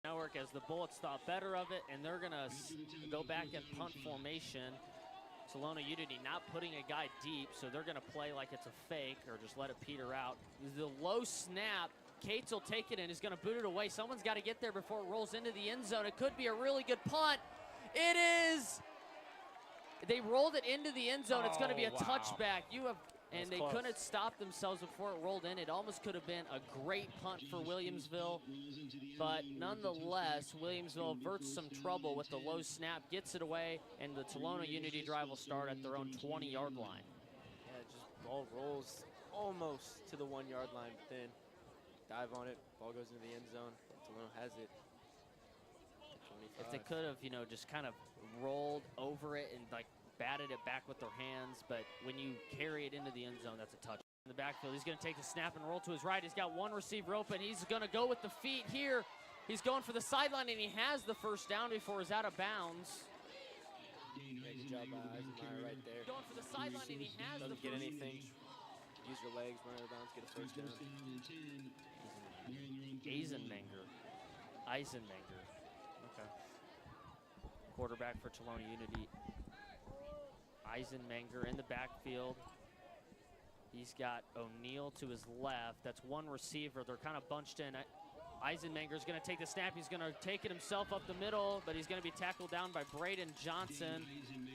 Network as the Bullets thought better of it, and they're gonna go back in punt formation. Tolono Unity not putting a guy deep, so they're gonna play like it's a fake or just let it peter out. The low snap, Cates will take it and is gonna boot it away. Someone's gotta get there before it rolls into the end zone. It could be a really good punt. It is. They rolled it into the end zone. It's gonna be a touchback. And they couldn't stop themselves before it rolled in. It almost could have been a great punt for Williamsville, but nonetheless, Williamsville averts some trouble with the low snap, gets it away, and the Tolono Unity drive will start at their own 20-yard line. Yeah, just ball rolls almost to the 1-yard line, but then dive on it, ball goes into the end zone, and Tolono has it. If they could have, just kind of rolled over it and like batted it back with their hands, but when you carry it into the end zone, that's a touch. In the backfield, he's going to take the snap and roll to his right. He's got one receiver open. He's going to go with the feet here. He's going for the sideline, and he has the first down before he's out of bounds. Yeah, good job by Eisenmeyer right there. Going for the sideline, and he has Doesn't get anything. Use your legs, run out of bounds, get a first down. Eisenmenger. Okay. Quarterback for Tolono Unity. Eisenmenger in the backfield. He's got O'Neal to his left. That's one receiver. They're kind of bunched in. Eisenmenger's going to take the snap. He's going to take it himself up the middle, but he's going to be tackled down by Braden Johnson.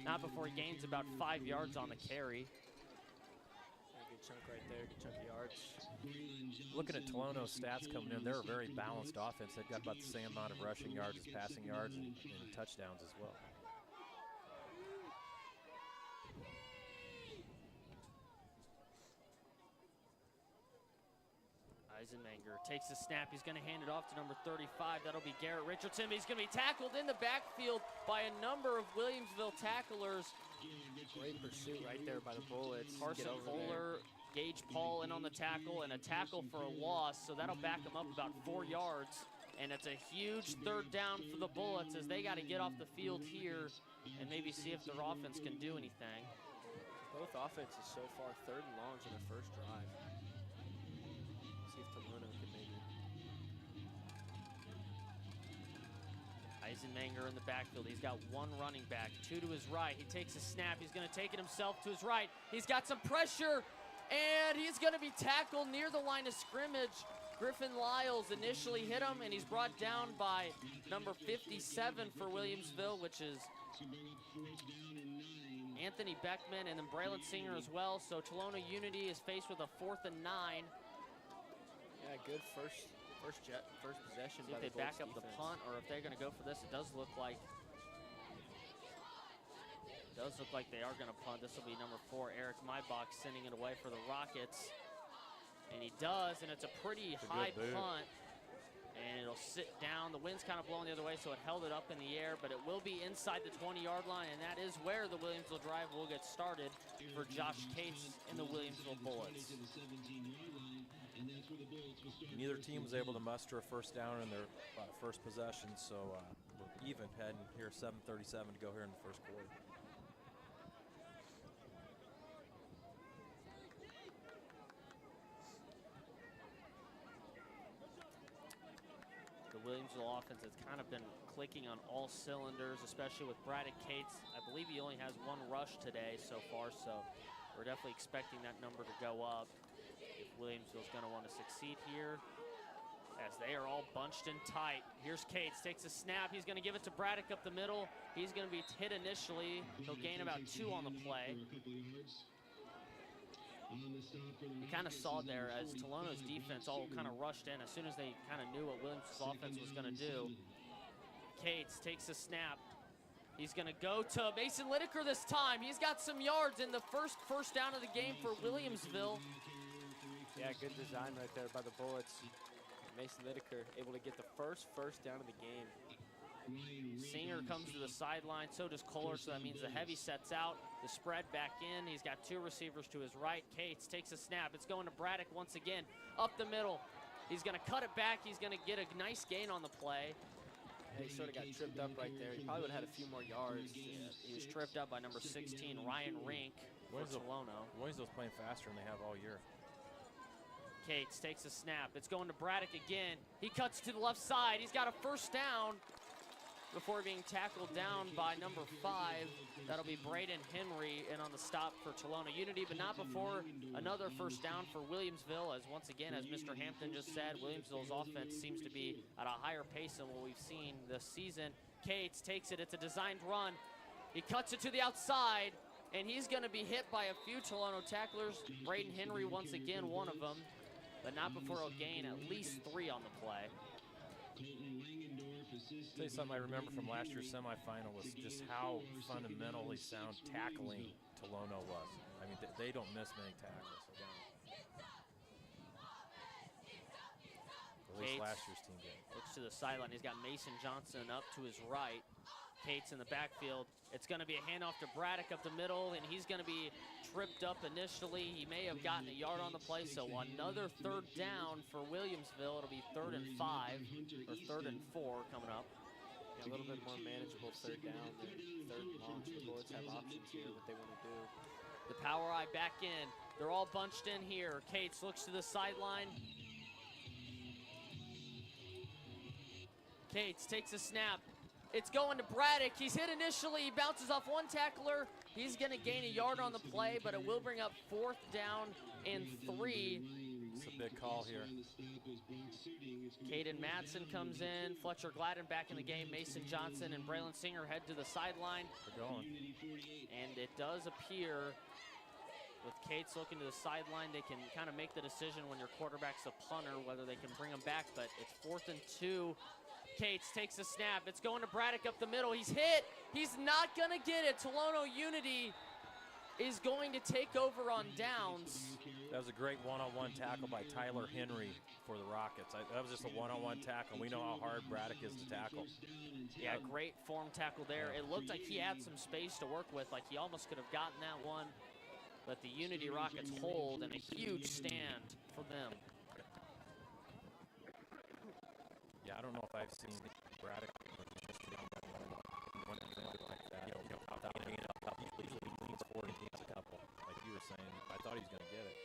Not before he gains about 5 yards on the carry. Good chunk right there, good chunk of yards. Looking at Tolono's stats coming in, they're a very balanced offense. They've got about the same amount of rushing yards as passing yards and touchdowns as well. Eisenmenger takes the snap. He's going to hand it off to number 35. That'll be Garrett Richardson. He's going to be tackled in the backfield by a number of Williamsville tacklers. Great pursuit right there by the Bullets. Carson Kohler, Gage Paul in on the tackle, and a tackle for a loss, so that'll back them up about 4 yards. And it's a huge third down for the Bullets as they got to get off the field here and maybe see if their offense can do anything. Both offenses so far, 3rd and longs in their first drive. See if Tolono can maybe. Eisenmenger in the backfield. He's got one running back, 2 to his right. He takes a snap. He's going to take it himself to his right. He's got some pressure, and he's going to be tackled near the line of scrimmage. Griffin Lyles initially hit him, and he's brought down by number 57 for Williamsville, which is Anthony Beckman, and then Braylon Singer as well. So Tolono Unity is faced with a 4th and 9. Yeah, good first possession. See if they back up the punt or if they're going to go for this. It does look like they are going to punt. This will be number 4, Eric Maybach, sending it away for the Rockets. And he does, and it's a pretty high punt. And it'll sit down. The wind's kind of blowing the other way, so it held it up in the air, but it will be inside the 20-yard line, and that is where the Williamsville drive will get started for Josh Cates and the Williamsville Bullets. Neither team was able to muster a first down in their first possession, so we're even heading here, 7:37 to go here in the first quarter. The Williamsville offense has kind of been clicking on all cylinders, especially with Braddock Cates. I believe he only has 1 rush today so far, so we're definitely expecting that number to go up if Williamsville's going to want to succeed here, as they are all bunched in tight. Here's Cates, takes a snap. He's going to give it to Braddock up the middle. He's going to be hit initially. He'll gain about 2 on the play. You kind of saw there as Tolono's defense all kind of rushed in as soon as they kind of knew what Williamsville's offense was going to do. Cates takes a snap. He's going to go to Mason Lideker this time. He's got some yards in the first down of the game for Williamsville. Yeah, good design right there by the Bullets. Mason Lideker able to get the first down of the game. Singer comes to the sideline, so does Kohler, so that means the heavy sets out, the spread back in. He's got 2 receivers to his right. Cates takes a snap. It's going to Braddock once again, up the middle. He's going to cut it back. He's going to get a nice gain on the play. Yeah, he sort of got tripped up right there. He probably would have had a few more yards. Yeah, he was tripped up by number 16, Ryan Rink for Tolono. Williamsville's playing faster than they have all year. Cates takes a snap. It's going to Braddock again. He cuts to the left side. He's got a first down before being tackled down by number 5. That'll be Braden Henry in on the stop for Tolono Unity, but not before another first down for Williamsville, as once again, as Mr. Hampton just said, Williamsville's offense seems to be at a higher pace than what we've seen this season. Cates takes it. It's a designed run. He cuts it to the outside, and he's going to be hit by a few Tolono tacklers. Braden Henry, once again, one of them, but not before he'll gain at least 3 on the play. I'll tell you something I remember from last year's semifinal was just how fundamentally sound tackling Tolono was. I mean, they don't miss many tackles. At least last year's team did. Looks to the sideline. He's got Mason Johnson up to his right. Cates in the backfield. It's going to be a handoff to Braddock up the middle, and he's going to be tripped up initially. He may have gotten a yard on the play, so another third down for Williamsville. It'll be 3rd and 5, or 3rd and 4 coming up. Yeah, a little bit more manageable third down than third and long. The Bullets have options here, what they want to do. The power eye back in. They're all bunched in here. Cates looks to the sideline. Cates takes a snap. It's going to Braddock. He's hit initially. He bounces off one tackler. He's going to gain a yard on the play, but it will bring up 4th down and 3. It's a big call here. Caden Madsen comes in. Fletcher Gladden back in the game. Mason Johnson and Braylon Singer head to the sideline. They're going. And it does appear, with Cates looking to the sideline, they can kind of make the decision when your quarterback's a punter, whether they can bring him back, but it's 4th and 2. Cates takes a snap. It's going to Braddock up the middle. He's hit. He's not going to get it. Tolono Unity is going to take over on downs. That was a great one-on-one tackle by Tyler Henry for the Rockets. That was just a one-on-one tackle. We know how hard Braddock is to tackle. Yeah, great form tackle there. It looked like he had some space to work with, like he almost could have gotten that one. But the Unity Rockets hold, and a huge stand for them. Yeah, I don't know if I've seen Braddock like that. He usually leans forward and gains a couple, like you were saying. I thought he was going to get it.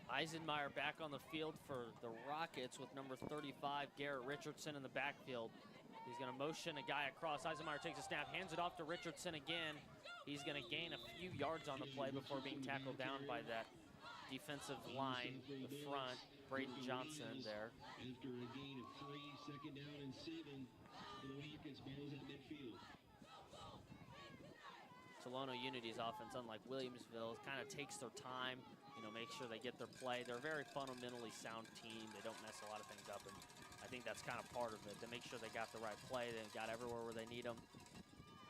Eisenmeyer back on the field for the Rockets with number 35, Garrett Richardson, in the backfield. He's going to motion a guy across. Eisenmeyer takes a snap, hands it off to Richardson again. He's going to gain a few yards on the play before being tackled down by that defensive line, the front, Braden Johnson there. After a gain of 3, 2nd down and 7, the Rockets balls at midfield. Tolono Unity's offense, unlike Williamsville, kind of takes their time, make sure they get their play. They're a very fundamentally sound team. They don't mess a lot of things up, and I think that's kind of part of it. They make sure they got the right play. They got everywhere where they need them.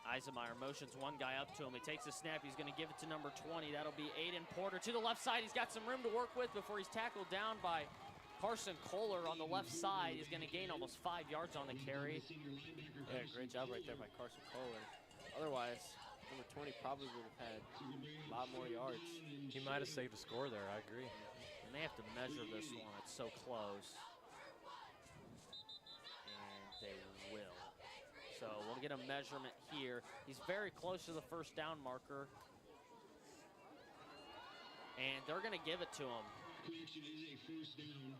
Eisenmeyer motions one guy up to him. He takes a snap. He's going to give it to number 20. That'll be Aiden Porter to the left side. He's got some room to work with before he's tackled down by Carson Kohler on the left side. He's going to gain almost 5 yards on the carry. Yeah, great job right there by Carson Kohler. Otherwise, number 20 probably would have had a lot more yards. He might have saved a score there, I agree. And they have to measure this one. It's so close. And they will. So we'll get a measurement here. He's very close to the first down marker. And they're going to give it to him. Correction is a first down.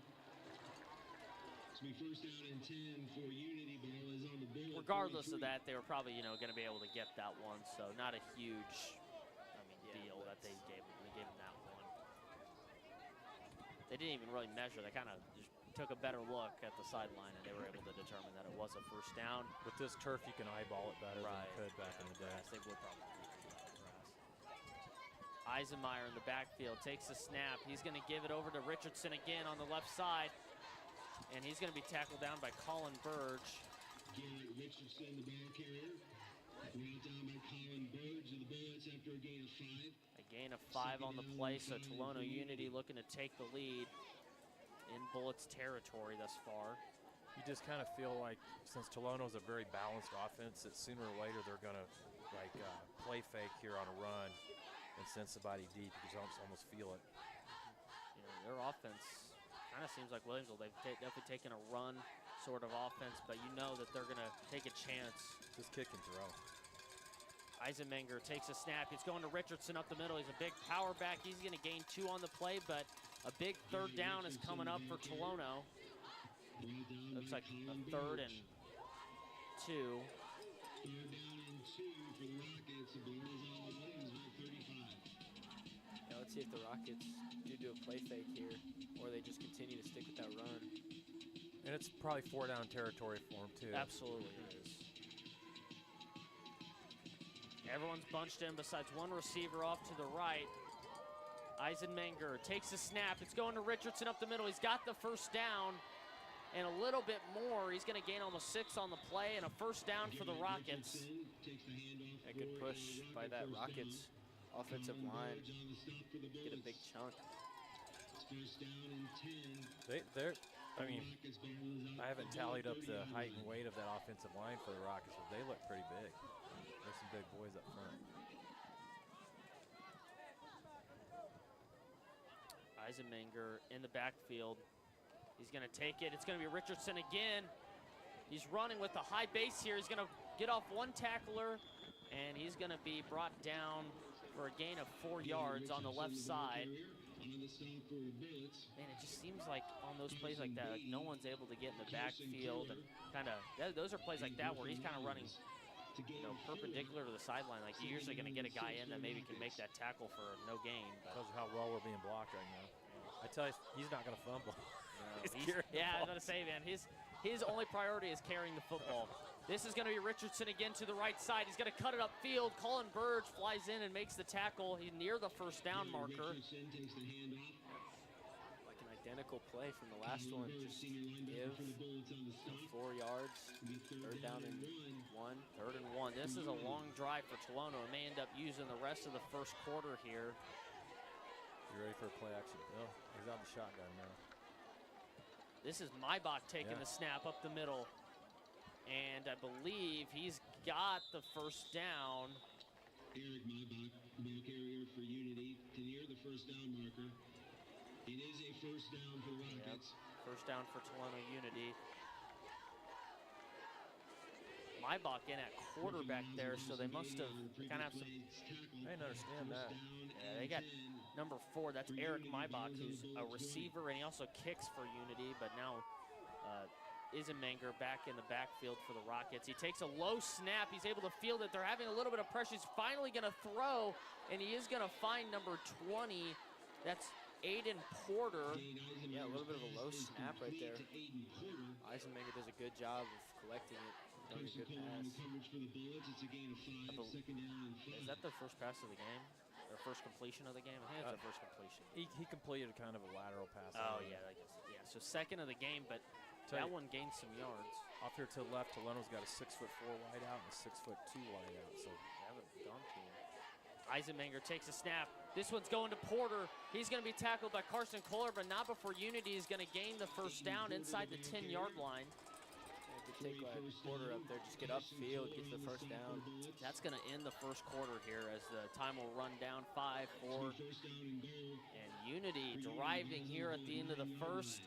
It's going to be first down and 10 for Unity. Ball is on the board. Regardless of that, they were probably, going to be able to get that one. So not a huge, deal that they gave him that one. They didn't even really measure. They kind of just took a better look at the sideline, and they were able to determine that it was a first down. With this turf, you can eyeball it better than you could back in the day. Grass, they would probably do grass. Eisenmeyer in the backfield takes a snap. He's going to give it over to Richardson again on the left side, and he's going to be tackled down by Colin Burge. Garrett Richardson, the ball carrier. Brought down by Colin Burge of the Bullets after a gain of 5. A gain of 5 on the play, so Tolono Unity looking to take the lead in Bullets territory thus far. You just kind of feel like, since Tolono's a very balanced offense, that sooner or later they're going to play fake here on a run and send somebody deep. You can almost feel it. Their offense kind of seems like Williamsville. They've definitely taken a run sort of offense, but you know that they're going to take a chance. Just kick and throw. Eisenmenger takes a snap. It's going to Richardson up the middle. He's a big power back. He's going to gain 2 on the play, but A big third down is coming up for Tolono. Looks like a 3rd and 2. Third down and 2 for the Rockets. The ball is on Williamsville 35. Yeah, let's see if the Rockets do a play fake here, or they just continue to stick with that run. And it's probably 4-down territory for them, too. Absolutely it is. Everyone's bunched in besides one receiver off to the right. Eisenmenger takes a snap. It's going to Richardson up the middle. He's got the first down and a little bit more. He's going to gain almost 6 on the play and a first down for the Rockets. A good push by that Rockets offensive line. Get a big chunk. First down and 10. I mean, I haven't tallied up the height and weight of that offensive line for the Rockets, but they look pretty big. There's some big boys up front. Eisenmenger in the backfield. He's going to take it. It's going to be Richardson again. He's running with a high base here. He's going to get off one tackler, and he's going to be brought down for a gain of 4 yards on the left side. Man, it just seems like on those plays like that, like no one's able to get in the backfield, and those are plays like that where he's kind of running, perpendicular to the sideline. Like you're usually going to get a guy in that maybe can make that tackle for no gain. Tells you how well we're being blocked right now. I tell you, he's not going to fumble. Yeah, I was going to say, man, his only priority is carrying the football. This is going to be Richardson again to the right side. He's going to cut it upfield. Colin Burge flies in and makes the tackle. He's near the first down marker. Like an identical play from the last one. Just give 4 yards. Third down and 1. 3rd and 1. This is a long drive for Tolono. It may end up using the rest of the first quarter here. You ready for a play action? Oh, he's out the shotgun now. This is Maibach taking the snap up the middle. And I believe he's got the first down. Eric Maibach, ball carrier for Unity, to near the first down marker. It is a first down for the Rockets. Yep. First down for Tolono Unity. Maibach in at quarterback there, so they must have kind of have some. I didn't understand that. Yeah, they got number 4. That's Eric Maibach, who's a receiver, and he also kicks for Unity, but now Eisenmenger back in the backfield for the Rockets. He takes a low snap. He's able to field it. They're having a little bit of pressure. He's finally going to throw, and he is going to find number 20. That's Aiden Porter. Yeah, a little bit of a low snap right there. Eisenmenger does a good job of collecting it. Doing a good pass. Is that the first pass of the game? Or first completion of the game? I think it's the first completion. He completed kind of a lateral pass. Oh, yeah, I guess. Yeah, so second of the game, but that one gained some yards. Off here to the left, Tolono's got a 6'4" wideout and a 6'2" wideout. So they have a gun team. Eisenmenger takes a snap. This one's going to Porter. He's going to be tackled by Carson Kohler, but not before Unity is going to gain the first down inside the 10-yard line. Yeah, good take by Porter up there. Just get upfield, get the first down. That's going to end the first quarter here as the time will run down 5-4. And Unity driving here at the end of the first.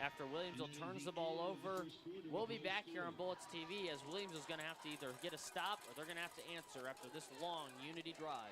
After Williamsville turns the ball over. We'll be back here on Bullets TV as Williamsville's going to have to either get a stop or they're going to have to answer after this long Unity drive.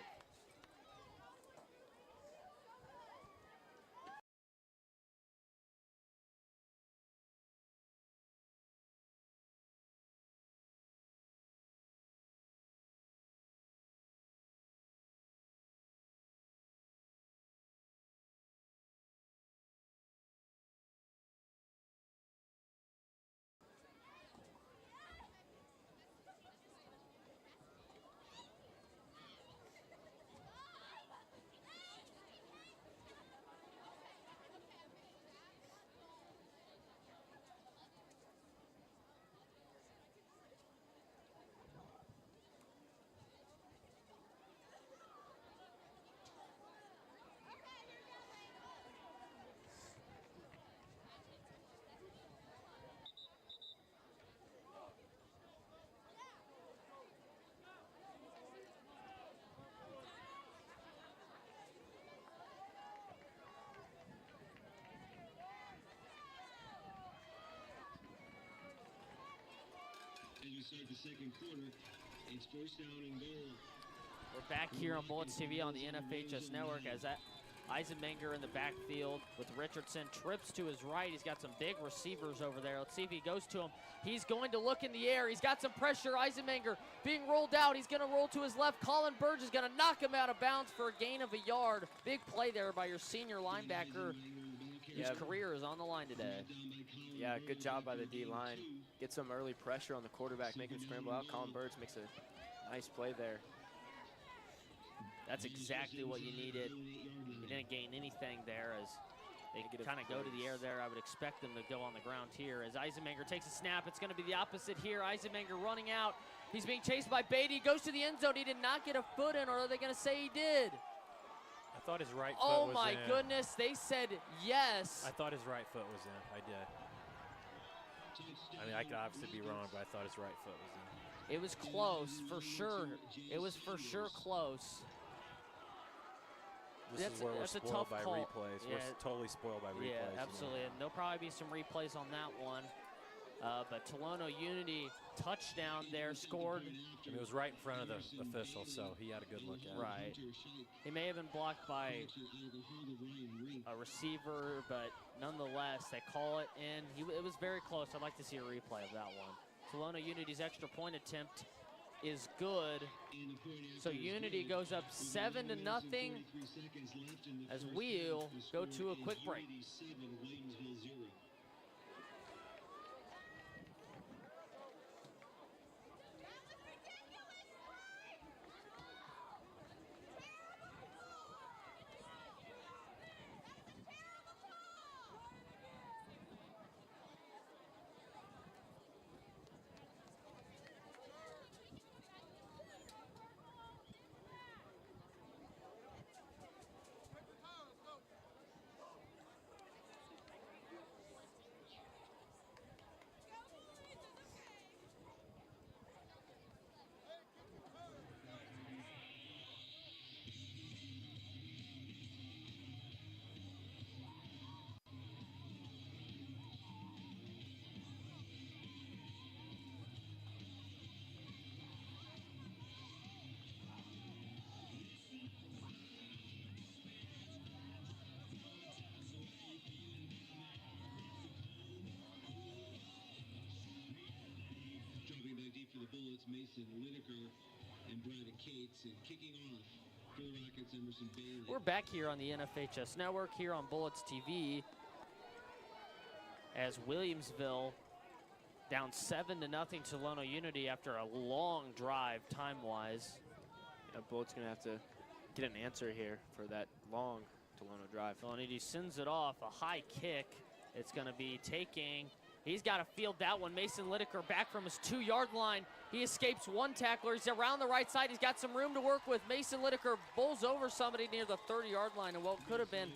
As we start the second quarter, it's first down and goal. We're back here on Bullets TV on the NFHS Network as that Eisenmenger in the backfield with Richardson. Trips to his right. He's got some big receivers over there. Let's see if he goes to him. He's going to look in the air. He's got some pressure. Eisenmenger being rolled out. He's going to roll to his left. Colin Burge is going to knock him out of bounds for a gain of a yard. Big play there by your senior linebacker, whose career is on the line today. Yeah, good job by the D-line. Get some early pressure on the quarterback, make him scramble out. Colin Burge makes a nice play there. That's exactly what you needed. You didn't gain anything there as they kind of go to the air there. I would expect them to go on the ground here. As Eisenmenger takes a snap, it's going to be the opposite here. Eisenmenger running out. He's being chased by Beatty. Goes to the end zone. He did not get a foot in, or are they going to say he did? I thought his right foot Oh was my in. goodness, they said yes. I thought his right foot was in. I did. I mean, I could obviously be wrong, but I thought his right foot was in. It was close, for sure. It was for sure close. This is where we're that's a spoiled tough by call. replays. Yeah. We're totally spoiled by replays. Yeah, absolutely. And there'll probably be some replays on that one. But Tolono Unity touchdown there, scored. I mean, it was right in front of the official, so he had a good look at it. Right. He may have been blocked by a receiver, but nonetheless, they call it in. It was very close. I'd like to see a replay of that one. Tolono Unity's extra point attempt is good. So Unity goes up 7-0 as we'll go to a quick break. For the Bullets, Mason Lineker and Brad Cates, and kicking off for the Rockets, Emerson Bailey. We're back here on the NFHS Network here on Bullets TV as Williamsville down 7-0 to Tolono Unity after a long drive time-wise. Yeah, Bullets gonna have to get an answer here for that long Tolono drive. Tolono Unity sends it off, a high kick. It's gonna be taking. He's got to field that one. Mason Lideker back from his 2-yard line. He escapes one tackler. He's around the right side. He's got some room to work with. Mason Lideker bowls over somebody near the 30-yard line, and what could have been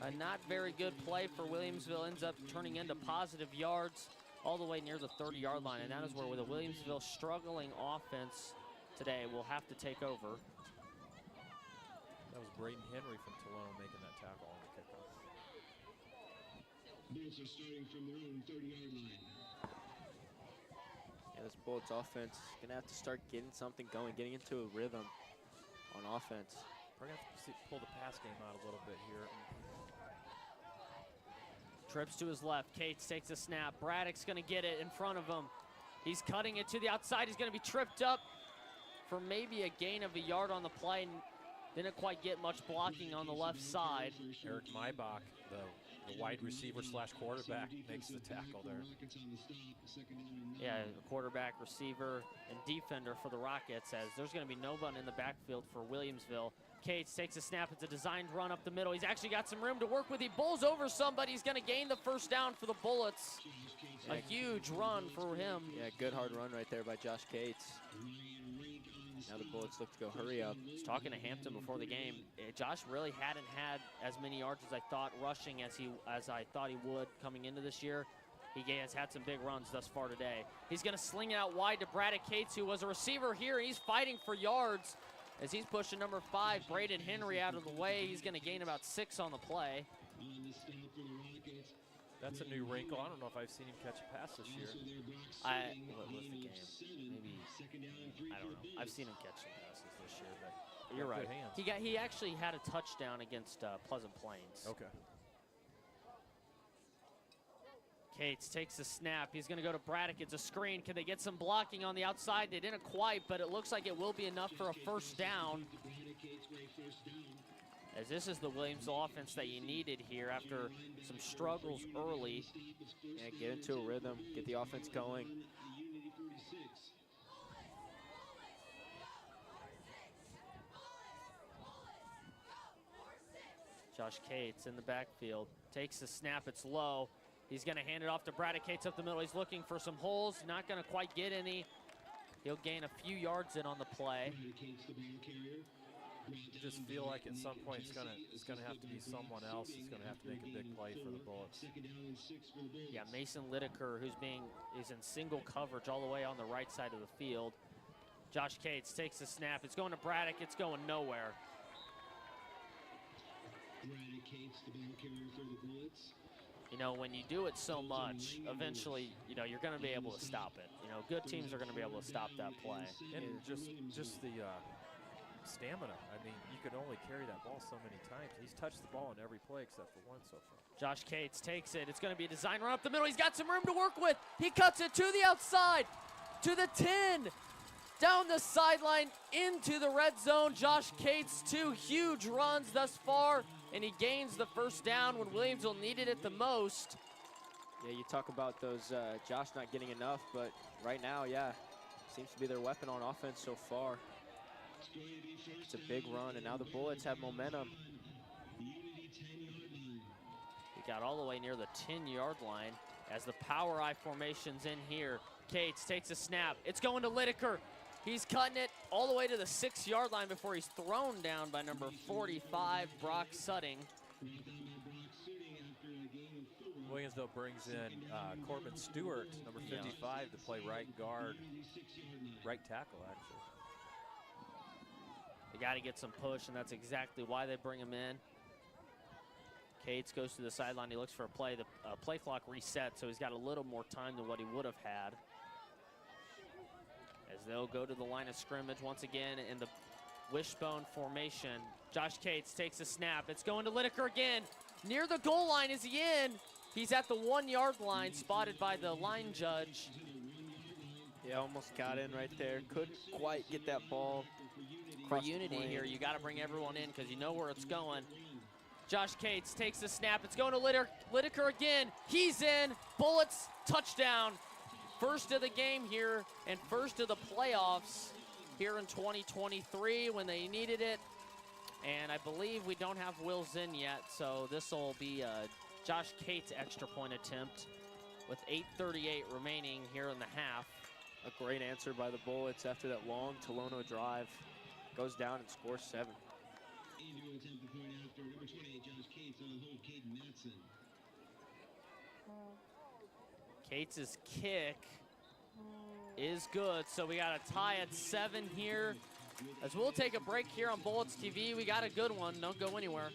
a not very good play for Williamsville ends up turning into positive yards all the way near the 30-yard line, and that is where the Williamsville struggling offense today will have to take over. That was Braden Henry from Tolono making that tackle on the kickoff. Bullets are starting from their own 30-yard line. Yeah, this Bullets offense gonna have to start getting something going, getting into a rhythm on offense. We're gonna have to pull the pass game out a little bit here. Trips to his left. Cates takes a snap. Braddock's going to get it in front of him. He's cutting it to the outside. He's going to be tripped up for maybe a gain of a yard on the play. Didn't quite get much blocking on the left side. Eric Maybach, the wide receiver slash quarterback, makes the tackle there. Yeah, quarterback, receiver, and defender for the Rockets, as there's going to be no one in the backfield for Williamsville. Cates takes a snap. It's a designed run up the middle. He's actually got some room to work with. He bowls over somebody. He's going to gain the first down for the Bullets. A huge run for him. Yeah, good hard run right there by Josh Cates. Now the Bullets look to go hurry up. I was talking to Hampton before the game. Josh really hadn't had as many yards as I thought rushing as I thought he would coming into this year. He has had some big runs thus far today. He's going to sling it out wide to Braddock Cates, who was a receiver here. He's fighting for yards as he's pushing number 5, Braden Henry, out of the way. He's going to gain about 6 on the play. That's a new wrinkle. I don't know if I've seen him catch a pass this year. What was the game? Maybe, I don't know. I've seen him catch some passes this year, but You're Got right. good hands. He actually had a touchdown against Pleasant Plains. Okay. Cates takes the snap. He's going to go to Braddock. It's a screen. Can they get some blocking on the outside? They didn't quite, but it looks like it will be enough for a first down. As this is the Williamsville offense that you needed here after some struggles early. Yeah, get into a rhythm, get the offense going. Josh Cates in the backfield. Takes the snap. It's low. He's going to hand it off to Braddock. Cates up the middle. He's looking for some holes. Not going to quite get any. He'll gain a few yards in on the play. You just feel like at some point it's gonna have to be someone else who's gonna have to make a big play for the Bullets. Yeah, Mason Lideker, is in single coverage all the way on the right side of the field. Josh Cates takes the snap. It's going to Braddock. It's going nowhere. Braddock Cates, the ball carrier for the Bullets. You know, when you do it so much, eventually, you know, you're going to be able to stop it. You know, good teams are going to be able to stop that play. And just the stamina. I mean, you could only carry that ball so many times. He's touched the ball in every play except for one so far. Josh Cates takes it. It's going to be a design run up the middle. He's got some room to work with. He cuts it to the outside, to the 10, down the sideline, into the red zone. Josh Cates, 2 huge runs thus far, and he gains the first down when Williamsville needed it the most. Yeah, you talk about those Josh not getting enough, but right now, yeah, seems to be their weapon on offense so far. It's a big run, and now the Bullets have momentum. He got all the way near the 10-yard line as the power I formation's in here. Cates takes a snap. It's going to Lideker. He's cutting it all the way to the 6-yard line before he's thrown down by number 45, Brock Sutting. Williamsville brings in Corbin Stewart, number 55, to play right guard, right tackle, actually. They got to get some push, and that's exactly why they bring him in. Cates goes to the sideline. He looks for a play. The play clock reset, so he's got a little more time than what he would have had. As they'll go to the line of scrimmage once again in the wishbone formation. Josh Cates takes a snap. It's going to Lideker again. Near the goal line. Is he in? He's at the 1-yard line, spotted by the line judge. Yeah, almost got in right there. Couldn't quite get that ball. For Unity here, you got to bring everyone in because you know where it's going. Josh Cates takes the snap. It's going to Lideker again. He's in. Bullets, touchdown. First of the game here and first of the playoffs here in 2023 when they needed it. And I believe we don't have Wills in yet, so this will be a Josh Cates extra point attempt with 8:38 remaining here in the half. A great answer by the Bullets after that long Tolono drive. Goes down and scores 7. Andrew attempt to point after number 28, Josh Cates on the hold, Caden Matson. Cates' kick is good, so we got a tie at 7 here. As we'll take a break here on Bullets TV. We got a good one. Don't go anywhere.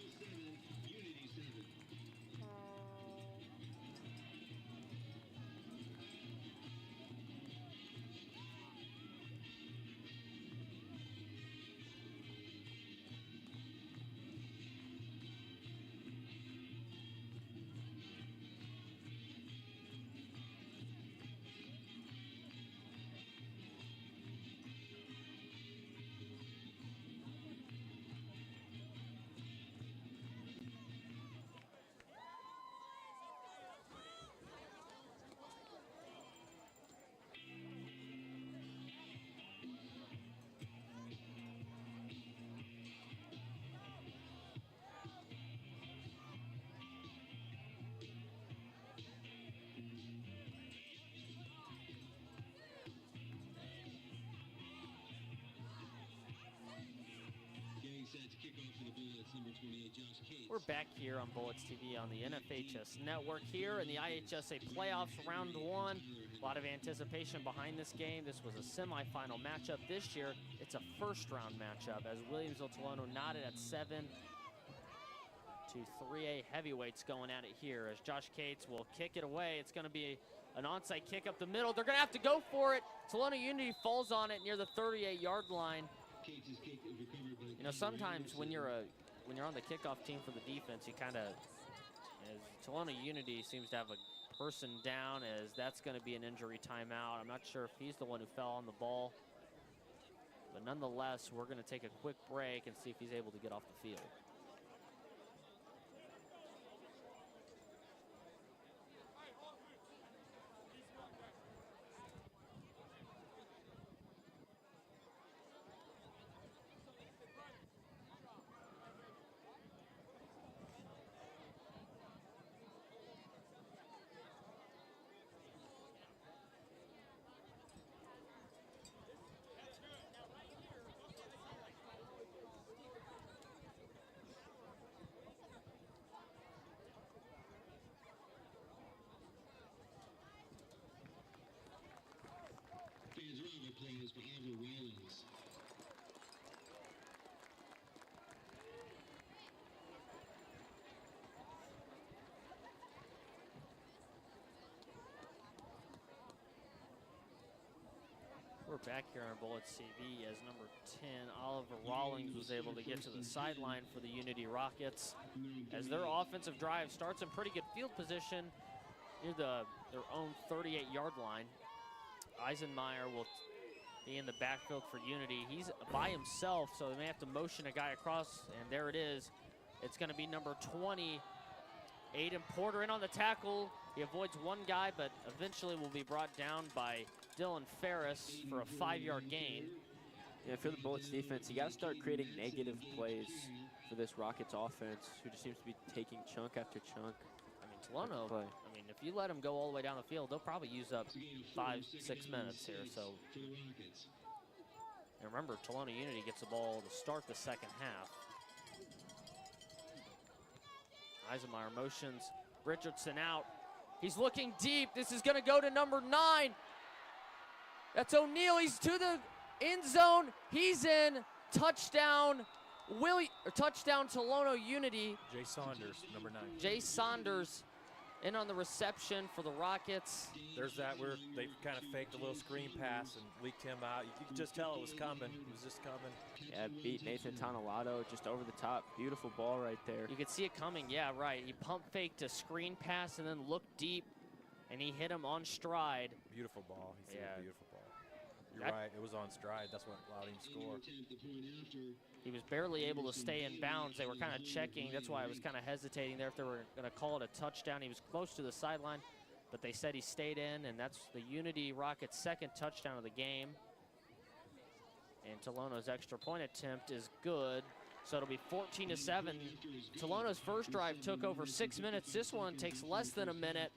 We're back here on Bullets TV on the NFHS Network here in the IHSA playoffs, round 1. A lot of anticipation behind this game. This was a semifinal matchup. This year, it's a first-round matchup as Williamsville-Tolono knotted at 7 to 3A heavyweights going at it here as Josh Cates will kick it away. It's going to be an onside kick up the middle. They're going to have to go for it. Tolono Unity falls on it near the 38-yard line. You know, sometimes when you're on the kickoff team for the defense, you kind of, as Tolono Unity seems to have a person down, as that's going to be an injury timeout. I'm not sure if he's the one who fell on the ball, but nonetheless, we're going to take a quick break and see if he's able to get off the field. Fans, round of applause for Oliver Rawlings. We're back here on Bullets TV as number 10, Oliver Rawlings, was able to get to the sideline for the Unity Rockets as their offensive drive starts in pretty good field position near their own 38-yard line. Eisenmeyer will be in the backfield for Unity. He's by himself, so they may have to motion a guy across, and there it is. It's going to be number 20, Aiden Porter, in on the tackle. He avoids one guy, but eventually will be brought down by Dylan Ferris for a 5-yard gain. Yeah, for the Bullets defense, you got to start creating negative plays for this Rockets offense, who just seems to be taking chunk after chunk. I mean, Tolono, I mean, if you let them go all the way down the field, they'll probably use up 5-6 minutes here. So, and remember, Tolono Unity gets the ball to start the second half. Eisenmeyer motions Richardson out. He's looking deep. This is going to go to number 9. That's O'Neal. He's to the end zone. He's in. Touchdown. Touchdown Tolono Unity. Jay Saunders, number 9. Jay Saunders in on the reception for the Rockets. There's that where they kind of faked a little screen pass and leaked him out. You could just tell it was coming. It was just coming. Yeah, beat Nathan Tonelato just over the top. Beautiful ball right there. You could see it coming. Yeah, right. He pump faked a screen pass and then looked deep, and he hit him on stride. Beautiful ball. He threw a beautiful ball. You're That- right. It was on stride. That's what allowed him to score. He was barely able to stay in bounds. They were kind of checking. That's why I was kind of hesitating there if they were going to call it a touchdown. He was close to the sideline, but they said he stayed in, and that's the Unity Rockets' second touchdown of the game. And Tolono's extra point attempt is good, so it'll be 14-7. Tolono's first drive took over 6 minutes. This one takes less than a minute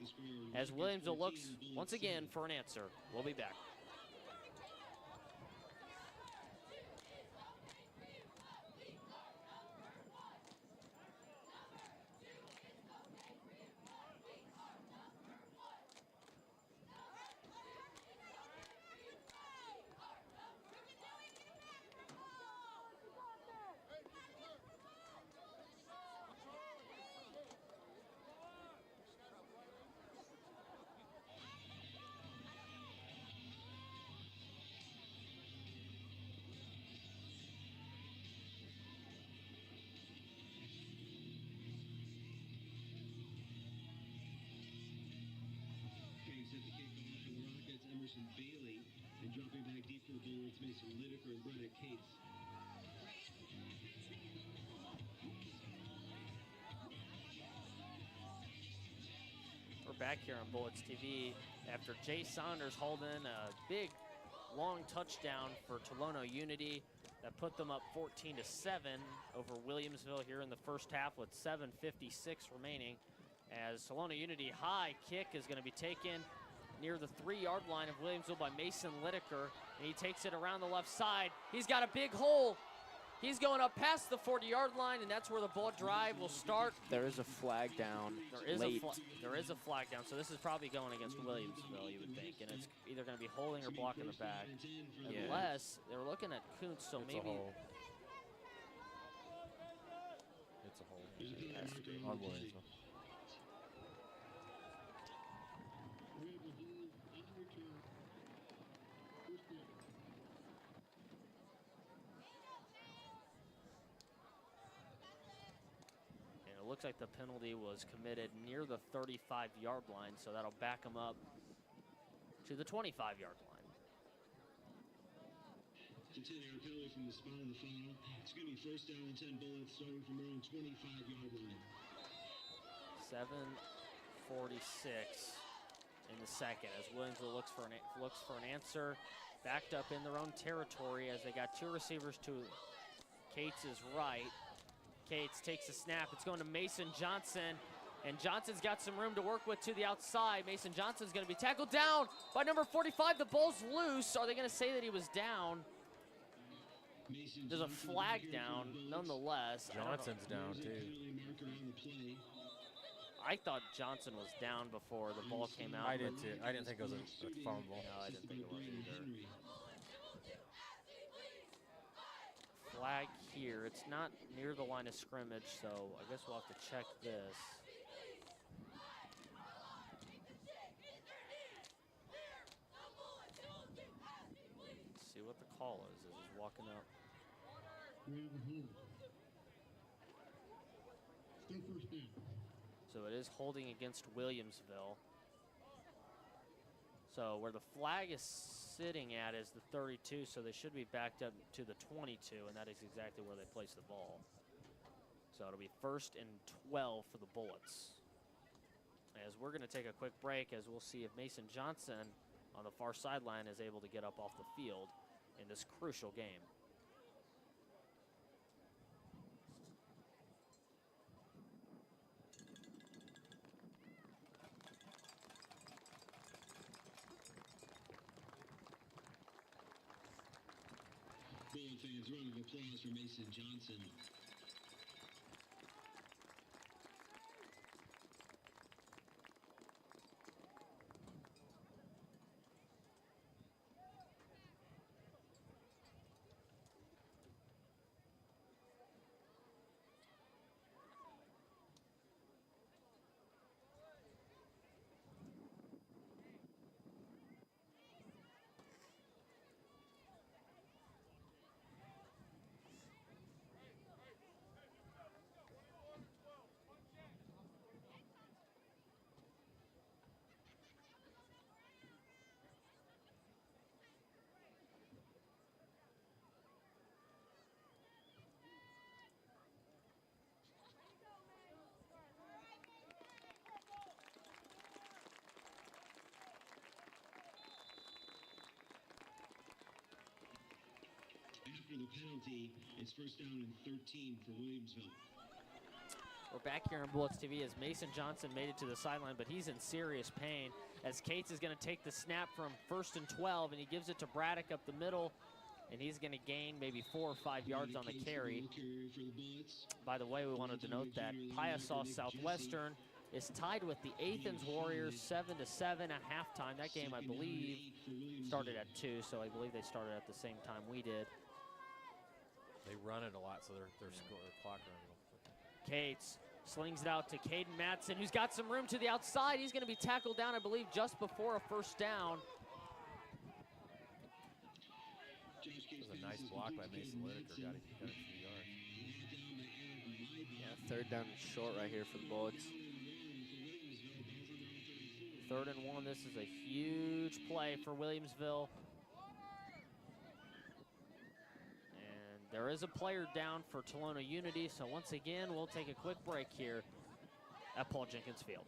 as Williamsville looks once again for an answer. We'll be back. Bailey, and dropping back deep for the Bullets, Mason Lineker and Brennan Case. We're back here on Bullets TV after Jay Saunders holding a big, long touchdown for Tolono Unity that put them up 14-7 over Williamsville here in the first half with 7:56 remaining. As Tolono Unity high kick is going to be taken near the 3-yard line of Williamsville by Mason Lineker, and he takes it around the left side. He's got a big hole. He's going up past the 40-yard line, and that's where the ball drive will start. There is a flag down late. There is a flag down, so this is probably going against Williamsville, you would think, and it's either going to be holding or blocking the back. Yeah. Unless they're looking at Kuntz, so It's maybe. a hole. It's a hole. It has to be on Williamsville. like the penalty was committed near the 35-yard line, so that'll back them up to the 25-yard line. It's a 10-yard penalty from the spot of the foul. It's going to be first down and 10 Bullets starting from around 25-yard line. 7:46 in the second as Williamsville looks for an answer. Backed up in their own territory as they got two receivers to Cates' right. Cates takes a snap. It's going to Mason Johnson, and Johnson's got some room to work with to the outside. Mason Johnson's going to be tackled down by number 45. The ball's loose. Are they going to say that he was down? There's a flag down, nonetheless. Johnson's down, too. I thought Johnson was down before the ball came out. I did, too. I didn't think it was a fumble. No, I didn't think it was either. Flag here. It's not near the line of scrimmage, so I guess we'll have to check this. Let's see what the call is as he's walking up. So it is holding against Williamsville. So where the flag is sitting at is the 32, so they should be backed up to the 22, and that is exactly where they place the ball. So it'll be 1st and 12 for the Bullets. As we're going to take a quick break, as we'll see if Mason Johnson on the far sideline is able to get up off the field in this crucial game. Bullet fans, round of applause for Mason Johnson. After the penalty, it's first down and 13 for Williamsville. We're back here on Bullets TV as Mason Johnson made it to the sideline, but he's in serious pain as Cates is going to take the snap from 1st and 12, and he gives it to Braddock up the middle, and he's going to gain maybe 4 or 5 yards on the carry. By the way, we wanted to note that Piasaw Southwestern is tied with the Athens Warriors 7-7 at halftime. That game, I believe, started at 2, so I believe they started at the same time we did. They run it a lot, so their clock running. Cates slings it out to Caden Matson, who's got some room to the outside. He's going to be tackled down, I believe, just before a first down. It was a nice block by Mason Lineker. Got a few yards. Yeah, 3rd down and short right here for the Bullets. 3rd and 1. This is a huge play for Williamsville. There is a player down for Tolono Unity, so once again, we'll take a quick break here at Paul Jenkins Field.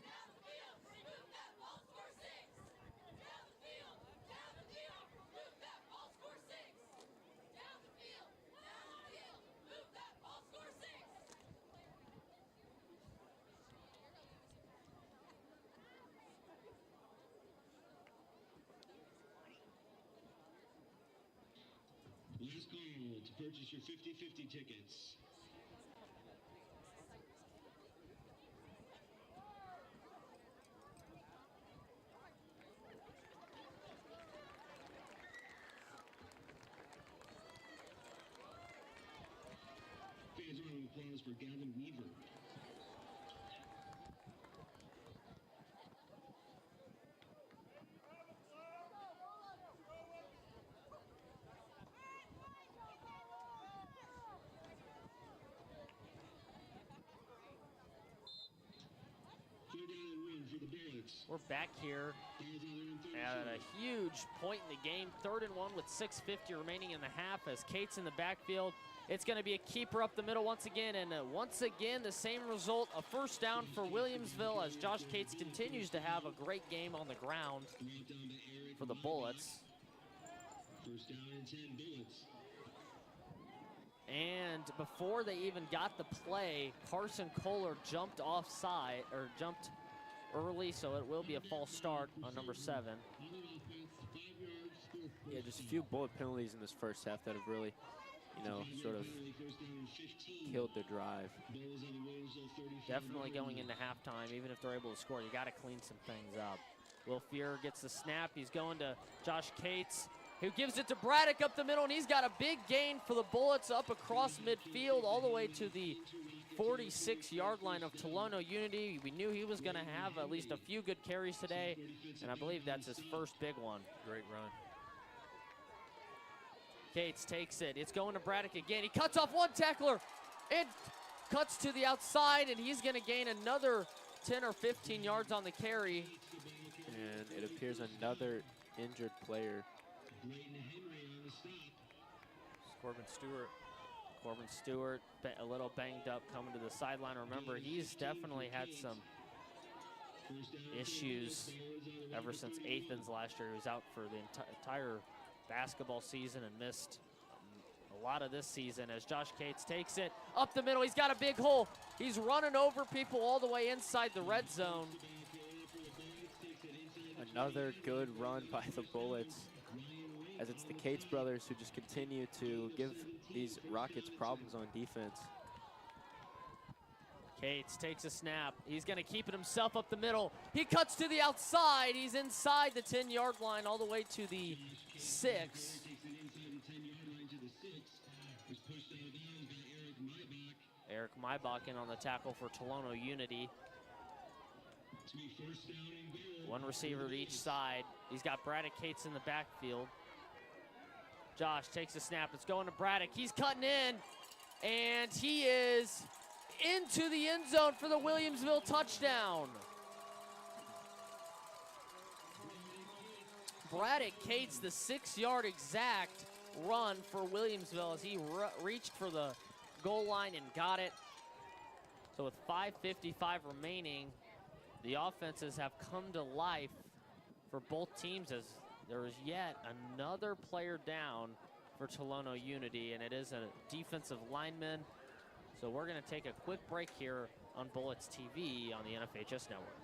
Last call to purchase your 50/50 tickets. Fans, round of applause for Gavin Weaver. We're back here at a huge point in the game. 3rd and 1 with 6:50 remaining in the half as Cates in the backfield. It's going to be a keeper up the middle once again, and once again the same result, a first down for Williamsville as Josh Cates continues to have a great game on the ground for the Bullets. First down and 10 Bullets. And before they even got the play, Carson Kohler jumped offside, or jumped early, so it will be a false start on number 7. Yeah, just a few bullet penalties in this first half that have really, you know, sort of killed the drive. Definitely going into halftime, even if they're able to score, you got to clean some things up. Will Fear gets the snap. He's going to Josh Cates, who gives it to Braddock up the middle, and he's got a big gain for the Bullets up across midfield all the way to the 46-yard line of Tolono Unity. We knew he was going to have at least a few good carries today, and I believe that's his first big one. Great run. Cates takes it. It's going to Braddock again. He cuts off one tackler and cuts to the outside, and he's going to gain another 10 or 15 yards on the carry. And it appears another injured player. Corbin Stewart. Corbin Stewart, a little banged up coming to the sideline. Remember, he's definitely had some issues ever since Athens last year. He was out for the entire basketball season and missed a lot of this season as Josh Cates takes it up the middle. He's got a big hole. He's running over people all the way inside the red zone. Another good run by the Bullets, as it's the Cates brothers who just continue to give these Rockets problems on defense. Cates takes a snap. He's going to keep it himself up the middle. He cuts to the outside. He's inside the 10-yard line all the way to the 6. Eric Maibach in on the tackle for Tolono Unity. One receiver to each side. He's got Braddock Cates in the backfield. Josh takes a snap. It's going to Braddock. He's cutting in, and he is into the end zone for the Williamsville touchdown. Braddock Cates, the 6-yard exact run for Williamsville as he reached for the goal line and got it. So with 5:55 remaining, the offenses have come to life for both teams as there is yet another player down for Tolono Unity, and it is a defensive lineman. So we're going to take a quick break here on Bullets TV on the NFHS Network.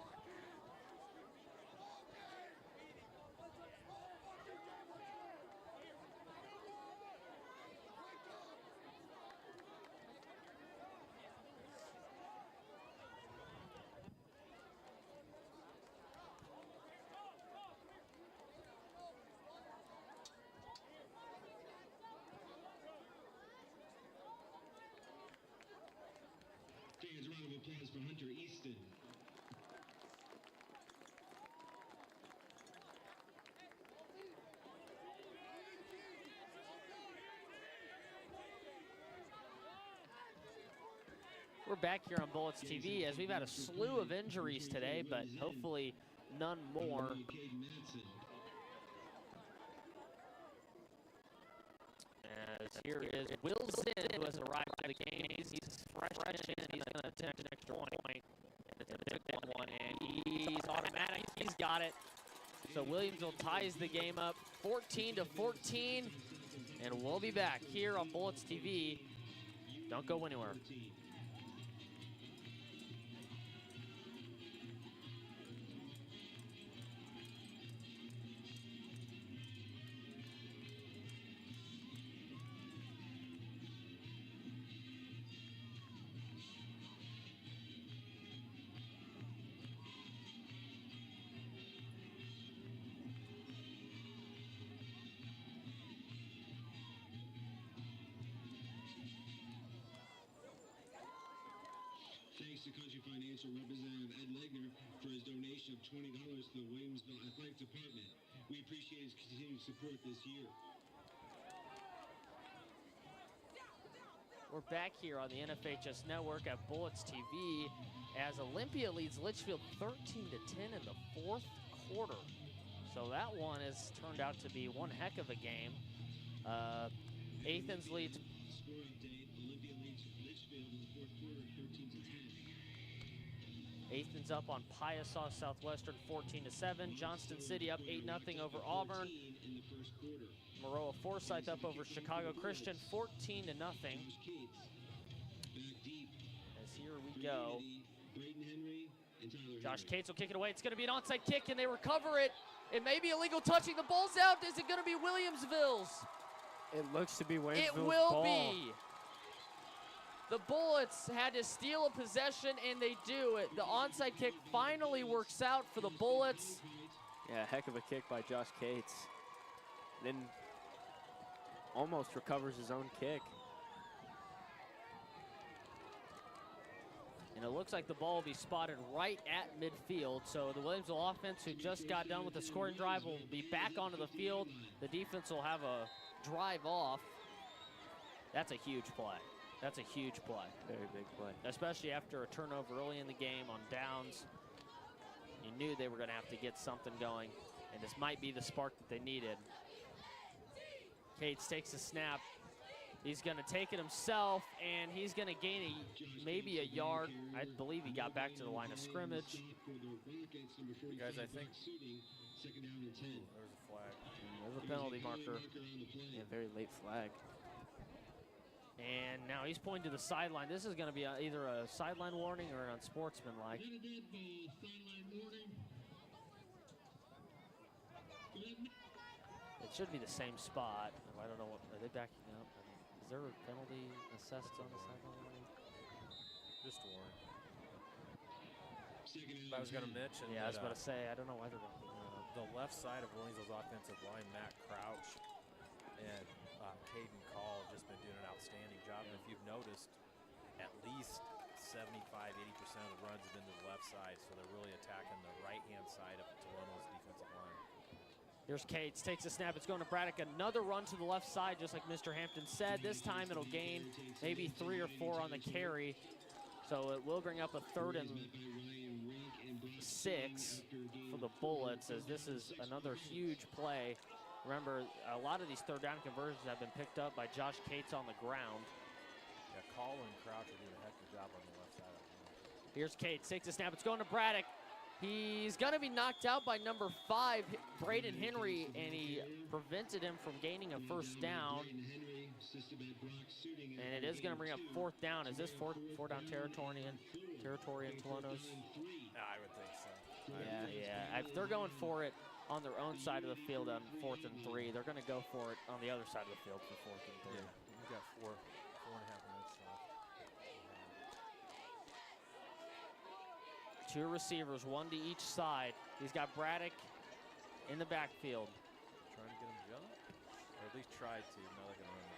Fans, round of applause for Hunter Easton. We're back here on Bullets TV as we've had a slew of injuries today, but hopefully none more. As here is Will Zinn, who has arrived at the game. He's fresh and he's going to attempt an extra point. It's a big one, and he's automatic. He's got it. So Williamsville ties the game up 14-14, and we'll be back here on Bullets TV. Don't go anywhere. Thanks to Country Financial Representative Ed Legner for his donation of $20 to the Williamsville Athletic Department. We appreciate his continued support this year. We're back here on the NFHS Network at Bullets TV as Olympia leads Litchfield 13-10 in the fourth quarter. So that one has turned out to be one heck of a game. Athens leads. Score update, Olympia leads Litchfield in the fourth quarter, 13-10. Athens up on Piasaw Southwestern 14-7. Johnston City up 8-0 over Auburn. In the first quarter. Maroa Forsyth up over Chicago Christian 14-0. Back deep. As here we go. Braden Henry and Tyler Josh Henry. Cates will kick it away. It's going to be an onside kick, and they recover it. It may be illegal touching. The ball's out. Is it going to be Williamsville's? It looks to be Williamsville's It will ball. be. The Bullets had to steal a possession, and they do it. The onside kick finally works out for the Bullets. Yeah, heck of a kick by Josh Cates. Then almost recovers his own kick. And it looks like the ball will be spotted right at midfield. So the Williamsville offense, who just got done with the scoring drive, will be back onto the field. The defense will have a drive off. That's a huge play. That's a huge play. Very big play. Especially after a turnover early in the game on downs. You knew they were going to have to get something going, and this might be the spark that they needed. Cates takes a snap. He's going to take it himself, and he's going to gain maybe a yard. I believe he got back to the line of scrimmage. Guys, I think Second down and 10. there's a flag. There's a penalty marker. Yeah, very late flag. And now he's pointing to the sideline. This is going to be either a sideline warning or an unsportsmanlike. It should be the same spot. I don't know what, are they backing up? Is there a penalty assessed on the sideline warning? Just a warning. I was going to mention Yeah, I was that, about to say, I don't know why they're going to. the left side of Williamsville's offensive line, Matt Crouch and Caden Call have just been doing an outstanding job. And if you've noticed, at least 75–80% of the runs have been to the left side, so they're really attacking the right-hand side of Tolono's defensive line. Here's Cates, takes a snap, it's going to Braddock. Another run to the left side, just like Mr. Hampton said. This time it'll gain maybe 3 or 4 on the carry. So it will bring up a 3rd and 6 for the Bullets, as this is another huge play. Remember, a lot of these 3rd down conversions have been picked up by Josh Cates on the ground. Yeah, Call and Crouch are doing a heck of a job on the left side of the line. Here's Cates, takes a snap, it's going to Braddock. He's going to be knocked out by number 5, Braden Henry, and he prevented him from gaining a 1st down. And it is going to bring up 4th down. Is this 4 down territory in Tolono's? Yeah, I would think so. Yeah. If they're going for it on their own side of the field on 4th and 3, they're going to go for it on the other side of the field for 4th and 3. Yeah, we've got 4.5 minutes left. 2 receivers, 1 to each side. He's got Braddock in the backfield. Trying to get him to jump, or at least tried to. Now they're going to run the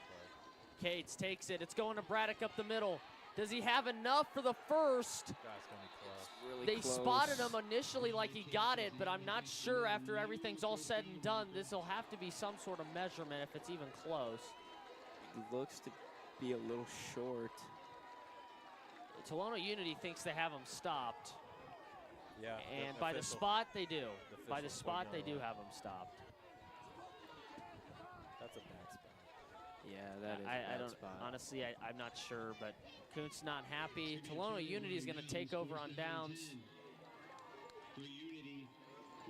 play. Cates takes it. It's going to Braddock up the middle. Does he have enough for the first? That's going to be close. Really They close. spotted him initially like he got it, but I'm not sure after everything's all said and done. This will have to be some sort of measurement if it's even close. He looks to be a little short. Tolono Unity thinks they have him stopped. Yeah. And by the spot, they do. By the official's spot, they pointing do out. have him stopped. That's a bad spot. Yeah, that is a I bad don't, spot. honestly, I'm not sure, but Kuntz not happy. Tolono Unity is going to take over on downs. For Unity,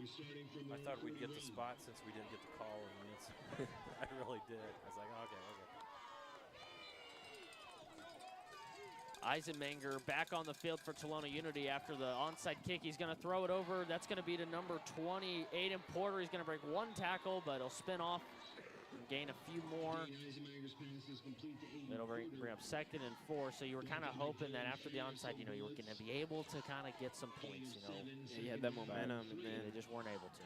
they're starting from I thought we'd get the spot since we didn't get the call in minutes. I really did. I was like, okay. Eisenmenger back on the field for Tolono Unity after the onside kick. He's going to throw it over. That's going to be to number 20, Aiden Porter. He's going to break 1 tackle, but he'll spin off and gain a few more. It'll bring up 2nd and 4. So you were kind of hoping that after the onside, you were going to be able to kind of get some points, Yeah, he had that momentum, and then they just weren't able to.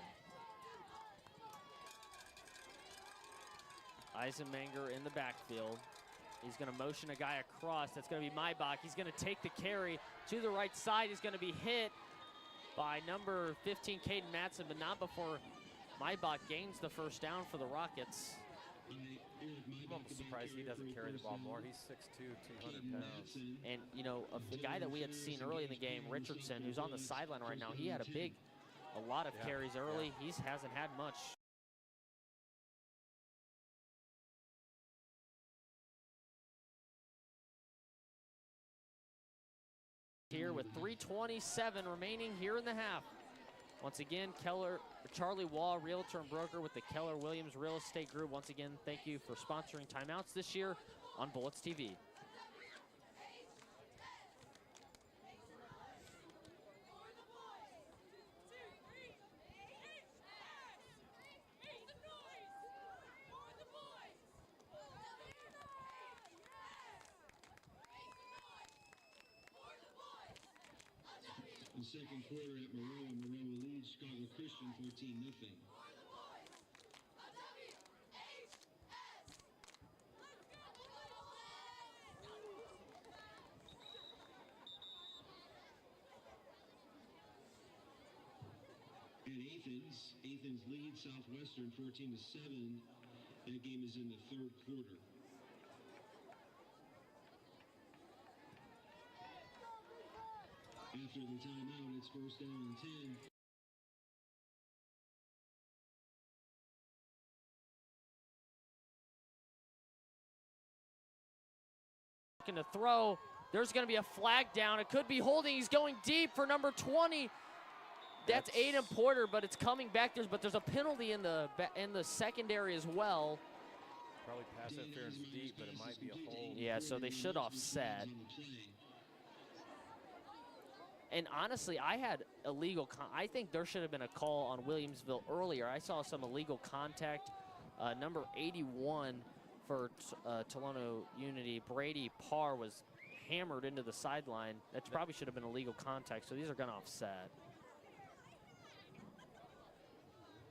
Eisenmenger in the backfield. He's going to motion a guy across. That's going to be Maybach. He's going to take the carry to the right side. He's going to be hit by number 15, Caden Matson, but not before Maybach gains the 1st down for the Rockets. I'm almost surprised he doesn't carry the ball more. He's 6'2", 200 pounds. And, you know, the guy that we had seen early in the game, Richardson, who's on the sideline right now, he had a lot of carries early. He hasn't had much. Here with 3:27 remaining here in the half. Once again, Charlie Wall, Realtor and Broker with the Keller Williams Real Estate Group. Once again, thank you for sponsoring timeouts this year on Bullets TV. The second quarter at Maroa. Maroa leads Chicago Christian 14-0. And Athens leads Southwestern 14-7. That game is in the third quarter. After the timeout, it's first down and 10. Looking to throw. There's going to be a flag down. It could be holding. He's going deep for number 20. That's Aiden Porter, but it's coming back. But there's a penalty in the secondary as well. Probably pass interference deep, but it might be a hold. Yeah, so they should offset. And honestly, I had illegal. I think there should have been a call on Williamsville earlier. I saw some illegal contact. Number 81 for Tolono Unity, Brady Parr, was hammered into the sideline. That probably should have been illegal contact. So these are going to offset.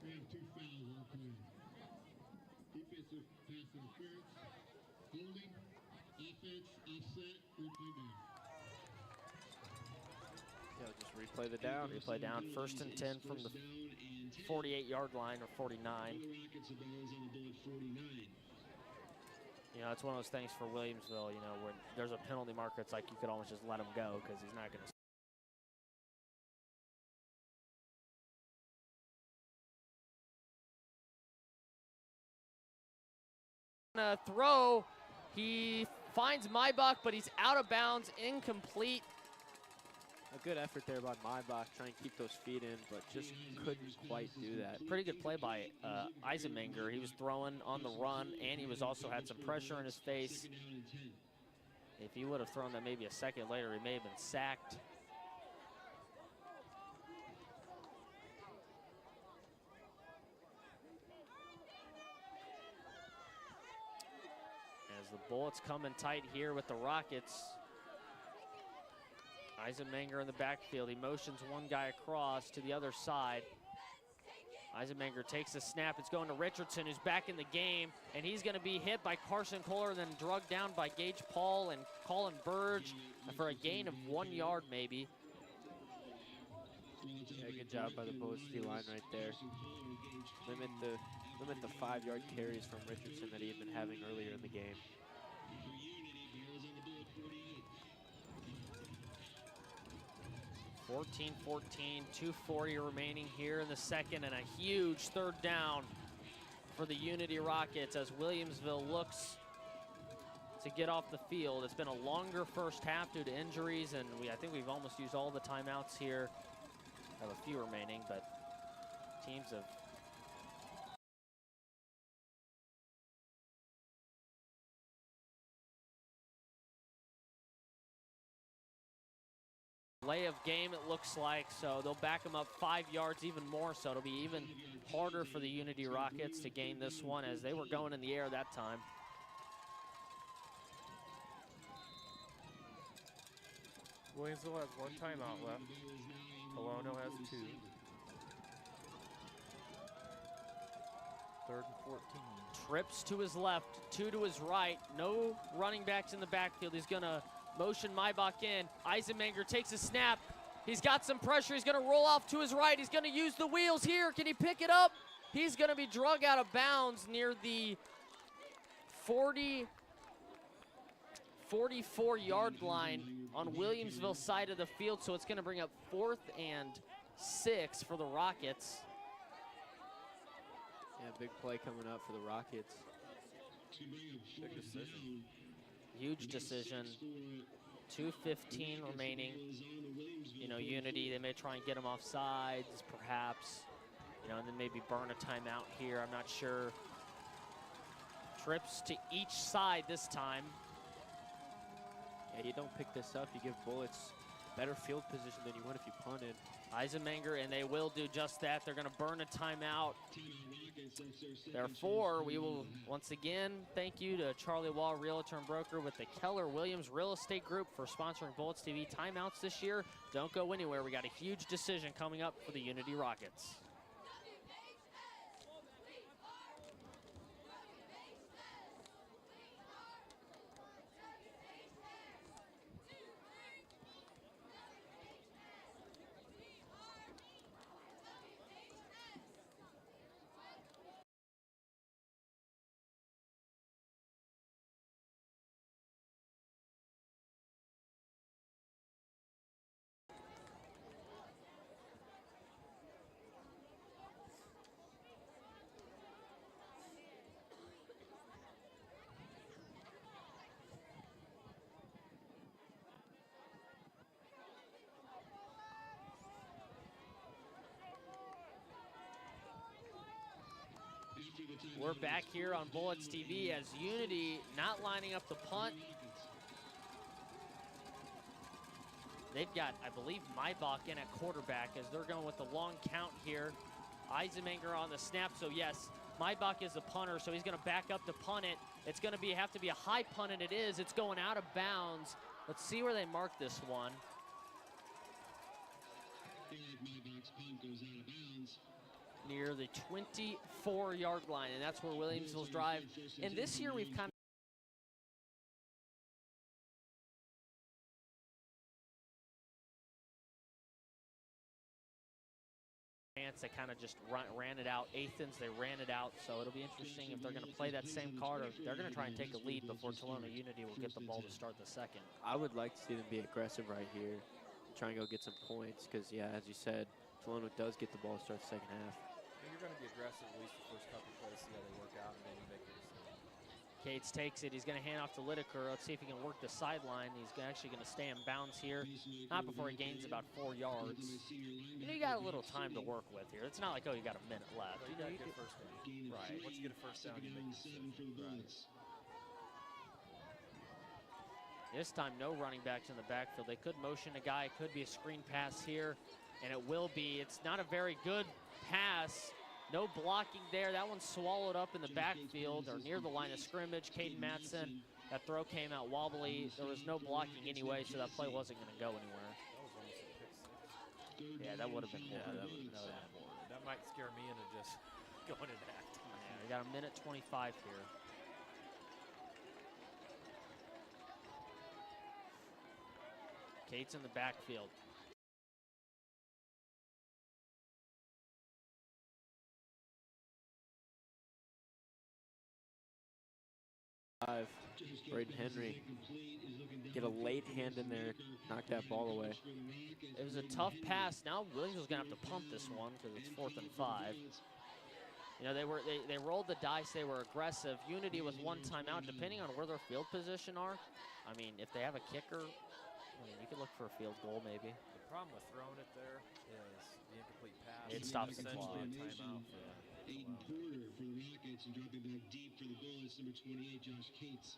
We have 2 fouls on play. Defensive pass interference, holding, offense, offset, replay down. Yeah, just replay the down. Replay down. First and 10 from the 48-yard line or 49. You know, it's one of those things for Williamsville, you know, when there's a penalty marker, it's like you could almost just let him go because he's not going to throw. He finds Maybach, but he's out of bounds, incomplete. A good effort there by Maybach, trying to keep those feet in, but just couldn't quite do that. Pretty good play by Eisenmenger. He was throwing on the run, and he was also had some pressure in his face. If he would have thrown that maybe a second later, he may have been sacked. As the Bullets come in tight here with the Rockets. Eisenmenger in the backfield. He motions one guy across to the other side. Eisenmenger takes a snap. It's going to Richardson, who's back in the game, and he's going to be hit by Carson Kohler, then drugged down by Gage Paul and Colin Burge for a gain of 1 yard maybe. Yeah, good job by the Bullets D-line right there. Limit the 5-yard carries from Richardson that he had been having earlier in the game. 14-14, 2:40 remaining here in the second, and a huge third down for the Unity Rockets as Williamsville looks to get off the field. It's been a longer first half due to injuries, and I think we've almost used all the timeouts here. Have a few remaining, but teams have lay of game, it looks like, so they'll back them up 5 yards, even more so. It'll be even harder for the Unity Rockets to gain this one as they were going in the air that time. Williamsville has 1 timeout left. Tolono has 2. 3rd and 14. Trips to his left, 2 to his right. No running backs in the backfield. He's going to motion Maybach in. Eisenmenger takes a snap. He's got some pressure. He's going to roll off to his right. He's going to use the wheels here. Can he pick it up? He's going to be drug out of bounds near the 44-yard line on Williamsville side of the field, so it's going to bring up 4th and 6 for the Rockets. Yeah, big play coming up for the Rockets. Big decision. Huge decision. 2:15 remaining. You know, Unity, they may try and get them off sides, perhaps. You know, and then maybe burn a timeout here. I'm not sure. Trips to each side this time. Yeah, you don't pick this up, you give Bullets better field position than you would if you punted. Eisenmenger, and they will do just that. They're going to burn a timeout. Therefore, we will once again thank you to Charlie Wall, Realtor and Broker with the Keller Williams Real Estate Group for sponsoring Bullets TV timeouts this year. Don't go anywhere. We got a huge decision coming up for the Unity Rockets. We're back here on Bullets TV as Unity not lining up the punt. They've got, I believe, Maybach in at quarterback as they're going with the long count here. Eisenmenger on the snap, so yes, Maybach is the punter, so he's going to back up to punt it. It's going to have to be a high punt, and it is. It's going out of bounds. Let's see where they mark this one. Maybach's punt goes out of bounds. Near the 24-yard line, and that's where Williamsville's drive. And this year we've kind of they kind of just ran it out. Athens, they ran it out, so it'll be interesting if they're going to play that same card or if they're going to try and take a lead before Tolono Unity will get the ball to start the second. I would like to see them be aggressive right here, try and go get some points, because, yeah, as you said, Tolono does get the ball to start the second half. You're going to be aggressive at least the first couple plays, see how they work out, and then you make your decision. Cates takes it. He's going to hand off to Lideker. Let's see if he can work the sideline. He's actually going to stay in bounds here. Not before he gains about 4 yards. You know, you got a little time to work with here. It's not like, oh, you got a minute left. You got to get a first down. Right. Once you get a first down, you make your decision. Right. This time, no running backs in the backfield. They could motion a guy. It could be a screen pass here, and it will be. It's not a very good pass. No blocking there. That one's swallowed up in the backfield or near the line of scrimmage. Caden Matson, that throw came out wobbly. There was no blocking anyway, so that play wasn't going to go anywhere. That was almost a pick 6. Yeah, that would have been more. That might scare me into just going into halftime. Yeah, we got a minute 25 here. Cates in the backfield. Braden Henry get a late hand in there, knock that ball away. It was a tough pass. Now Williams was going to have to punt this one because it's 4th and 5. You know, they rolled the dice. They were aggressive. Unity was one timeout, depending on where their field position are. I mean, if they have a kicker, I mean, you could look for a field goal maybe. The problem with throwing it there is the incomplete pass. It stops the essentially clock. a timeout for Aiden Porter for the Rockets and dropping back deep for the Bullets, number 28, Josh Cates.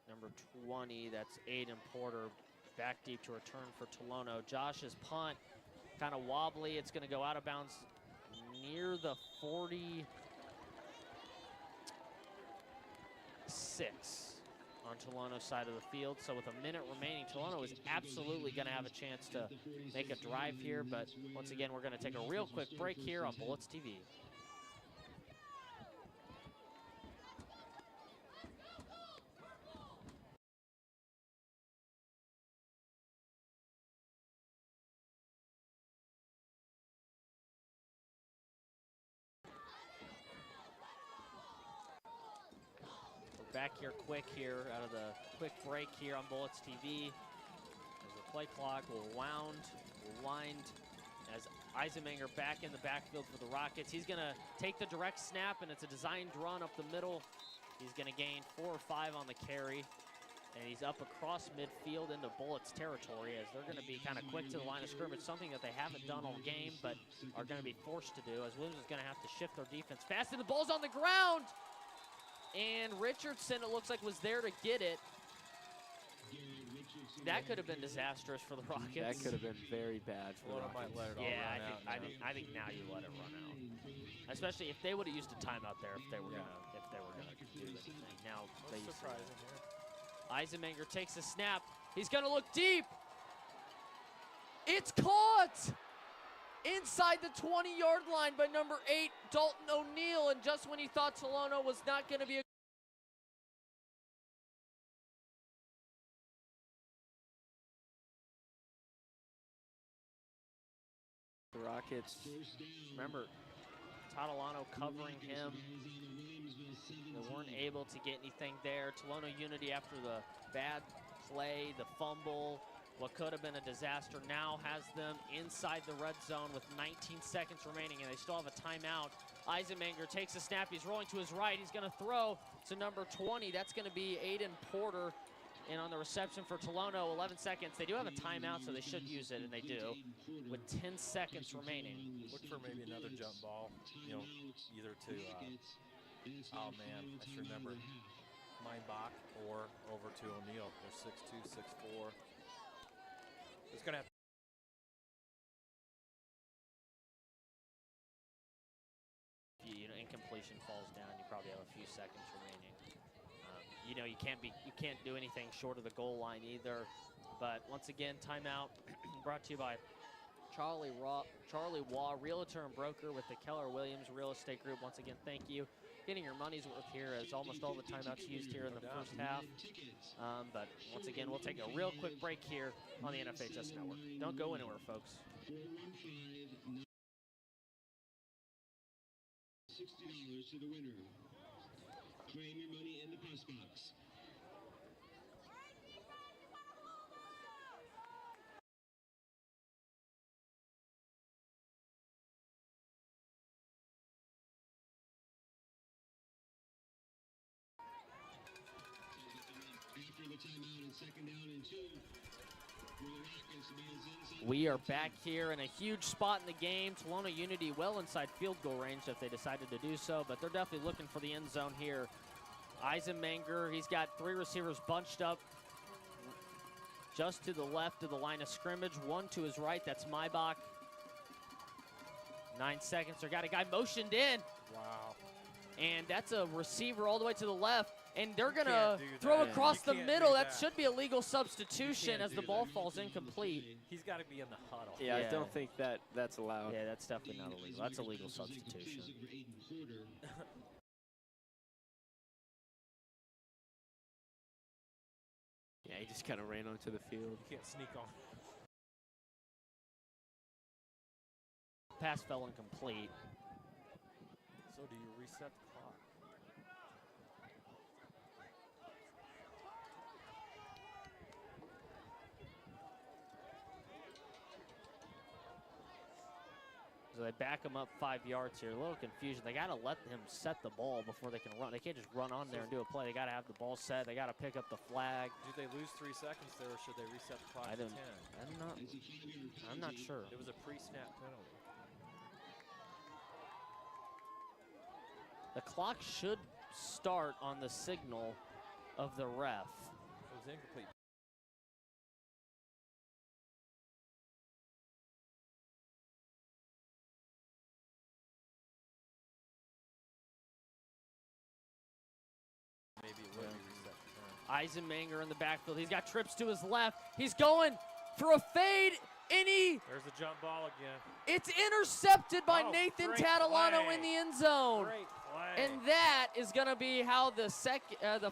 Number 20, that's Aiden Porter, back deep to return for Tolono. Josh's punt, kind of wobbly. It's going to go out of bounds near the 46 on Tolono's side of the field. So with a minute remaining, Tolono is absolutely going to have a chance to make a drive here. But once again, we're going to take a real quick break here on Bullets TV. back here quick here out of the quick break here on Bullets TV. As the play clock will wind as Eisenmenger back in the backfield for the Rockets. He's gonna take the direct snap, and it's a designed run up the middle. He's gonna gain 4 or 5 on the carry, and he's up across midfield into Bullets territory as they're gonna be kind of quick to the line of scrimmage, something that they haven't done all game, but are gonna be forced to do, as Williams is gonna have to shift their defense fast, and the ball's on the ground! And Richardson, it looks like, was there to get it. That could have been disastrous for the Rockets. That could have been very bad for the Rockets. Might let it all Yeah, run out now. I think now you let it run out. Especially if they would have used a timeout there, if they were gonna do anything. Now they use Surprising here. Eisenmenger takes a snap. He's gonna look deep. It's caught inside the 20-yard line by number 8, Dalton O'Neill, and just when he thought Tolono was not gonna be a The Rockets, remember, Tolano covering him. They weren't able to get anything there. Tolono Unity, after the bad play, the fumble, what could have been a disaster, now has them inside the red zone with 19 seconds remaining, and they still have a timeout. Eisenmenger takes a snap. He's rolling to his right. He's going to throw to number 20. That's going to be Aiden Porter. And on the reception for Tolono, 11 seconds. They do have a timeout, so they should use it, and they do, with 10 seconds remaining. Look for maybe another jump ball, you know, either to, oh man, I should remember, Meinbach or over to O'Neill. They're 6'2", 6'4". It's going to have you know, incompletion falls down, you probably have a few seconds remaining. You know, you can't do anything short of the goal line either. But once again, timeout brought to you by Charlie Waugh, realtor and broker with the Keller Williams Real Estate Group. Once again, thank you. Getting your money's worth here, as almost all the timeouts used here in the first half. But once again, we'll take a real quick break here on the NFHS Network. Don't go anywhere, folks. $60 to the winner. Claim your money in the press box. After the timeout and second down and 2. We are back here in a huge spot in the game. Tolono Unity well inside field goal range if they decided to do so, but they're definitely looking for the end zone here. Eisenmenger, he's got 3 receivers bunched up just to the left of the line of scrimmage. 1 to his right, that's Maibach. 9 seconds, they got a guy motioned in. wow. And that's a receiver all the way to the left. And they're going to throw across the middle. That should be a legal substitution as the ball falls incomplete. He's got to be in the huddle. yeah, I don't think that's allowed. Yeah, that's definitely not illegal. That's a legal substitution. Yeah, he just kind of ran onto the field. You can't sneak on. Pass fell incomplete. So do you reset the clock? So they back him up 5 yards here. A little confusion. They got to let him set the ball before they can run. They can't just run on there and do a play. They got to have the ball set. They got to pick up the flag. Do they lose 3 seconds there, or should they reset the clock I to don't. 10? I'm not sure. It was a pre-snap penalty. The clock should start on the signal of the ref. It was incomplete. Maybe it would be reset to 10. Eisenmenger in the backfield. He's got trips to his left. He's going for a fade, and There's a jump ball again. it's intercepted by Oh, Nathan great Tadalano play. in the end zone. Great play. And that is going to be how the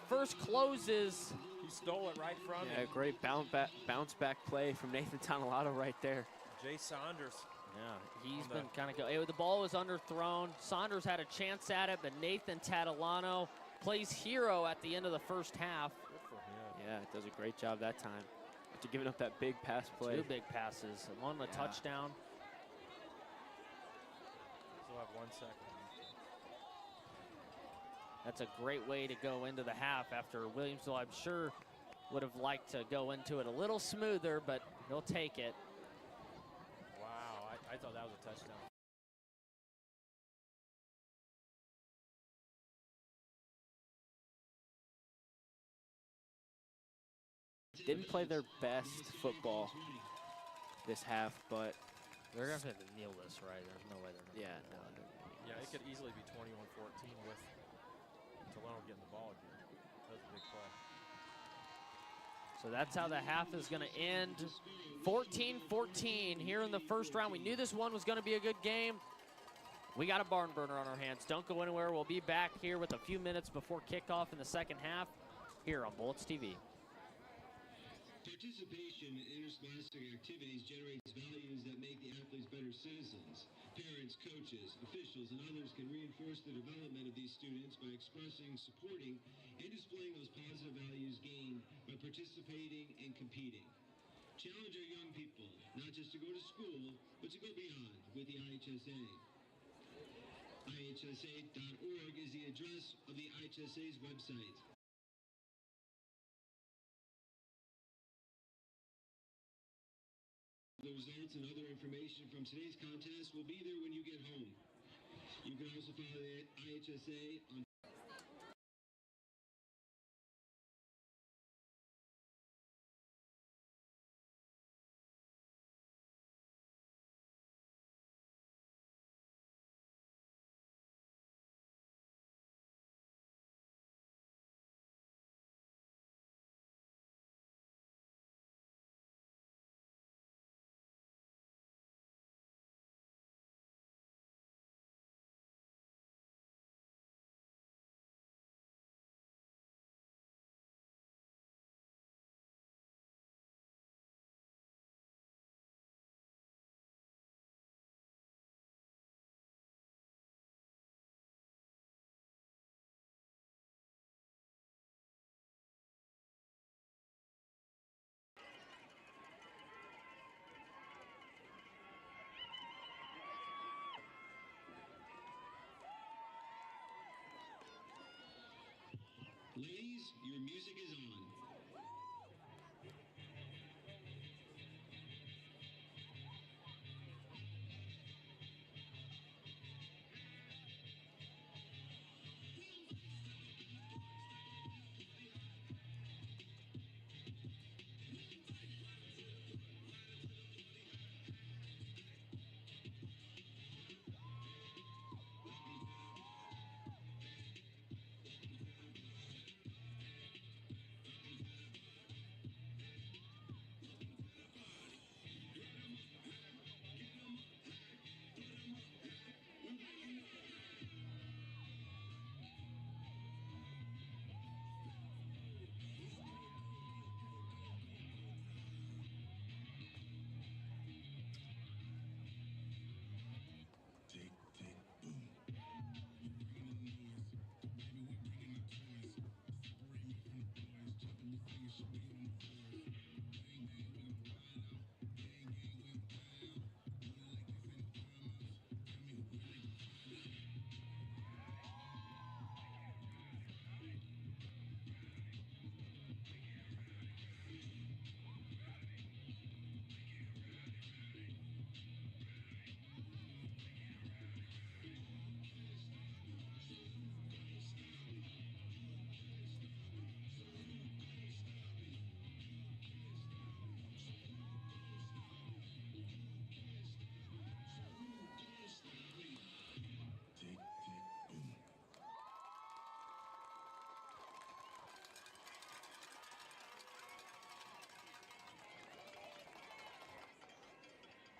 first closes. He stole it right from Yeah, him. great bounce back play from Nathan Tonelato right there. Jay Saunders. Yeah, he's On been kind of good. The ball was underthrown. Saunders had a chance at it, but Nathan Tadalano plays hero at the end of the first half. Good for him. Yeah, does a great job that time. After giving up that big pass play. 2 big passes, one a touchdown. Still have 1 second. That's a great way to go into the half after Williamsville, I'm sure, would have liked to go into it a little smoother, but they'll take it. Wow, I thought that was a touchdown. Didn't play their best football this half, but They're going to have to kneel this, right? There's no way they're going to. yeah, no. Yeah, it could easily be 21-14 with Tolono getting the ball again. That was a big play. So that's how the half is going to end. 14-14 here in the first round. We knew this one was going to be a good game. We got a barn burner on our hands. Don't go anywhere. We'll be back here with a few minutes before kickoff in the second half here on Bullets TV. Participation in interscholastic activities generates values that make the athletes better citizens. Parents, coaches, officials, and others can reinforce the development of these students by expressing, supporting, and displaying those positive values gained by participating and competing. Challenge our young people, not just to go to school, but to go beyond with the IHSA. IHSA.org is the address of the IHSA's website. The results and other information from today's contest will be there when you get home. You can also follow the IHSA on Ladies, your music is on.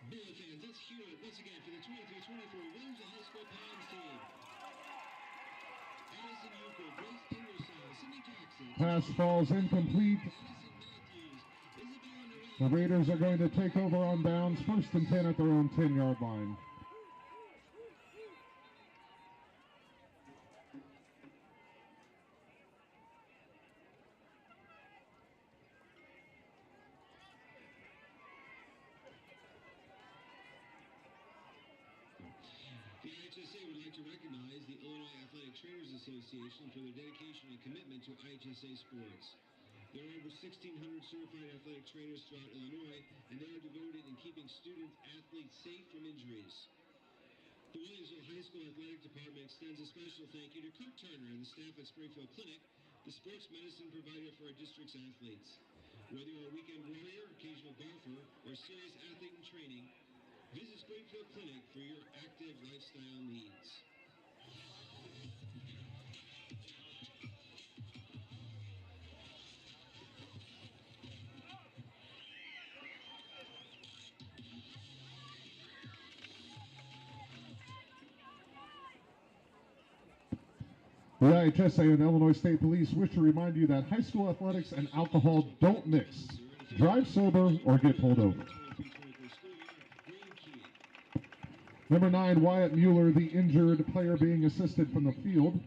Bullet fans, let's hear it once again for the 23-24 Williamsville High School Pines team. Addison Euchre, Grace Ingersoll, Cindy Jackson. Pass falls incomplete. Addison Matthews, Isabella Norell. The Raiders are going to take over on downs, 1st and 10 at their own 10-yard line. like to recognize the Illinois Athletic Trainers Association for their dedication and commitment to IHSA sports. There are over 1,600 certified athletic trainers throughout Illinois, and they are devoted in keeping students, athletes safe from injuries. The Williamsville High School Athletic Department extends a special thank you to Kurt Turner and the staff at Springfield Clinic, the sports medicine provider for our district's athletes. Whether you're a weekend warrior, occasional golfer, or serious athlete in training, visit Springfield Clinic for your active lifestyle needs. The IHSA and Illinois State Police wish to remind you that high school athletics and alcohol don't mix. Drive sober or get pulled over. Number 9, Wyatt Mueller, the injured player being assisted from the field.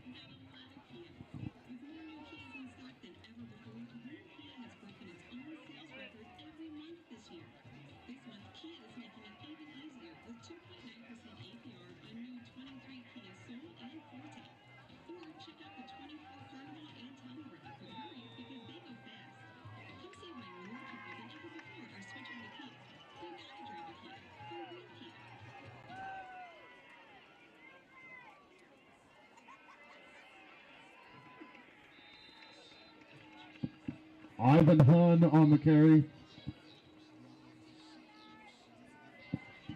Ivan Hunn on the carry.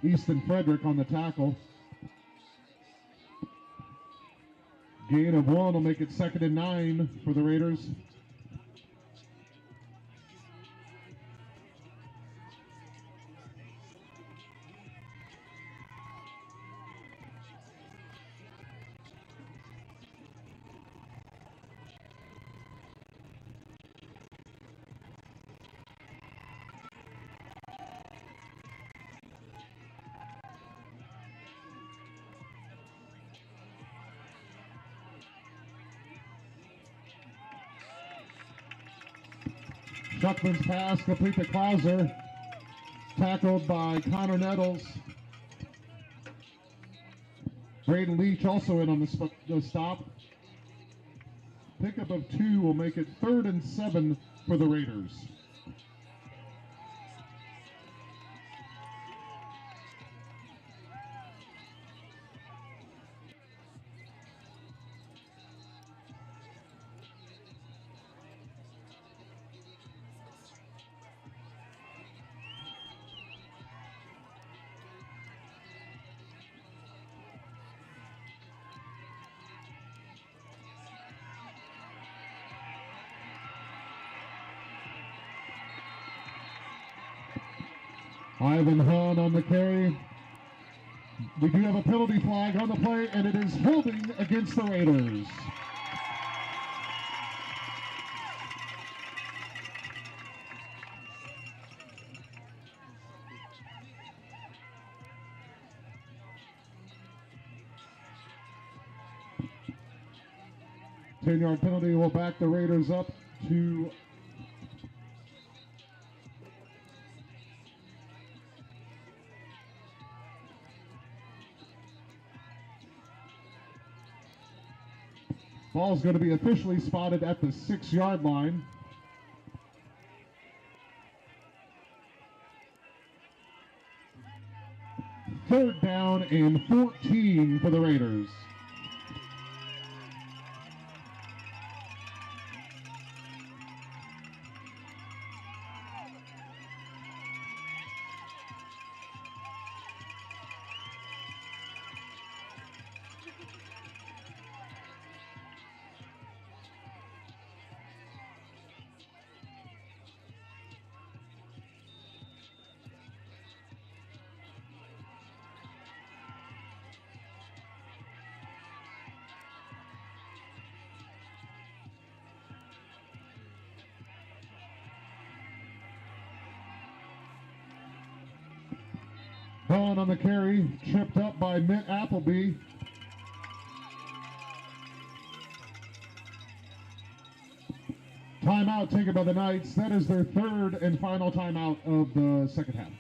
Easton Frederick on the tackle. Gain of 1 will make it 2nd and 9 for the Raiders. Shuckman's pass complete to Klauser. Tackled by Connor Nettles. Braden Leach also in on the stop. Pickup of 2 will make it 3rd and 7 for the Raiders. Ivan Hahn on the carry. We do have a penalty flag on the play, and it is holding against the Raiders. Ten-yard penalty will back the Raiders up to ball's going to be officially spotted at the 6-yard line. Third down and 14 for the Raiders. Vaughn on the carry, tripped up by Mitt Appleby. Timeout taken by the Knights. That is their 3rd and final timeout of the second half.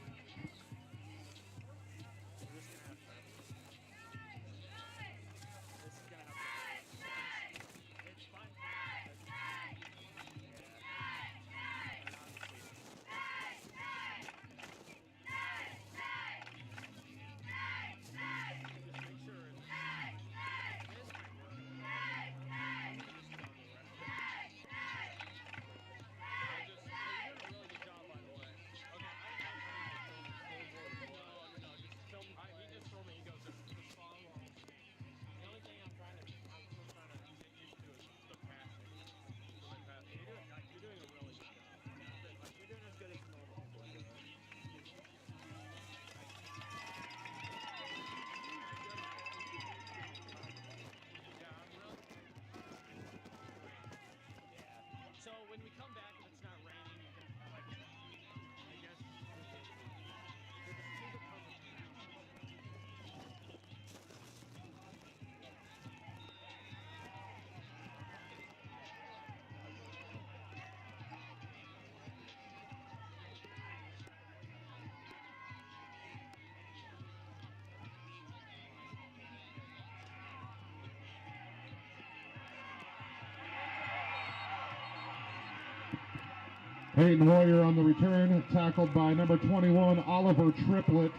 Peyton Warrior on the return, tackled by number 21, Oliver Triplett.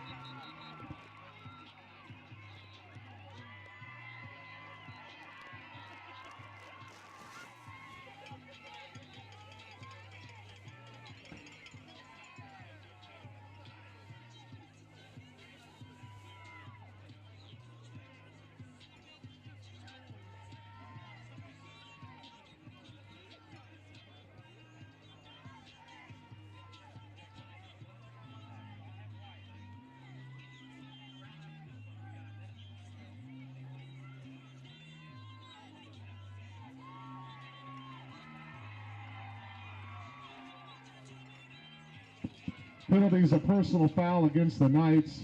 Penalties, a personal foul against the Knights.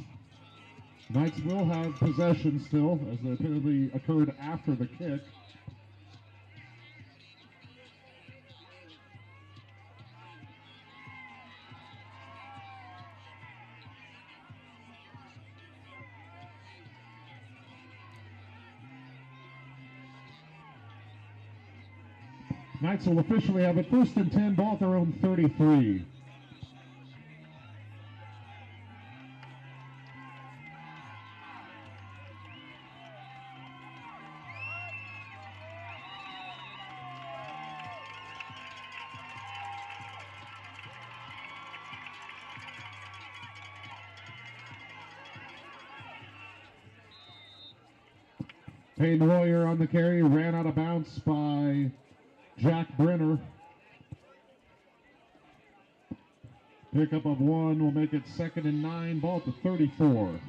Knights will have possession still, as the penalty occurred after the kick. Knights will officially have it 1st and 10, ball at their own 33. Peyton Royer on the carry, ran out of bounds by Jack Brenner. Pickup of 1 will make it 2nd and 9, ball at the 34.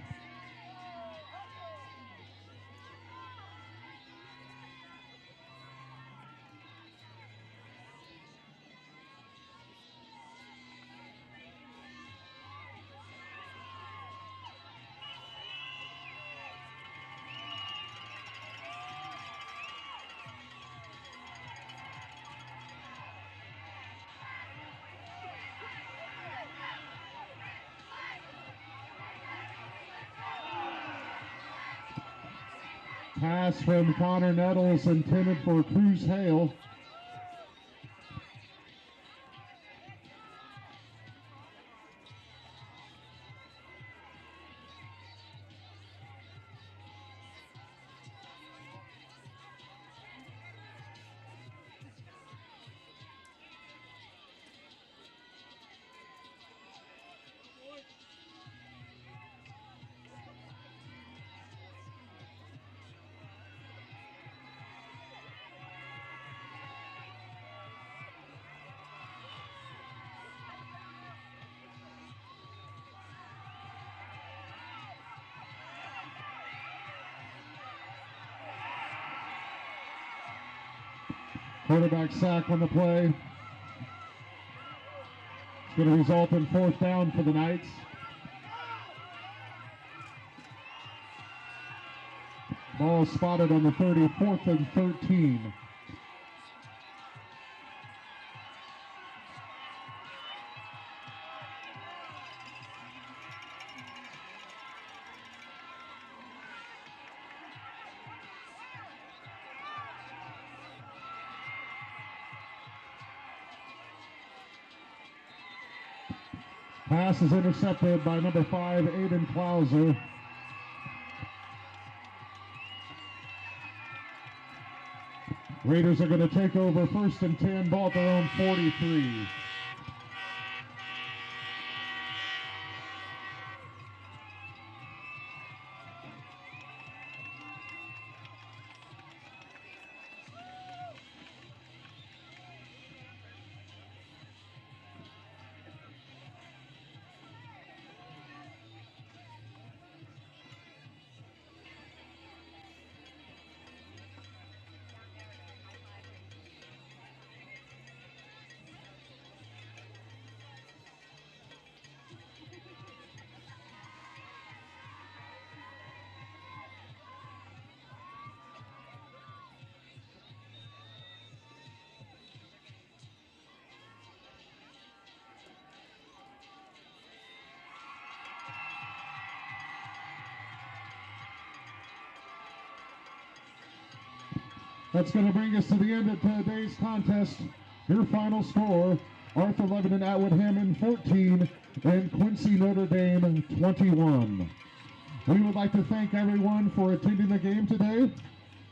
Pass from Connor Nettles intended for Cruz Hale. Quarterback sack on the play. It's going to result in 4th down for the Knights. Ball spotted on the 34th and 13. Pass is intercepted by number 5, Aiden Klauser. Raiders are going to take over 1st and 10, ball at their own 43. That's going to bring us to the end of today's contest. Your final score, Arthur Lebanon Atwood Hammond 14, and Quincy Notre Dame 21. We would like to thank everyone for attending the game today.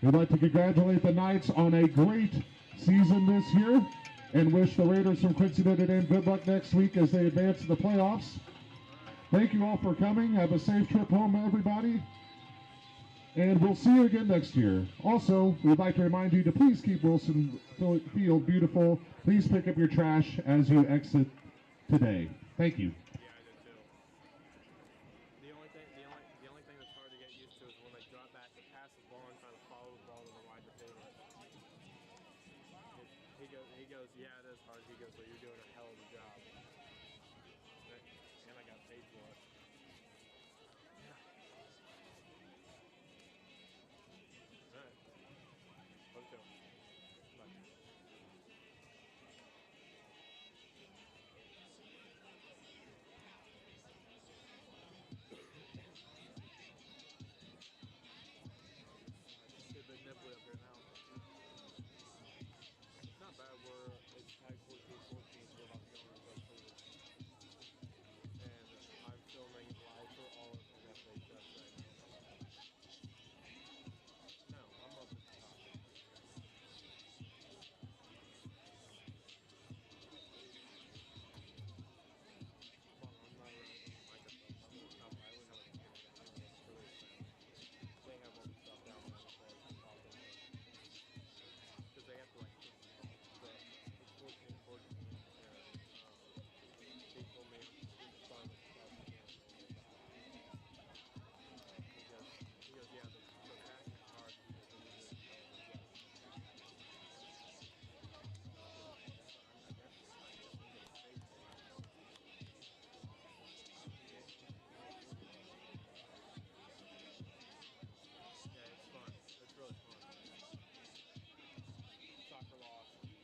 We'd like to congratulate the Knights on a great season this year and wish the Raiders from Quincy Notre Dame good luck next week as they advance to the playoffs. Thank you all for coming. Have a safe trip home, everybody. And we'll see you again next year. Also, we'd like to remind you to please keep Wilson Field beautiful. Please pick up your trash as you exit today. Thank you. Yeah, I did too. The only thing that's hard to get used to is when they drop back to pass the ball and try to follow the ball to the wide receiver. He goes, yeah, it is hard. He goes, well, you're doing a hell of a job. And I got paid for it. All right. Let's go. Bye. Get a big nipple up here now. Not bad. It's tag 14-14, so we're about to go on our first quarter. And I'm filming live for all of IHSA right now. No, I'm up at the top. Well, I'm not really in the microphone. I'm at the top. I only have a camera down here. It's really expensive. They have all the stuff down there before I can pop in there. Because they have to like push the ball. But it's 14-14. And he told me I'm just fine with the stuff camera on the top. He goes, yeah, the passing is hard. He goes, and you're doing a hell of a job. I guess I'm getting paid for it. Yeah, it's fun. It's really fun. Soccer lost 1-0.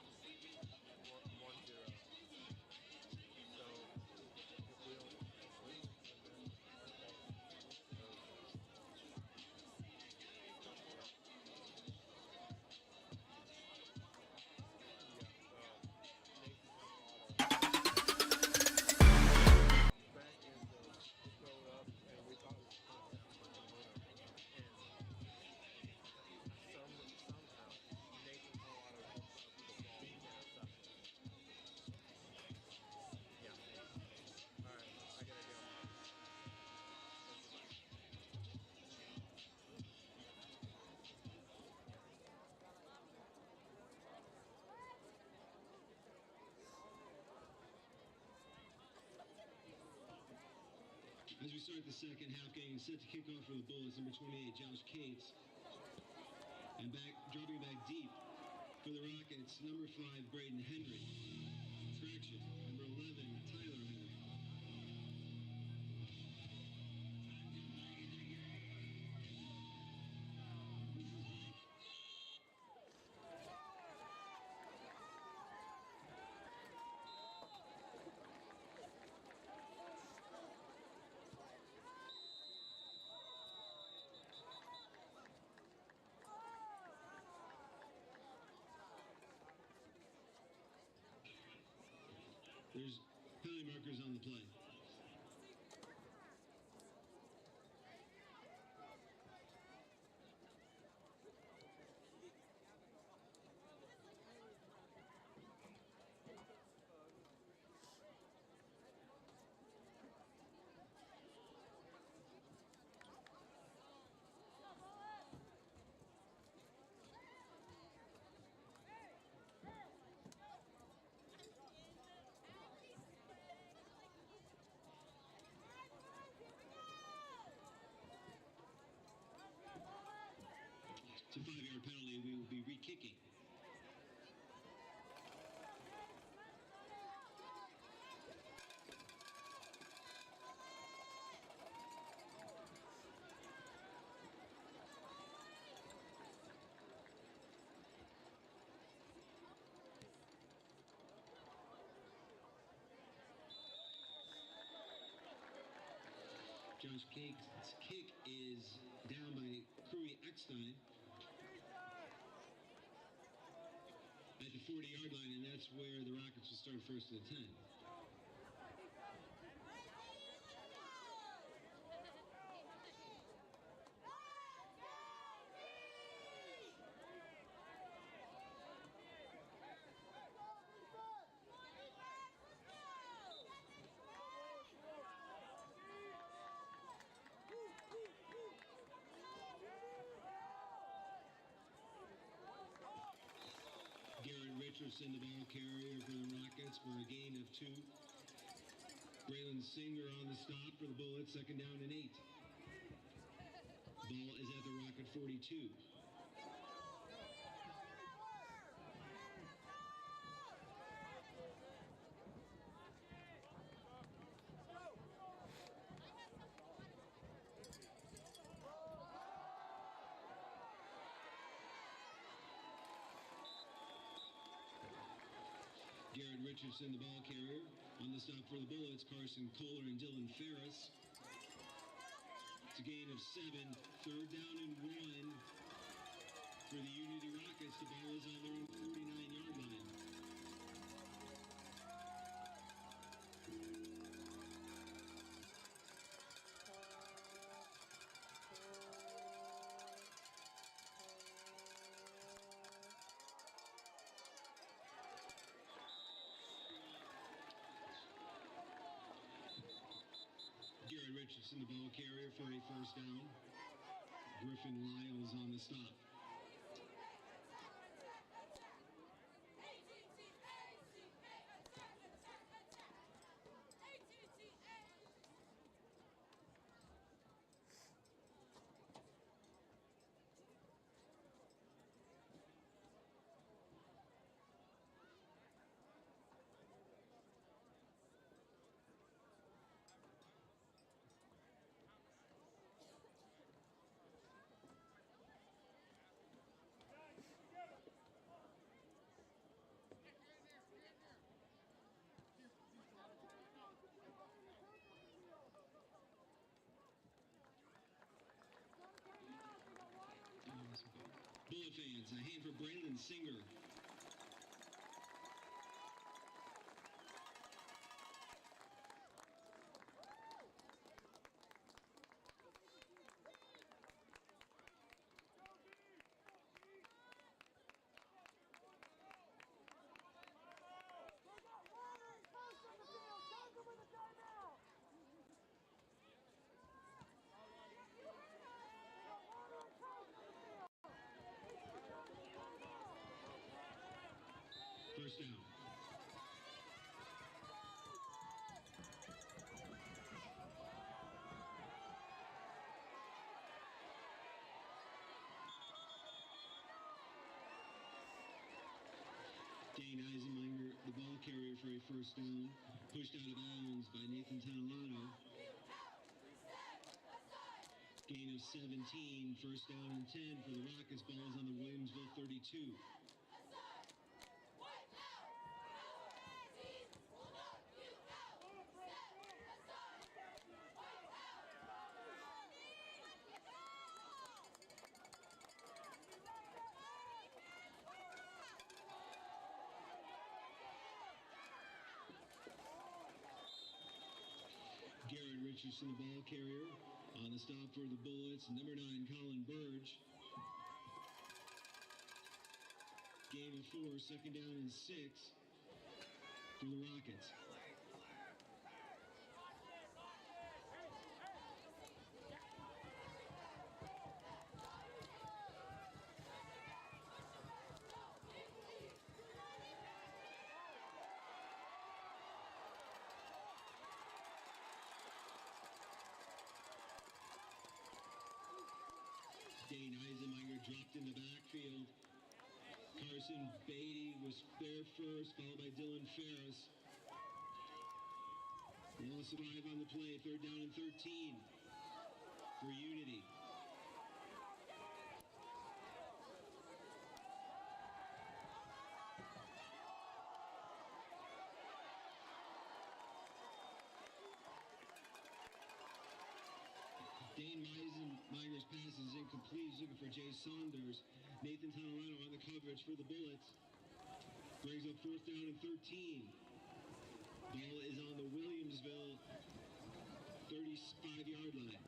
So if we don't win, and then our day. So yeah, Nathan back and showed up, and we thought we were going to catch a freaking winner. And somehow Nathan Colorado jumps up with the ball and intercepts it. Yeah. All right, I gotta go. Okay, bye. As we start the second half, getting set to kick off for the Bullets, number 28, Josh Cates. And dropping back deep for the Rockets, number 5, Braden Henry. Traction, number 11, Tyler Henry. There's penalty markers on the play. It's a 5-yard penalty. We will be re-kicking. Josh Cates' kick is down by Curry Eckstein at the 40-yard line, and that's where the Rockets will start first and 10. Richardson, the ball carrier for the Rockets, for a gain of 2. Braylon Singer on the stop for the Bullets, second down and 8. Ball is at the Rocket 42. Garrett Richardson, the ball carrier. On the stop for the Bullets, Carson Kohler and Dylan Ferris. It's a gain of 7. Third down and 1 for the Unity Rockets. The ball is on their own 49-yard line. Garrett Richardson, the ball carrier, for a first down. Griffin Lyles on the stop. Bullet fans, a hand for Braylon Singer. First down. Dane Eisenmenger, the ball carrier, for a first down. Pushed out of bounds by Nathan Tolono. Gain of 17. First down and 10 for the Rockets. Ball is on the Williamsville 32. Garrett Richardson, the ball carrier. On the stop for the Bullets, number 9, Colin Burge. Gain of 4, second down and 6 for the Rockets. Dane Eisenmenger dropped in the backfield. Carson Beatty was there first, followed by Dylan Ferris. Loss of 5 on the play, third down and 13 for Unity. Dane Eisenmenger's pass is incomplete. He's looking for Jay Saunders. Nathan Tolono on the coverage for the Bullets. Brings up 4th down and 13. Ball is on the Williamsville 35-yard line.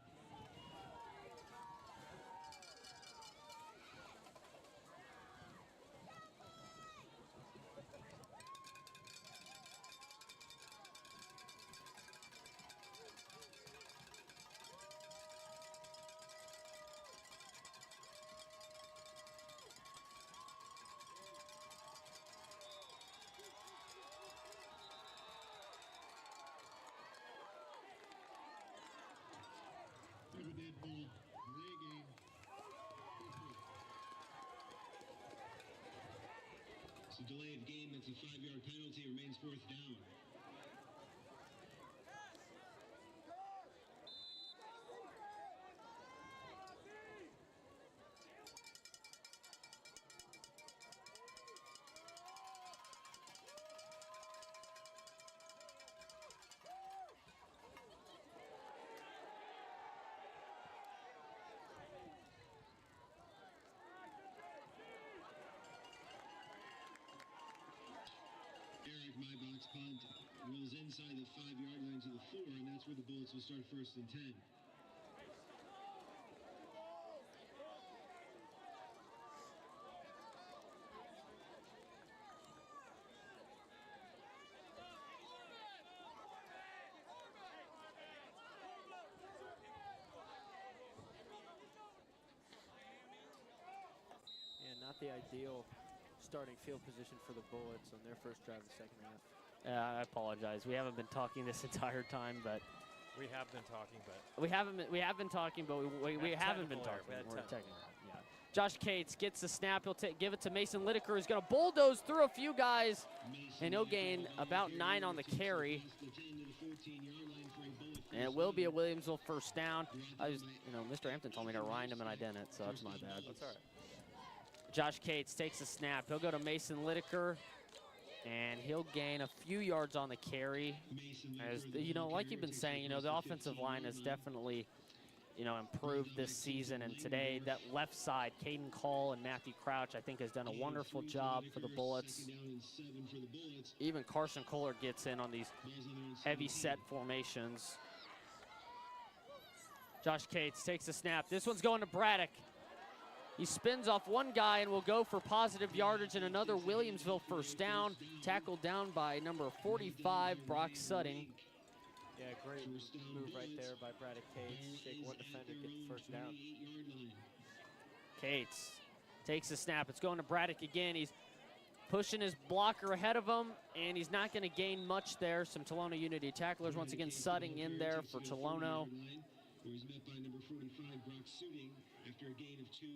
Dead ball, delay game. It's a delay of game. That's a 5-yard penalty. Remains 4th down. My box punt rolls inside the 5-yard line to the 4, and that's where the Bullets will start 1st and 10. Yeah, not the ideal starting field position for the Bullets on their first drive of the second half. I apologize. We haven't been talking this entire time, but We have been talking, but we have been talking, but we haven't been talking. We're technical. Yeah. Josh Cates gets the snap. He'll give it to Mason Lideker, who's going to bulldoze through a few guys, and he'll gain about 9 on the carry. And it will be a Williamsville first down. Mr. Hampton told me to remind him, and I didn't, so that's my bad. that's all right. Josh Cates takes the snap. He'll go to Mason Lideker, and he'll gain a few yards on the carry. As like you've been saying, the offensive line has definitely, improved this season. And today, that left side, Caden Call and Matthew Crouch, I think has done a wonderful job for the Bullets. Even Carson Kohler gets in on these heavy set formations. Josh Cates takes the snap. This one's going to Braddock. He spins off one guy and will go for positive yardage and another Williamsville first down. Tackled down by number 45, Brock Sutting. Yeah, great move right there by Braddock Cates. Shake one defender, get the first down. Cates takes the snap. It's going to Braddock again. He's pushing his blocker ahead of him, and he's not going to gain much there. Some Tolono Unity tacklers once again Sutting in there for Tolono. He's met by number 45, Brock Sutting, after a gain of 2,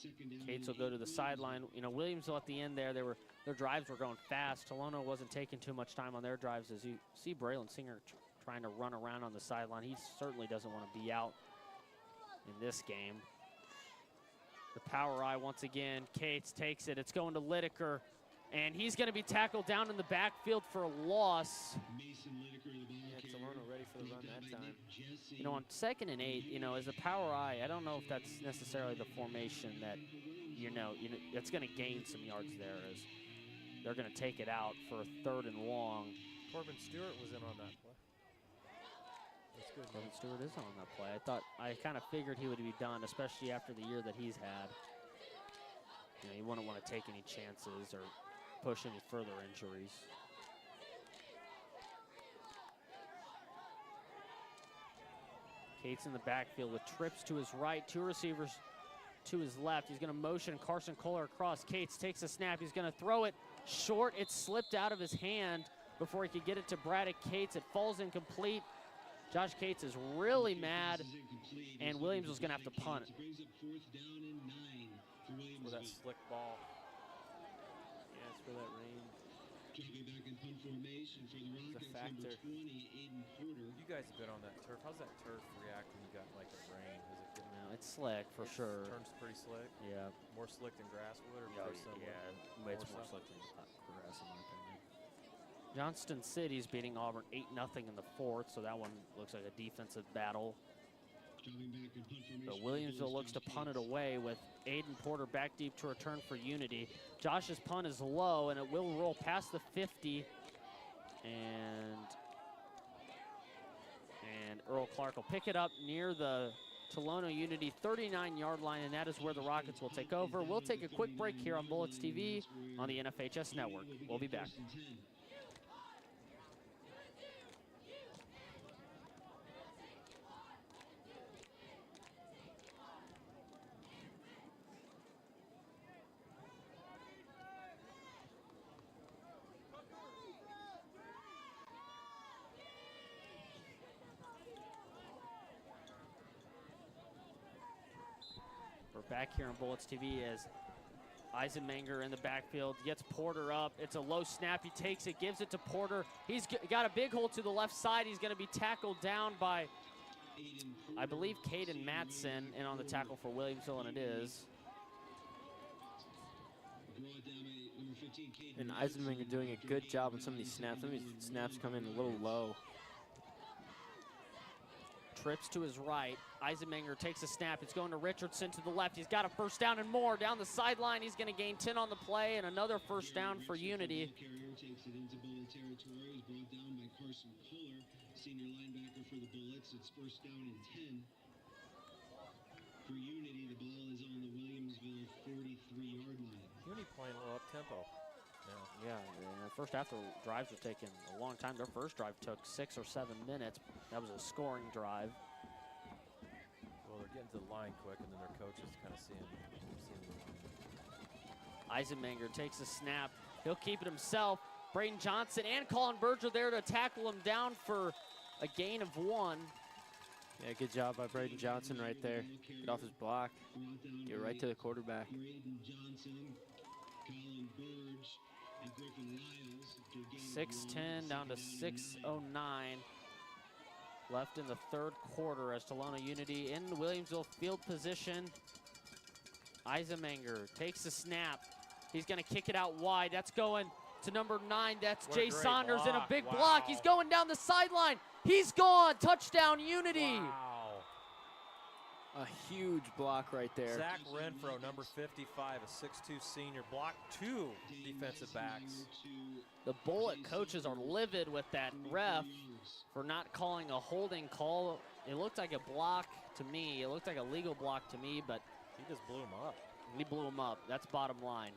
2nd down. Cates will go to the sideline. Williamsville at the end there, their drives were going fast. Tolono wasn't taking too much time on their drives. As you see Braylon Singer trying to run around on the sideline. He certainly doesn't want to be out in this game. The power eye once again. Cates takes it. It's going to Lideker. And he's going to be tackled down in the backfield for a loss. Yeah, Tolono ready for the run that time. On 2nd and 8, as a power eye, I don't know if that's necessarily the formation that, it's going to gain some yards there as they're going to take it out for a 3rd and long. Corbin Stewart was in on that play. That's good. Corbin Stewart is on that play. I kind of figured he would be done, especially after the year that he's had. You wouldn't want to take any chances or push any further injuries. Cates in the backfield with trips to his right, 2 receivers to his left. He's going to motion Carson Kohler across. Cates takes a snap. He's going to throw it short. It slipped out of his hand before he could get it to Braddock Cates. It falls incomplete. Josh Cates is really mad, and Williams was going to have to punt. For that slick ball. Yeah, it's for that rain. Dropping back in punt formation for the Rockets, factor. number 20, Aiden Porter. You guys have been on that turf. How's that turf react when you got like a rain? Is it good? No, it's slick for sure. Turns pretty slick. Yeah. More slick than grass would, or pretty similar? Yeah, it's more slick than grass in my opinion. Johnston City's beating Auburn 8-0 in the 4th, so that one looks like a defensive battle. So Williamsville looks to punt it away with Aiden Porter back deep to return for Unity. Josh's punt is low, and it will roll past the 50. And Earl Clark will pick it up near the Tolono Unity 39-yard line, and that is where the Rockets will take over. We'll take a quick break here on Bullets TV on the NFHS Network. We'll be back. We're back here on Bullets TV as Eisenmanger in the backfield gets Porter up. It's a low snap. He takes it, gives it to Porter. He's got a big hole to the left side. He's going to be tackled down by, I believe, Caden Matson, and on the tackle for Williamsville, and it is. And Eisenmanger doing a good job on some of these snaps. Some of these snaps come in a little low. Trips to his right. Eisenmanger takes a snap. It's going to Richardson to the left. He's got a first down and more. Down the sideline, he's going to gain 10 on the play, and another first down for Unity. Carrier takes it into Bullet territory. He's brought down by Carson Kohler, senior linebacker for the Bullets. It's first down and 10. For Unity, the ball is on the Williamsville 43-yard line. Unity playing a little up-tempo. Yeah, and the first half the drives were taking a long time. Their first drive took 6 or 7 minutes. That was a scoring drive. Well, they're getting to the line quick, and then their coaches kind of seeing the line. Eisenmanger takes a snap. He'll keep it himself. Braden Johnson and Colin Berger there to tackle him down for a gain of 1. Yeah, good job by Braden Johnson right there. Get off his block. Get right to the quarterback. Braden Johnson, Colin Burge, and Griffin Lyles. 6:10 down to 6:09 left in the third quarter as Tolono Unity in Williamsville field position. Eisenmanger takes the snap. He's going to kick it out wide. That's going to number 9. That's What a Jay great Saunders in a block. big Wow. block. He's going down the sideline. He's gone. Touchdown, Unity. Wow. A huge block right there. Zach Renfro, number 55, a 6'2 senior, blocked 2 defensive backs. The Bullet coaches are livid with that ref for not calling a holding call. It looked like a block to me. It looked like a legal block to me, but He just blew him up. he blew him up. That's bottom line.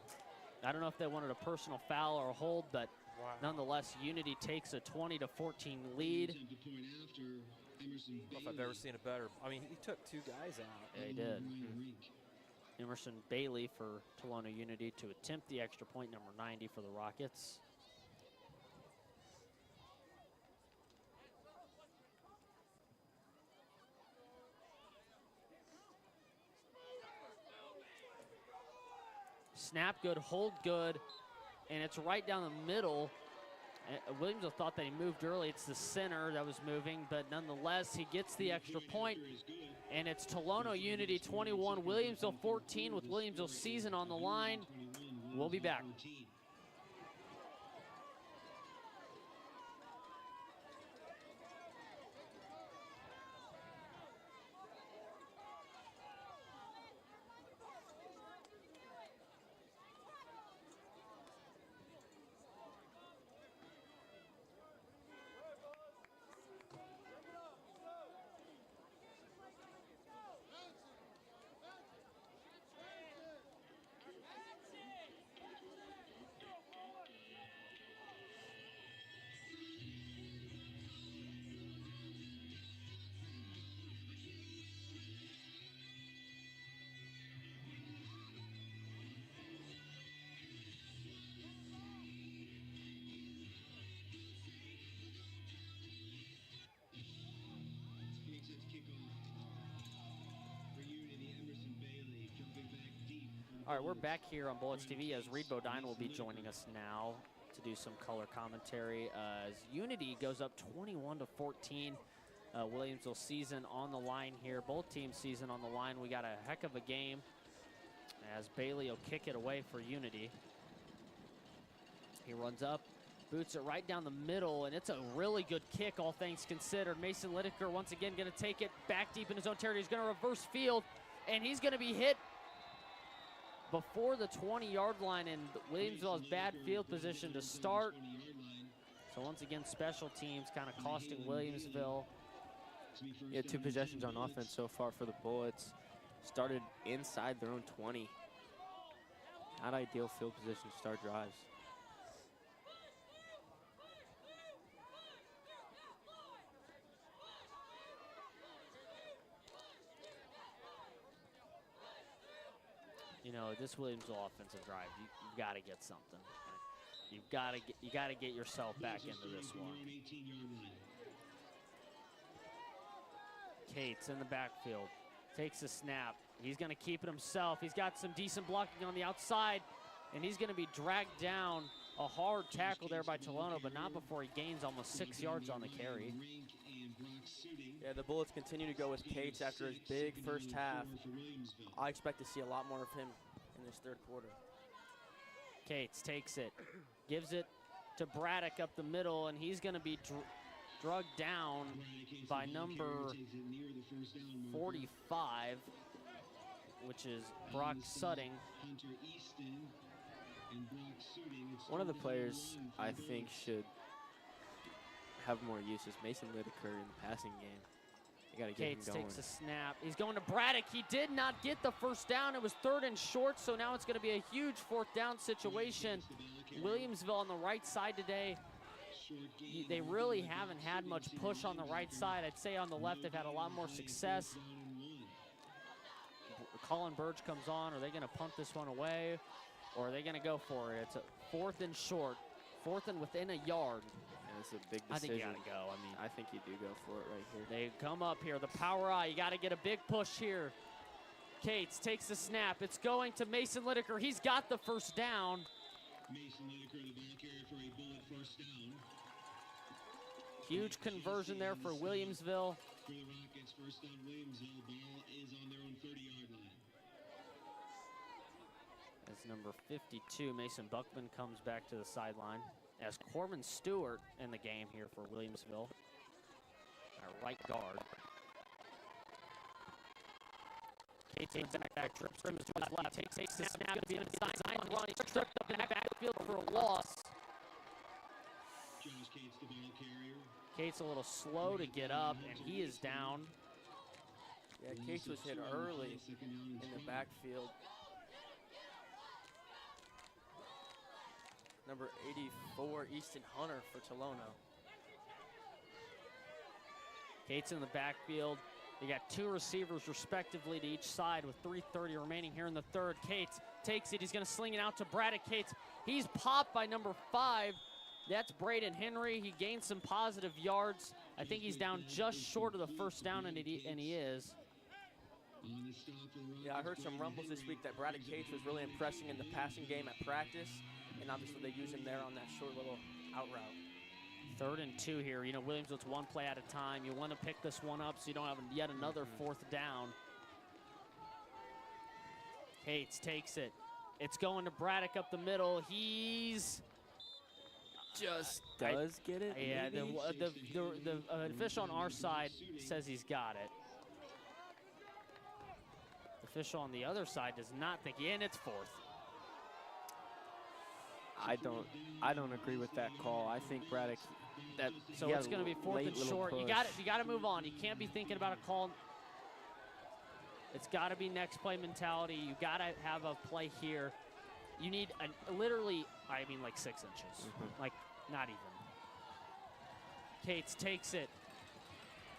I don't know if they wanted a personal foul or a hold, but Wow. nonetheless, Unity takes a 20-14 lead. I don't know if I've ever seen a better. I mean, he took 2 guys out. Yeah, he did. Emerson Bailey for Tolono Unity to attempt the extra point, number 90 for the Rockets. Snap good, hold good, and it's right down the middle. Williamsville thought that he moved early. It's the center that was moving, but nonetheless, he gets the extra point, and it's Tolono Unity 21, Williamsville 14 with Williamsville's season on the line. We'll be back. All right, we're back here on Bullets TV as Reed Bodine will be joining us now to do some color commentary as Unity goes up 21-14. Williamsville season on the line here. Both teams season on the line. We got a heck of a game as Bailey will kick it away for Unity. He runs up Boots it right down the middle, and it's a really good kick, all things considered. Mason Lideker once again going to take it back deep in his own territory. He's going to reverse field, and he's going to be hit before the 20-yard line, and Williamsville has bad field position to start. So once again, special teams kind of costing Williamsville. Yeah, 2 possessions on offense so far for the Bullets. Started inside their own 20. Not ideal field position to start drives. You know, this Williamsville offensive drive, you've got to get something. You got to get yourself back into this one. Cates in the backfield, takes a snap. He's going to keep it himself. He's got some decent blocking on the outside, and he's going to be dragged down. A hard tackle there by Tolono, but not before he gains almost 6 yards on the carry. Yeah, the Bullets continue to go with Cates after his big first half. I expect to see a lot more of him in this third quarter. Cates takes it, gives it to Braddock up the middle, and he's going to be drugged down by number 45, which is Brock Sutting. One of the players I think should have more use is Mason Lideker in the passing game. You got to get him Cates going. takes a snap. He's going to Braddock. He did not get the first down. It was 3rd and short, so now it's going to be a huge 4th down situation. Williamsville on the right side today. They really haven't had much push on the right side. I'd say on the left they've had a lot more success. Colin Burge comes on. Are they going to punt this one away, or are they going to go for it? It's a 4th and short, 4th and within a yard. Yeah, it's a big decision. I think you got to go. I mean, I think you do go for it right here. they come up here. The power eye. You got to get a big push here. Cates takes the snap. It's going to Mason Lideker. He's got the first down. Mason Lideker in the back area for a bullet first down. Huge conversion there for Williamsville. For the Rockets, first down Williamsville. Ball is on their own 30-yard line. As number 52, Mason Buckman, comes back to the sideline. As Corbin Stewart in the game here for Williamsville. Our right guard. Cates in the back, trips to his left, takes a snap, to be inside run. He's tripped up in the backfield for a loss. Josh Cates, the ball carrier. Cates a little slow to get up, and he is down. Yeah, Cates was hit early in the backfield. Number 84, Easton Hunter for Tolono. Cates in the backfield. You got 2 receivers respectively to each side with 3:30 remaining here in the third. Cates takes it. He's going to sling it out to Braddock. Cates. He's popped by number 5. That's Braden Henry. He gained some positive yards. I think he's down just short of the first down, and he is. Yeah, I heard some rumbles this week that Braddock Cates was really impressing in the passing game at practice, and obviously they use him there on that short little out route. 3rd and 2 here. You know, Williamsville's 1 play at a time. You want to pick this one up so you don't have yet another 4th down. Cates takes it. It's going to Braddock up the middle. He's Just does get it. yeah, the official on our side says he's got it. The official on the other side does not think and it's 4th. I don't agree with that call. I think Braddock. So it's going to be 4th and short. You got to move on. You can't be thinking about a call. It's got to be next play mentality. You got to have a play here. You need literally, I mean, like 6 inches. Like, not even. Cates takes it.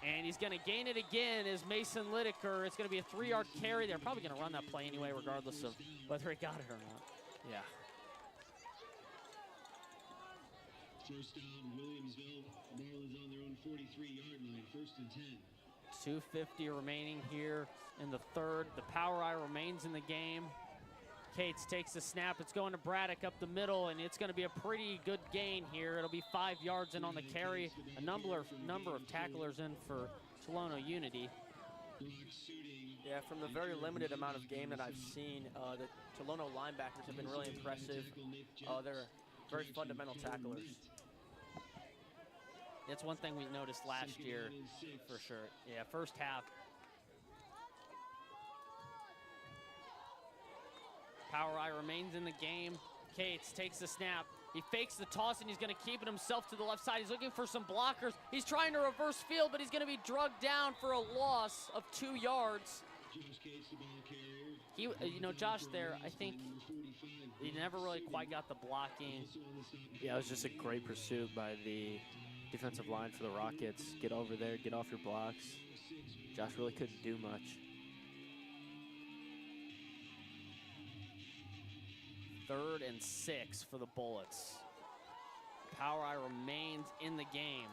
And he's going to gain it again as Mason Lideker. It's going to be a 3-yard carry. They're probably going to run that play anyway, regardless of whether he got it or not. Yeah. First down, Williamsville. Ball is on their own 43-yard line. 1st and 10. 2:50 remaining here in the third. The power eye remains in the game. Cates takes the snap. It's going to Braddock up the middle, and it's going to be a pretty good gain here. It'll be 5 yards in on the carry. A number of tacklers in for Tolono Unity. Yeah, from the very limited amount of game that I've seen, the Tolono linebackers have been really impressive. They're very fundamental tacklers. It's one thing we noticed last year for sure. Yeah, first half. Power Eye remains in the game. Cates takes the snap. He fakes the toss, and he's going to keep it himself to the left side. He's looking for some blockers. He's trying to reverse field, but he's going to be drugged down for a loss of 2 yards. He, you know, Josh there, I think he never really quite got the blocking. Yeah, it was just a great pursuit by the defensive line for the Rockets. Get over there, get off your blocks. Josh really couldn't do much. Third and 6 for the Bullets. Power Eye remains in the game.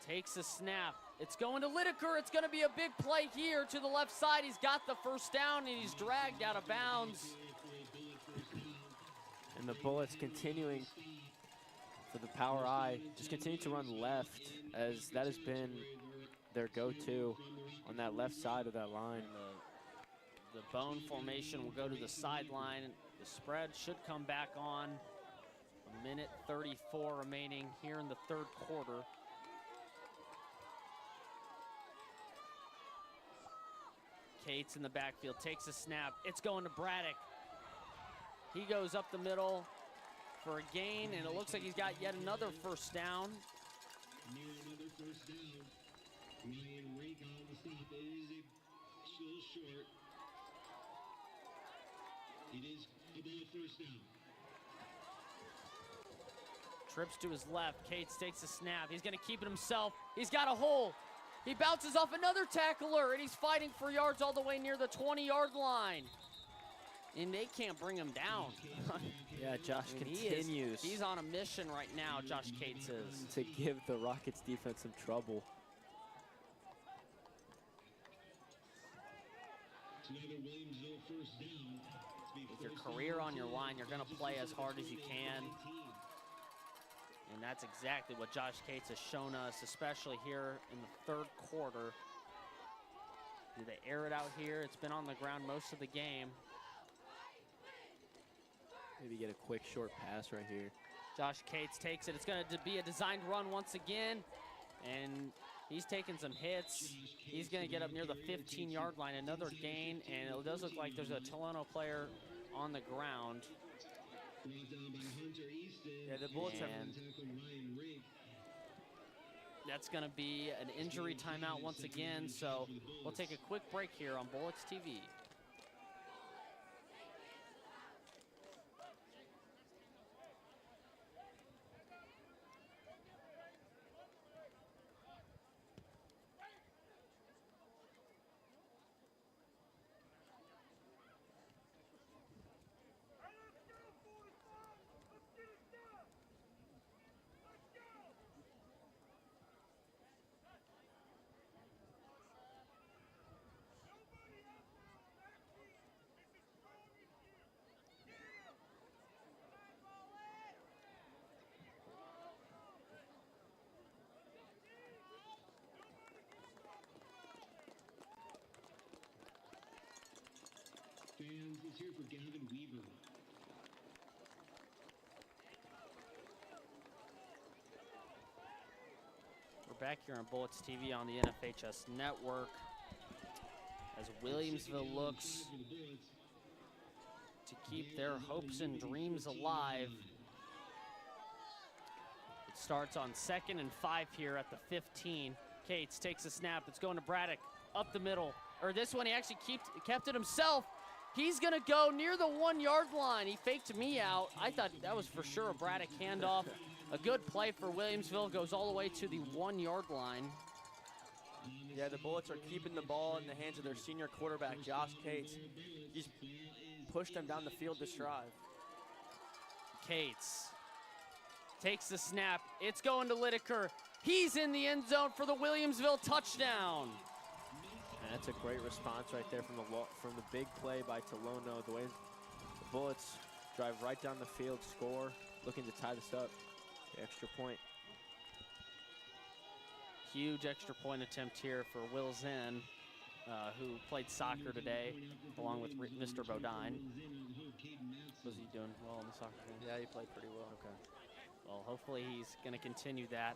Takes a snap. It's going to Lideker. It's going to be a big play here to the left side. He's got the first down, and he's dragged out of bounds. And the Bullets continuing for the Power Eye, just continue to run left, as that has been their go-to on that left side of that line. The bone formation will go to the sideline. The spread should come back on. 1:34 remaining here in the third quarter. Cates in the backfield, takes a snap. It's going to Braddock. He goes up the middle for a gain, and it looks like he's got yet another first down. Near another first down. Ryan Rake on the stop. It is a little short. It is about first down. Trips to his left. Cates takes a snap. He's going to keep it himself. He's got a hole. He bounces off another tackler, and he's fighting for yards all the way near the 20-yard line. And they can't bring him down. Yeah, Josh continues. He's on a mission right now, Josh Cates is. To give the Rockets defense some trouble. It's another Williamsville first down. With your career on your line, you're going to play as hard as you can. And that's exactly what Josh Cates has shown us, especially here in the third quarter. Do they air it out here? It's been on the ground most of the game. Maybe get a quick short pass right here. Josh Cates takes it. It's going to be a designed run once again. And he's taking some hits. He's going to get up near the 15-yard line. Another gain, and it does look like there's a Tolono player on the ground. Yeah, the Bullets have. That's going to be an injury timeout once again. So we'll take a quick break here on Bullets TV. Fans, let's hear for Gavin Weaver. We're back here on Bullets TV on the NFHS Network as Williamsville looks to keep their hopes and dreams alive. It starts on 2nd and 5 here at the 15. Cates takes a snap. It's going to Braddock up the middle. Or this one, he actually kept it himself. He's going to go near the 1-yard line. He faked me out. I thought that was for sure a Braddock handoff. A good play for Williamsville. Goes all the way to the 1-yard line. Yeah, the Bullets are keeping the ball in the hands of their senior quarterback, Josh Cates. He's pushed them down the field this drive. Cates takes the snap. It's going to Lideker. He's in the end zone for the Williamsville touchdown. And that's a great response right there from the big play by Tolono. The way the Bullets drive right down the field, score, looking to tie this up. The extra point. Huge extra point attempt here for Will Zinn, who played soccer today, along with Mr. Bodine. Was he doing well in the soccer game? Yeah, he played pretty well. Okay. Well, hopefully he's going to continue that.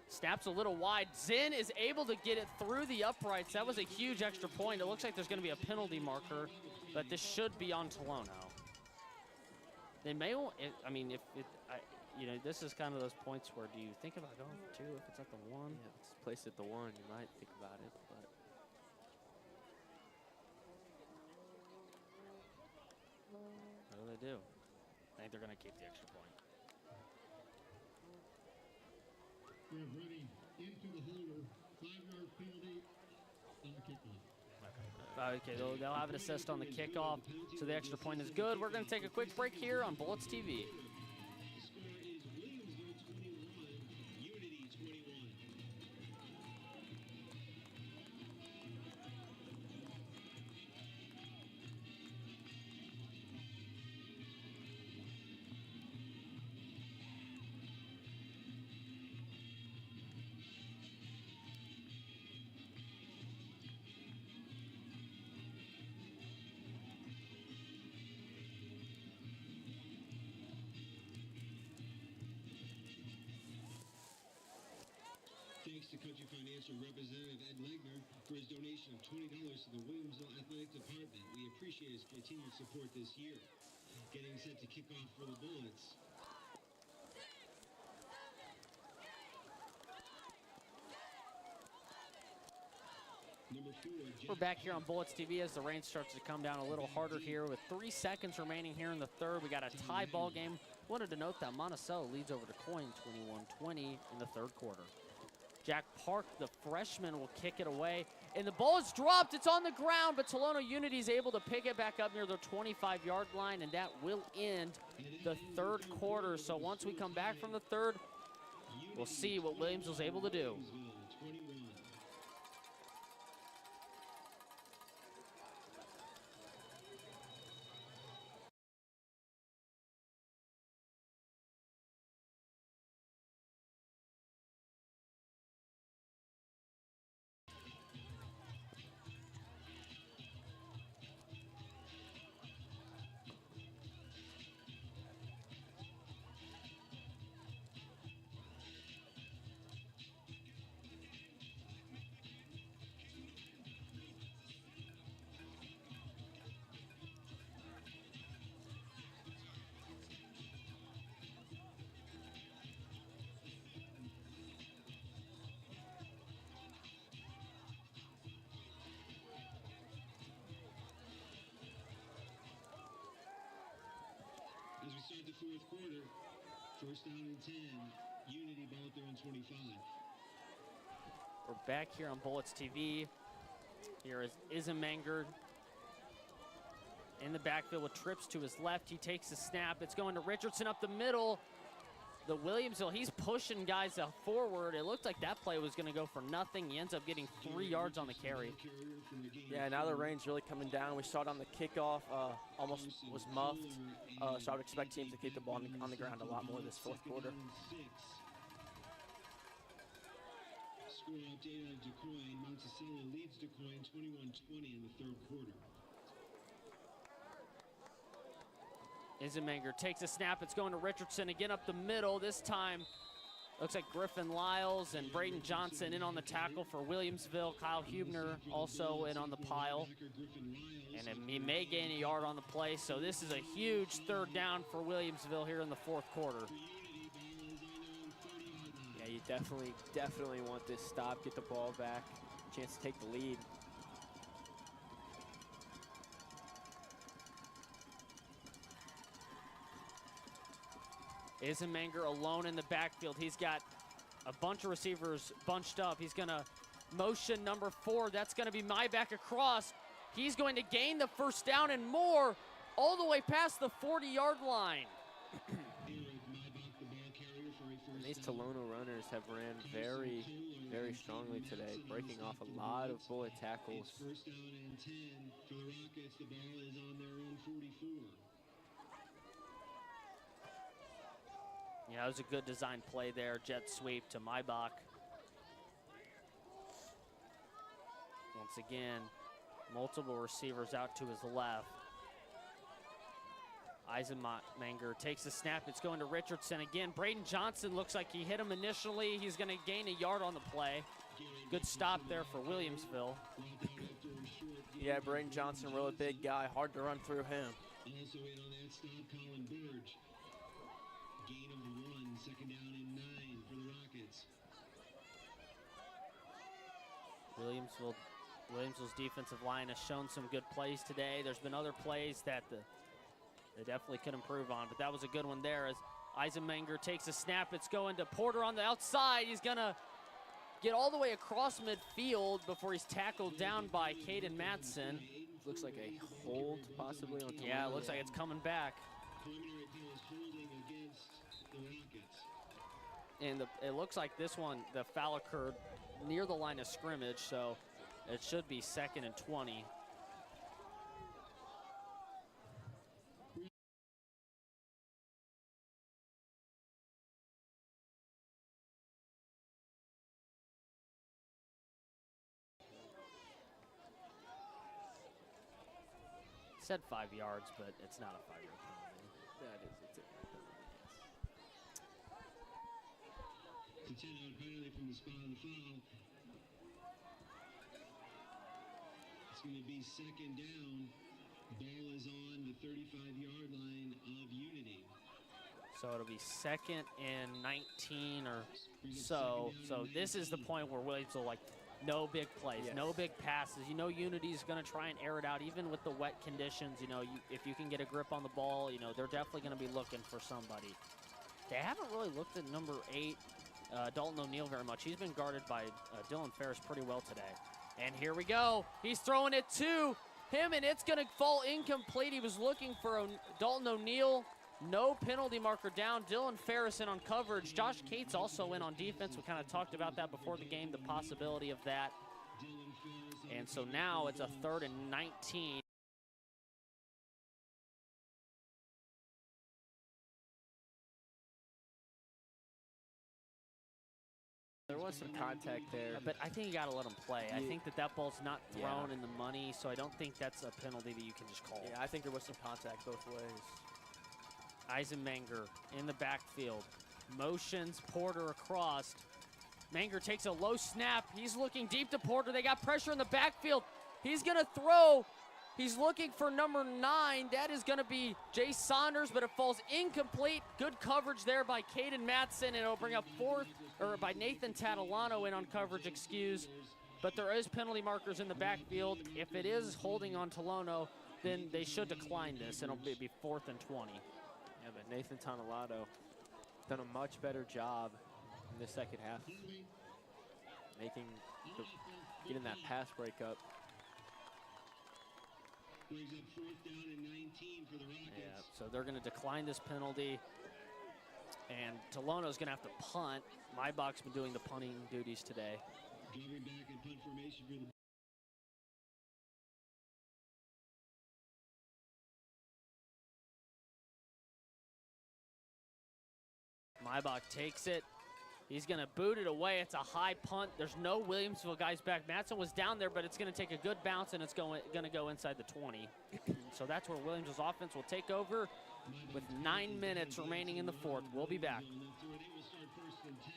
Snaps a little wide. Zinn is able to get it through the uprights. That was a huge extra point. It looks like there's going to be a penalty marker, but this should be on Tolono. They may, I mean, you know, this is kind of those points where do you think about going for 2 if it's at the 1? Yeah, if it's placed at the 1, you might think about it, but. What do they do? I think they're going to keep the extra point. We're running into the holder. 5-yard penalty on the kickoff. Okay, they'll have an assist on the kickoff, so the extra point is good. We're going to take a quick break here on Bullets TV. The score is Williamsville 21, Unity 21. Thanks to Country Financial Representative Ed Legner for his donation of $20 to the Williamsville Athletic Department. We appreciate his continued support this year. Getting set to kick off for the Bullets. Number 4, We're back here on Bullets TV as the rain starts to come down a little harder here with 3 seconds remaining here in the third. We got a tie ball game. Wanted to note that Monticello leads over DeCoin 21-20 in the third quarter. Jack Park, the freshman, will kick it away. And the ball is dropped. It's on the ground, but Tolono Unity is able to pick it back up near the 25-yard line, and that will end the third quarter. So once we come back from the third, we'll see what Williams was able to do. As we start the fourth quarter, first down and 10, Unity ball at their own 25. We're back here on Bullets TV. Here is Isemanger in the backfield with trips to his left. He takes the snap. It's going to Richardson up the middle. The Williamsville, he's pushing guys forward. It looked like that play was going to go for nothing. He ends up getting 3 yards on the carry. Yeah, now the rain's really coming down. We saw it on the kickoff, almost was muffed. So I would expect teams to keep the ball on the ground a lot more this fourth quarter. Score update on DeCoin. Monticello leads DeCoin 21-20 in the third quarter. Isemanger takes a snap. It's going to Richardson again up the middle. This time, looks like Griffin Lyles and Braden Johnson in on the tackle for Williamsville. Kyle Hubner also in on the pile. And he may gain a yard on the play. So this is a huge third down for Williamsville here in the fourth quarter. Yeah, you definitely want this stop, get the ball back, chance to take the lead. Isemanger alone in the backfield. He's got a bunch of receivers bunched up. He's going to motion number 4. That's going to be Maybach across. He's going to gain the first down and more all the way past the 40-yard line. And these Tolono runners have ran very, very strongly today, breaking off a lot of bullet tackles. First down and 10 for the Rockets. The ball is on their own 44. Yeah, it was a good design play there. Jet sweep to Maybach. Once again, multiple receivers out to his left. Eisenmanger takes the snap. It's going to Richardson again. Braden Johnson looks like he hit him initially. He's going to gain a yard on the play. Good stop there for Williamsville. Yeah, Braden Johnson, really big guy. Hard to run through him. Also in on that stop, Colin Burge. Gain of 1, second down and 9 for the Rockets. Williamsville's defensive line has shown some good plays today. There's been other plays that they definitely could improve on, but that was a good one there as Eisenmanger takes a snap. It's going to Porter on the outside. He's going to get all the way across midfield before he's tackled down by Caden Matson. Looks like a hold possibly on Tolono. Yeah, it looks like it's coming back. And it looks like this one, the foul occurred near the line of scrimmage, so it should be 2nd and 20. Said 5 yards, but it's not a 5-yard penalty. That is, it's a Continue penalty from the spot of the foul. It's going to be 2nd down. Ball is on the 35-yard line of Unity. So it'll be 2nd and 19 or so. So this is the point where Williamsville, like, no big plays, yes. No big passes. You know Unity's going to try and air it out, even with the wet conditions. You know, if you can get a grip on the ball, you know, they're definitely going to be looking for somebody. They haven't really looked at number 8, Dalton O'Neill, very much. He's been guarded by Dylan Ferris pretty well today. And here we go. He's throwing it to him, and it's going to fall incomplete. He was looking for Dalton O'Neill. No penalty marker down. Dylan Ferris in on coverage. Josh Cates also in on defense. We kind of talked about that before the game, the possibility of that. And so now it's a 3rd and 19. There was some contact there. But I think you got to let him play. I Yeah. think that ball's not thrown Yeah. in the money, so I don't think that's a penalty that you can just call. Yeah, I think there was some contact both ways. Eisenmanger in the backfield. Motions Porter across. Manger takes a low snap. He's looking deep to Porter. They got pressure in the backfield. He's going to throw. He's looking for number 9. That is going to be Jay Saunders, but it falls incomplete. Good coverage there by Caden Matson, and it'll bring up by Nathan Tadolano in on coverage, excuse. But there is penalty markers in the backfield. If it is holding on Tolono, then they should decline this, and it'll be 4th and 20. Yeah, but Nathan Tonelato done a much better job in the second half, getting that pass breakup. Brings up 4th down and 19 for the Rockets. Yeah, so they're going to decline this penalty, and Tolono's going to have to punt. Maibach's been doing the punting duties today. Dropping back in punt formation for the Maibach takes it. He's going to boot it away. It's a high punt. There's no Williamsville guys back. Matson was down there, but it's going to take a good bounce, and it's going to go inside the 20. So that's where Williamsville's offense will take over with 9 minutes remaining in the 4th. We'll be back. They will start 1st and 10.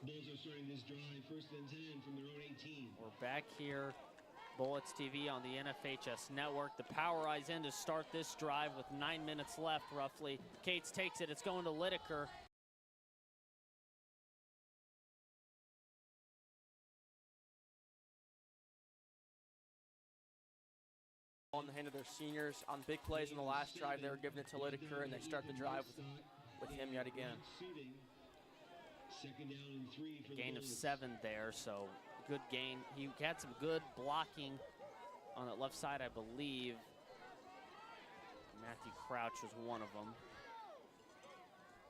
Bulls are starting this drive 1st and 10 from their own 18. We're back here, Bullets TV on the NFHS Network. The Power Eyes in to start this drive with 9 minutes left, roughly. Cates takes it. It's going to Lideker. On the hand of their seniors on big plays in the last drive, they were giving it to Lideker, and they start the drive with him yet again. Second down and 3 for Gain the of Bullets. 7 there, so good gain. He had some good blocking on that left side, I believe. Matthew Crouch was one of them.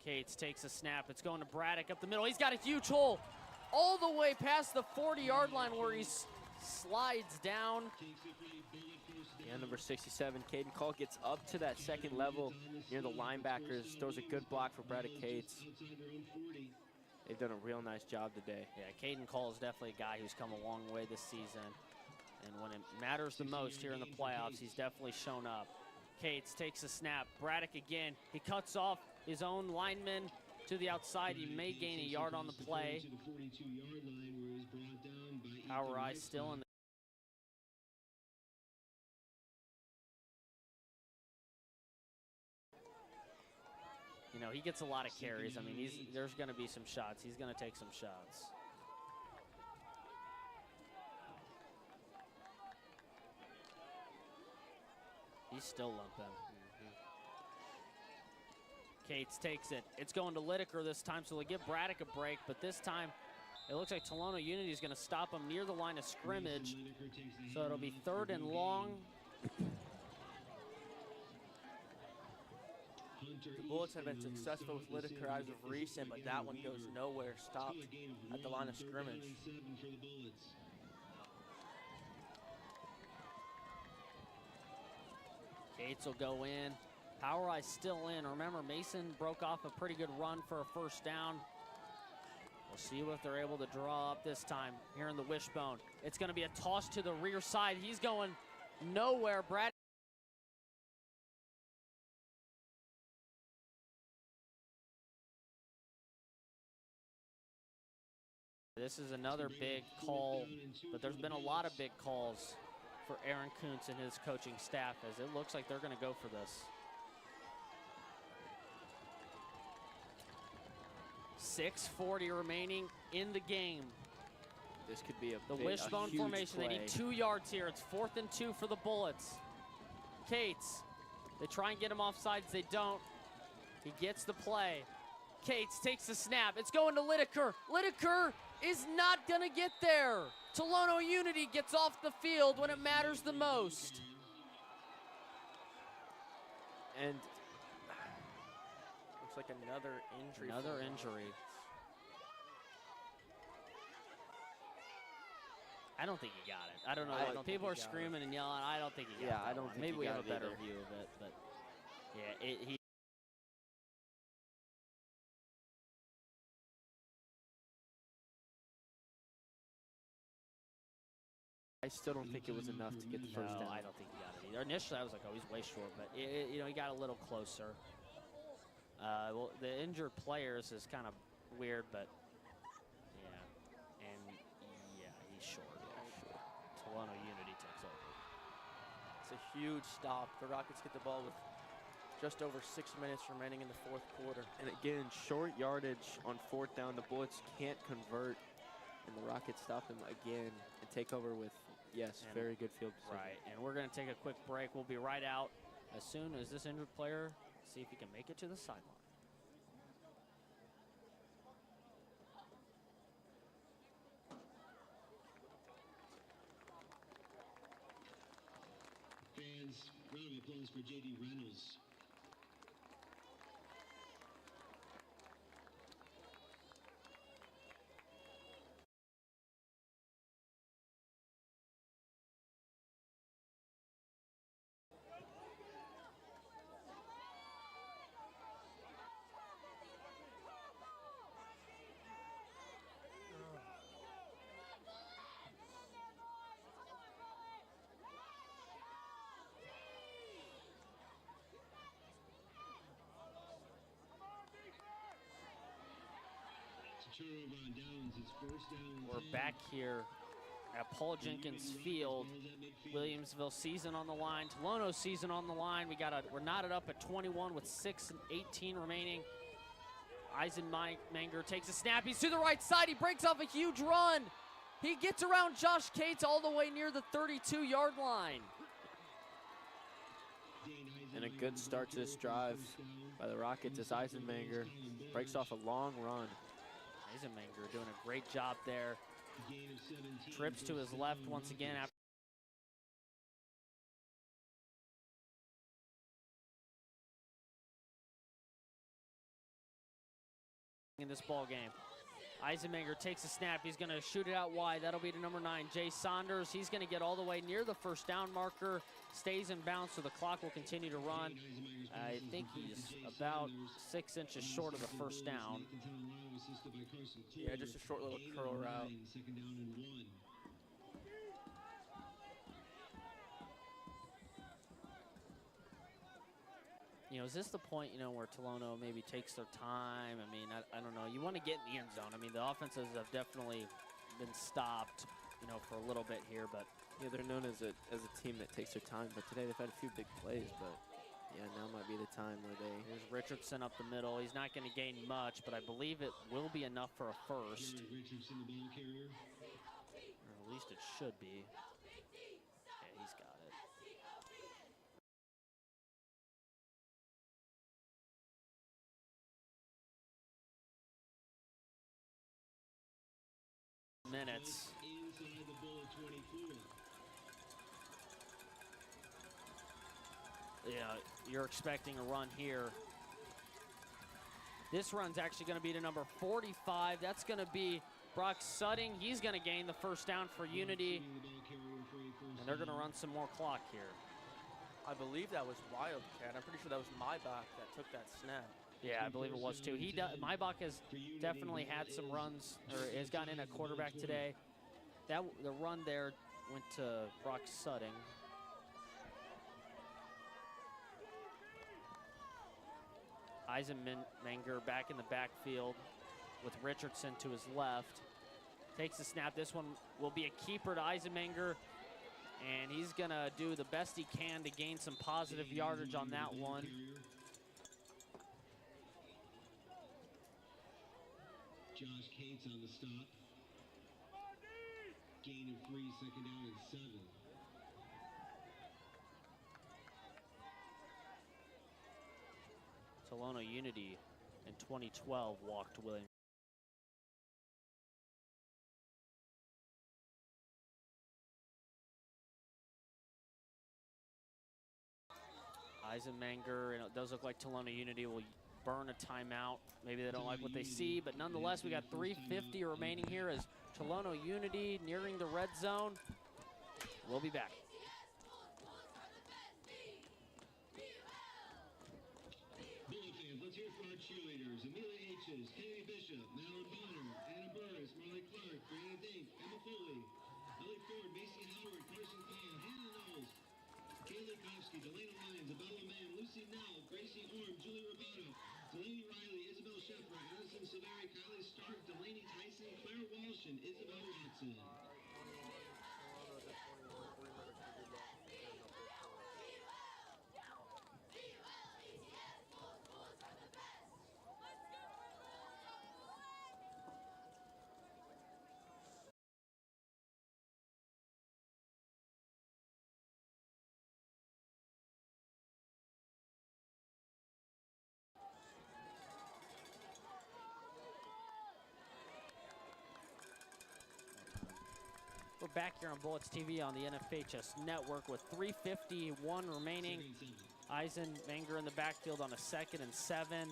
Cates takes a snap. It's going to Braddock up the middle. He's got a huge hole. all the way past the 40-yard line where he slides down. Yeah, number 67, Caden Call gets up to that second level near the linebackers, throws a good block for Braddock Cates. They've done a real nice job today. Yeah, Caden Call is definitely a guy who's come a long way this season. And when it matters the most here in the playoffs, he's definitely shown up. Cates takes a snap. Braddock again. He cuts off his own lineman to the outside. He may gain a yard on the play. Power I still in the You know, he gets a lot of carries. I mean, there's going to be some shots. He's going to take some shots. He's still limping. Cates takes it. It's going to Lideker this time, so they give Braddock a break, but this time it looks like Tolono Unity is going to stop him near the line of scrimmage, so it'll be 3rd and long. The Bullets have been successful with Lideker as of recent, but that one goes nowhere, stopped at the line of scrimmage. Cates will go in. Power Eye still in. Remember, Mason broke off a pretty good run for a first down. We'll see what they're able to draw up this time here in the wishbone. It's going to be a toss to the rear side. He's going nowhere. Brad. This is another big call, but there's been a lot of big calls for Aaron Kuntz and his coaching staff, as it looks like they're going to go for this. 6:40 remaining in the game. This could be the wishbone formation. Play. They need 2 yards here. It's 4th and 2 for the Bullets. Cates, they try and get him off sides. They don't. He gets the play. Cates takes the snap. It's going to Lideker. Lideker is not going to get there. Tolono Unity gets off the field when it matters the most. And looks like another injury. Another injury. I don't think he got it. I don't know. People are screaming and yelling. I don't think he got it. Yeah, I don't think Maybe he we got have a it better either. view of it, but yeah, he. I still don't think it was enough to get the first down. I don't think he got it either. Initially, I was like, oh, he's way short, but you know, he got a little closer. Well, the injured players is kind of weird, but yeah, and yeah, he's short. Yeah, sure. Tolono Unity takes over. It's a huge stop. The Rockets get the ball with just over 6 minutes remaining in the 4th quarter. And again, short yardage on 4th down. The Bullets can't convert, and the Rockets stop them again and take over with, yes, very good field position. Right, and we're going to take a quick break. We'll be right out as soon as this injured player, see if he can make it to the sideline. Fans, round of applause for J.D. Reynolds. We're back here at Paul Jenkins Field. Williamsville season on the line. Tolono season on the line. We're knotted up at 21 with 6:18 remaining. Eisenmanger takes a snap. He's to the right side. He breaks off a huge run. He gets around Josh Cates all the way near the 32-yard line. And a good start to this drive by the Rockets as Eisenmanger breaks off a long run. Eisenmanger doing a great job there. Trips to his left once again after in this ball game. Eisenmenger takes a snap. He's going to shoot it out wide. That'll be to number 9, Jay Saunders. He's going to get all the way near the first down marker, stays in bounds, so the clock will continue to run. I think he's about 6 inches short of the first down. Yeah, just a short little curl route. You know, is this the point, you know, where Tolono maybe takes their time? I mean, I don't know. You want to get in the end zone. I mean, the offenses have definitely been stopped, you know, for a little bit here, but. Yeah, they're known as a team that takes their time, but today they've had a few big plays, but yeah, now might be the time where they. Here's Richardson up the middle. He's not going to gain much, but I believe it will be enough for a first. Or at least it should be. Yeah, he's got it. Minutes. Yeah, you're expecting a run here. This run's actually going to be to number 45. That's going to be Brock Sutting. He's going to gain the first down for Unity. And they're going to run some more clock here. I believe that was Wildcat. I'm pretty sure that was Maybach that took that snap. Yeah, I believe it was too. Maybach has definitely had some runs, or has gotten in a quarterback today. The run there went to Brock Sutting. Eisenmenger back in the backfield with Richardson to his left. Takes the snap. This one will be a keeper to Eisenmenger, and he's going to do the best he can to gain some positive yardage on that one. Josh Cates on the stop. Gain of 3, second down and 7. Tolono Unity in 2012 walked Williams. Eisenmenger, and it does look like Tolono Unity will burn a timeout. Maybe they don't like what they see, but nonetheless, we got 3:50 remaining here as Tolono Unity nearing the red zone. We'll be back. Bullet fans, let's hear from our cheerleaders. Amelia H's, Kennedy Bishop, Madeline Bonner, Anna Burris, Marley Clark, Brianna Dink, Emma Foley, Ellie Ford, Macy Howard, Carson Kyle, Hannah Knowles, Kayla Kowski, Delana Lyons, Abella Mann, Lucy Nell, Gracie Orm, Julie Roboto, Delaney Riley, Isabel Sheffer, Addison Severi, Kylie Stark, Delaney Tyson, Claire Walsh, and Isabel Watson. We're back here on Bullets TV on the NFHS network with 3:51 remaining. Eisenmenger in the backfield on a 2nd and 7.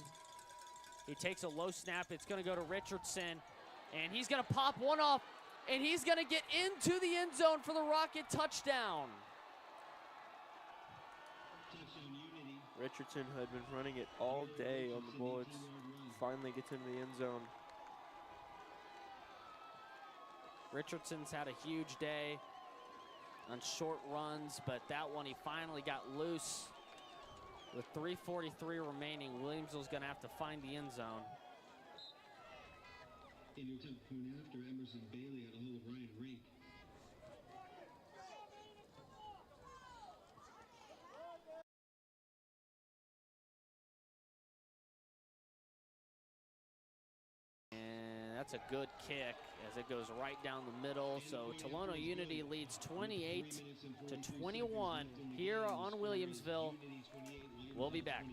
He takes a low snap. It's going to go to Richardson, and he's going to pop one off, and he's going to get into the end zone for the Rocket touchdown. Richardson had been running it all day on the Bullets. Finally gets into the end zone. Richardson's had a huge day on short runs, but that one he finally got loose. With 3:43 remaining, Williamsville's going to have to find the end zone. In your top point after Emerson Bailey had a hold of Ryan Rink. That's a good kick as it goes right down the middle. So Tolono Unity leads 28-21 here on Williamsville. We'll be back.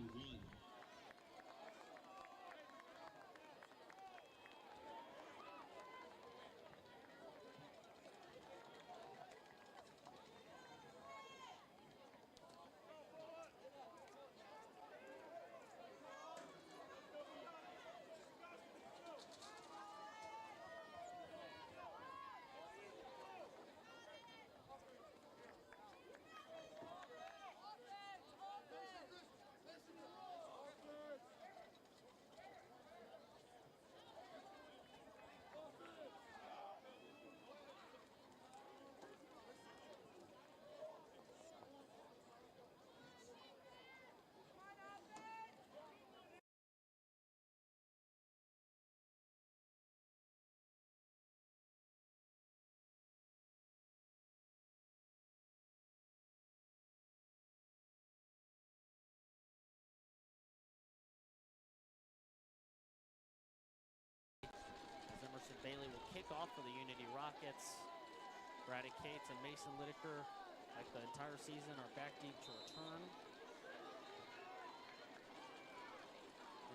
Bailey will kick off for the Unity Rockets. Braddock Cates and Mason Lideker, like the entire season, are back deep to return.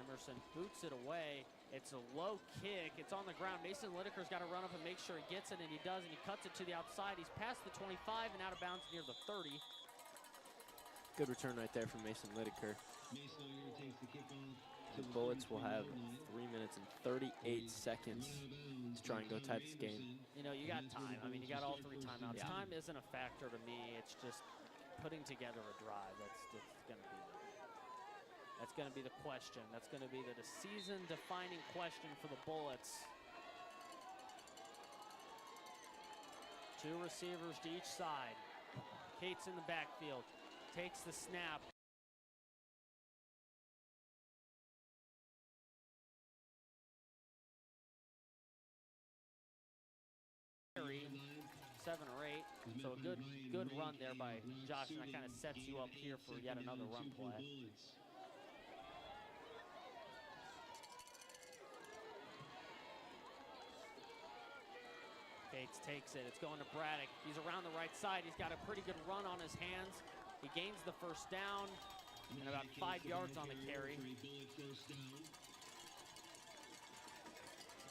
Emerson boots it away. It's a low kick. It's on the ground. Mason Lideker's got to run up and make sure he gets it, and he does, and he cuts it to the outside. He's past the 25 and out of bounds near the 30. Good return right there from Mason Lideker. The Bullets will have 3 minutes and 38 seconds to try and go tie this game. You know, you got time. I mean, you got all 3 timeouts. Yeah. Time isn't a factor to me. It's just putting together a drive. That's going to be the question. That's going to be the season-defining question for the Bullets. 2 receivers to each side. Cates in the backfield, takes the snap. Seven or 8, so a good run there by Josh, and that kind of sets you up here for yet another run play. Cates takes it. It's going to Braddock. He's around the right side. He's got a pretty good run on his hands. He gains the first down and about 5 yards on the carry.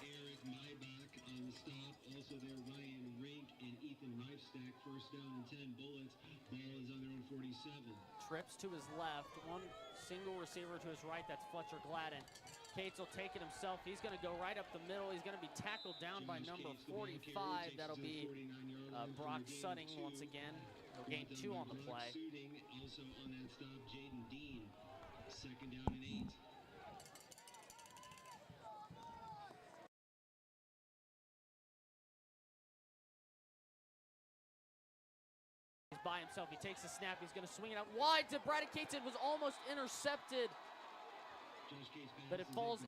Eric Maybach on the stop. Also there, Ryan Rink and Ethan Reifstack. First down and 10 Bullets. Ball is on their own 47. Trips to his left. One single receiver to his right. That's Fletcher Gladden. Cates will take it himself. He's going to go right up the middle. He's going to be tackled down by number 45. That'll be Brock Sutting once again. He'll gain 2 on the play. Also on that stop, Jaden Dean. Second down and 8. He's by himself. He takes the snap. He's going to swing it out wide to Braddock Cates. It was almost intercepted, but it falls.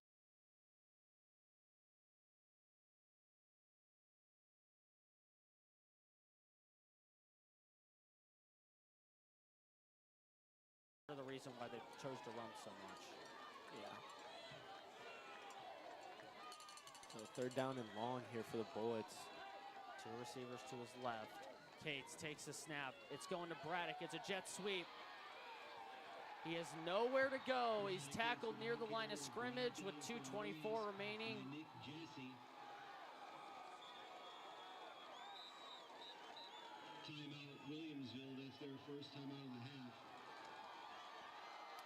The reason why they chose to run so much. Yeah. So 3rd down and long here for the Bullets. 2 receivers to his left. Cates takes the snap. It's going to Braddock. It's a jet sweep. He has nowhere to go. He's tackled near the line of scrimmage with 2:24 remaining. Timeout Williamsville. That's their first timeout of the half.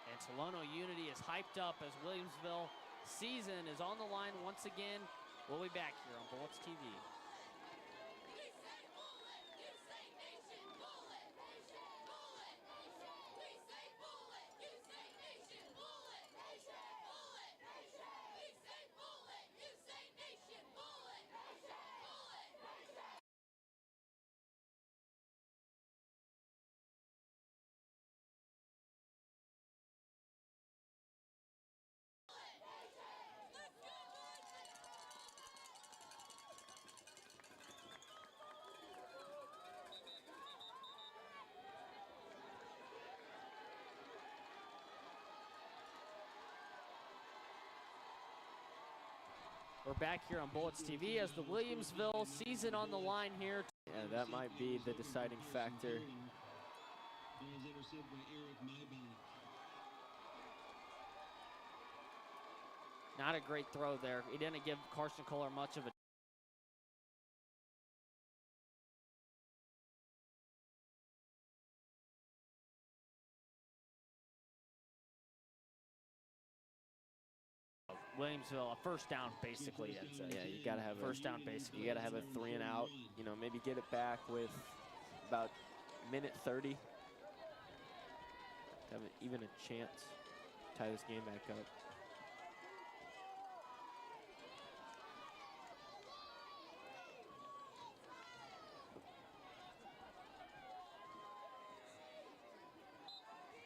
And Tolono Unity is hyped up as Williamsville season is on the line once again. We'll be back here on Bullets TV. We're back here on Bullets TV as the Williamsville season on the line here. Yeah, that might be the deciding factor. Not a great throw there. He didn't give Carson Kohler much of a Williamsville, a first down basically. Yeah, you gotta have first down basically. You gotta have a 3 and out. You know, maybe get it back with about minute 30. Have even a chance to tie this game back up.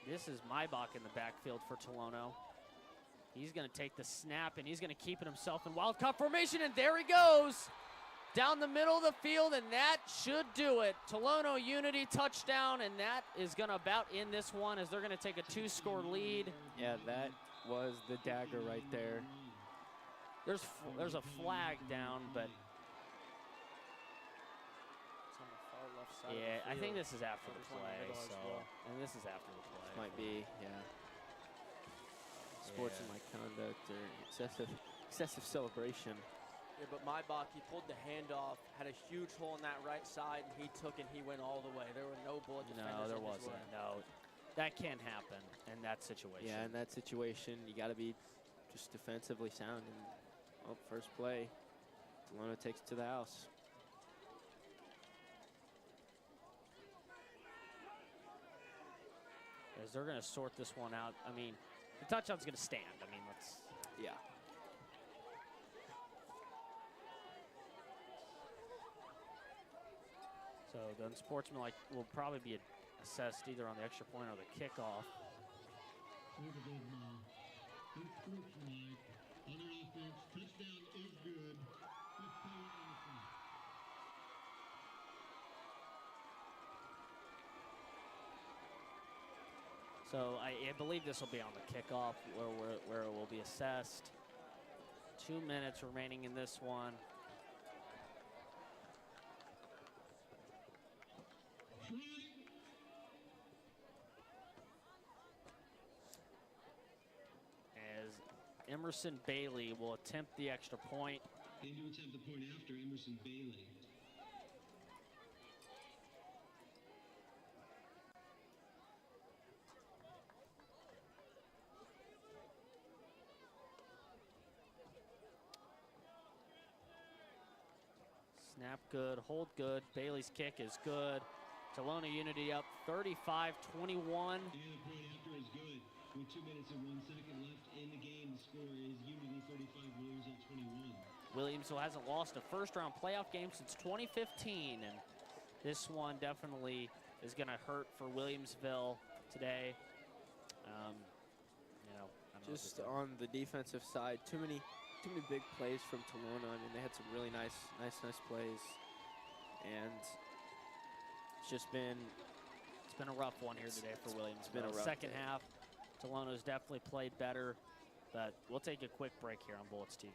This is Maybach in the backfield for Tolono. He's going to take the snap, and he's going to keep it himself in wildcat formation, and there he goes. Down the middle of the field, and that should do it. Tolono Unity touchdown, and that is going to about end this one as they're going to take a 2-score lead. Yeah, that was the dagger right there. There's a flag down, but It's on the far left side. yeah, of the I think field. this is after the It's on the play. middle as So, well. and this is after the play. Might be, yeah. Sportsmanlike conduct or excessive celebration. Yeah, but Maibach, he pulled the hand off, had a huge hole in that right side, and he took and he went all the way. There were no bullet defenders. No, there in his wasn't. way. No, that can't happen in that situation. Yeah, in that situation, you got to be just defensively sound. And first play, Tolono takes it to the house. As they're going to sort this one out. I mean, the touchdown's going to stand. I mean, let's. Yeah. So then sportsmanlike will probably be assessed either on the extra point or the kickoff. Unsportsmanlike. On their offense, touchdown is good. So I believe this will be on the kickoff where it will be assessed. 2 minutes remaining in this one. As Emerson Bailey will attempt the extra point. They do attempt the point after Emerson Bailey. Snap good, hold good. Bailey's kick is good. Tolono Unity up 35-21. And the point after is good. With 2 minutes and 1 second left in the game, the score is Unity 35, Williamsville 21. Williamsville hasn't lost a first-round playoff game since 2015, and this one definitely is going to hurt for Williamsville today. You know, I don't know Just on the defensive side, too many big plays from Tolono. I mean, they had some really nice plays, and it's just been a rough one here today for Williamsville. It's been a rough Second day. half, Tolono's definitely played better, but we'll take a quick break here on Bullets TV.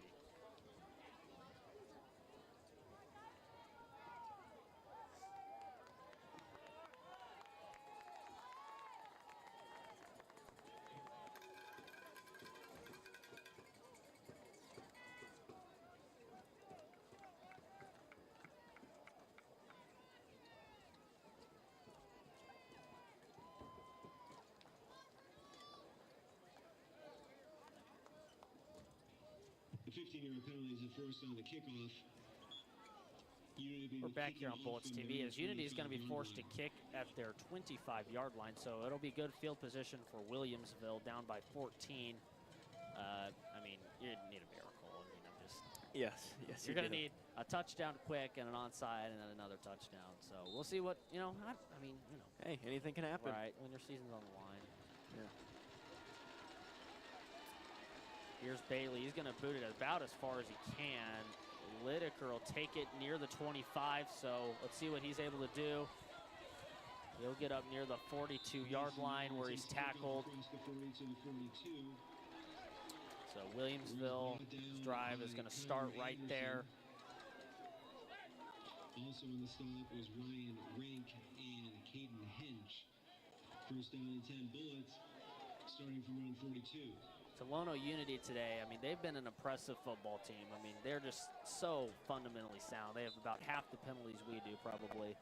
The 15-yard penalty is enforced on the kickoff. We're back here on Bullets TV as Unity is going to be forced to kick at their 25-yard line, so it'll be good field position for Williamsville down by 14. I mean, you need a miracle. I mean, I'm just. yes. You're going to need a touchdown quick and an onside and then another touchdown. So we'll see what, I mean, Hey, anything can happen. right, when your season's on the line. Yeah. Here's Bailey. He's going to boot it about as far as he can. Lideker will take it near the 25, so let's see what he's able to do. He'll get up near the 42-yard line where he's tackled. So Williamsville's drive is going to start right there. Also on the stop was Ryan Rank and Caden Hinch. First down and 10 Bullets, starting from around 42. Tolono Unity today, I mean, they've been an impressive football team. I mean, they're just so fundamentally sound. They have about half the penalties we do, probably.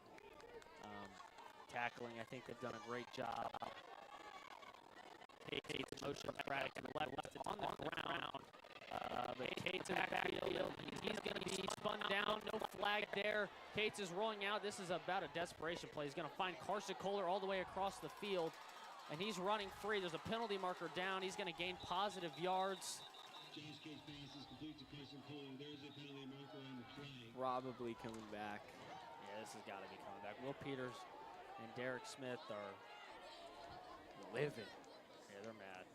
Tackling, I think they've done a great job. Kate's motion track to the left, it's on the ground. But Kate's in the backfield. He's going to be spun down, no flag there. Kate's is rolling out. This is about a desperation play. He's going to find Carson Kohler all the way across the field. And he's running free. There's a penalty marker down. He's going to gain positive yards. Josh Kate's pass is complete to Carson Kohler. There's a penalty marker on the play. Probably coming back. Yeah, this has got to be coming back. Will Peters and Derek Smith are living. Yeah, they're mad.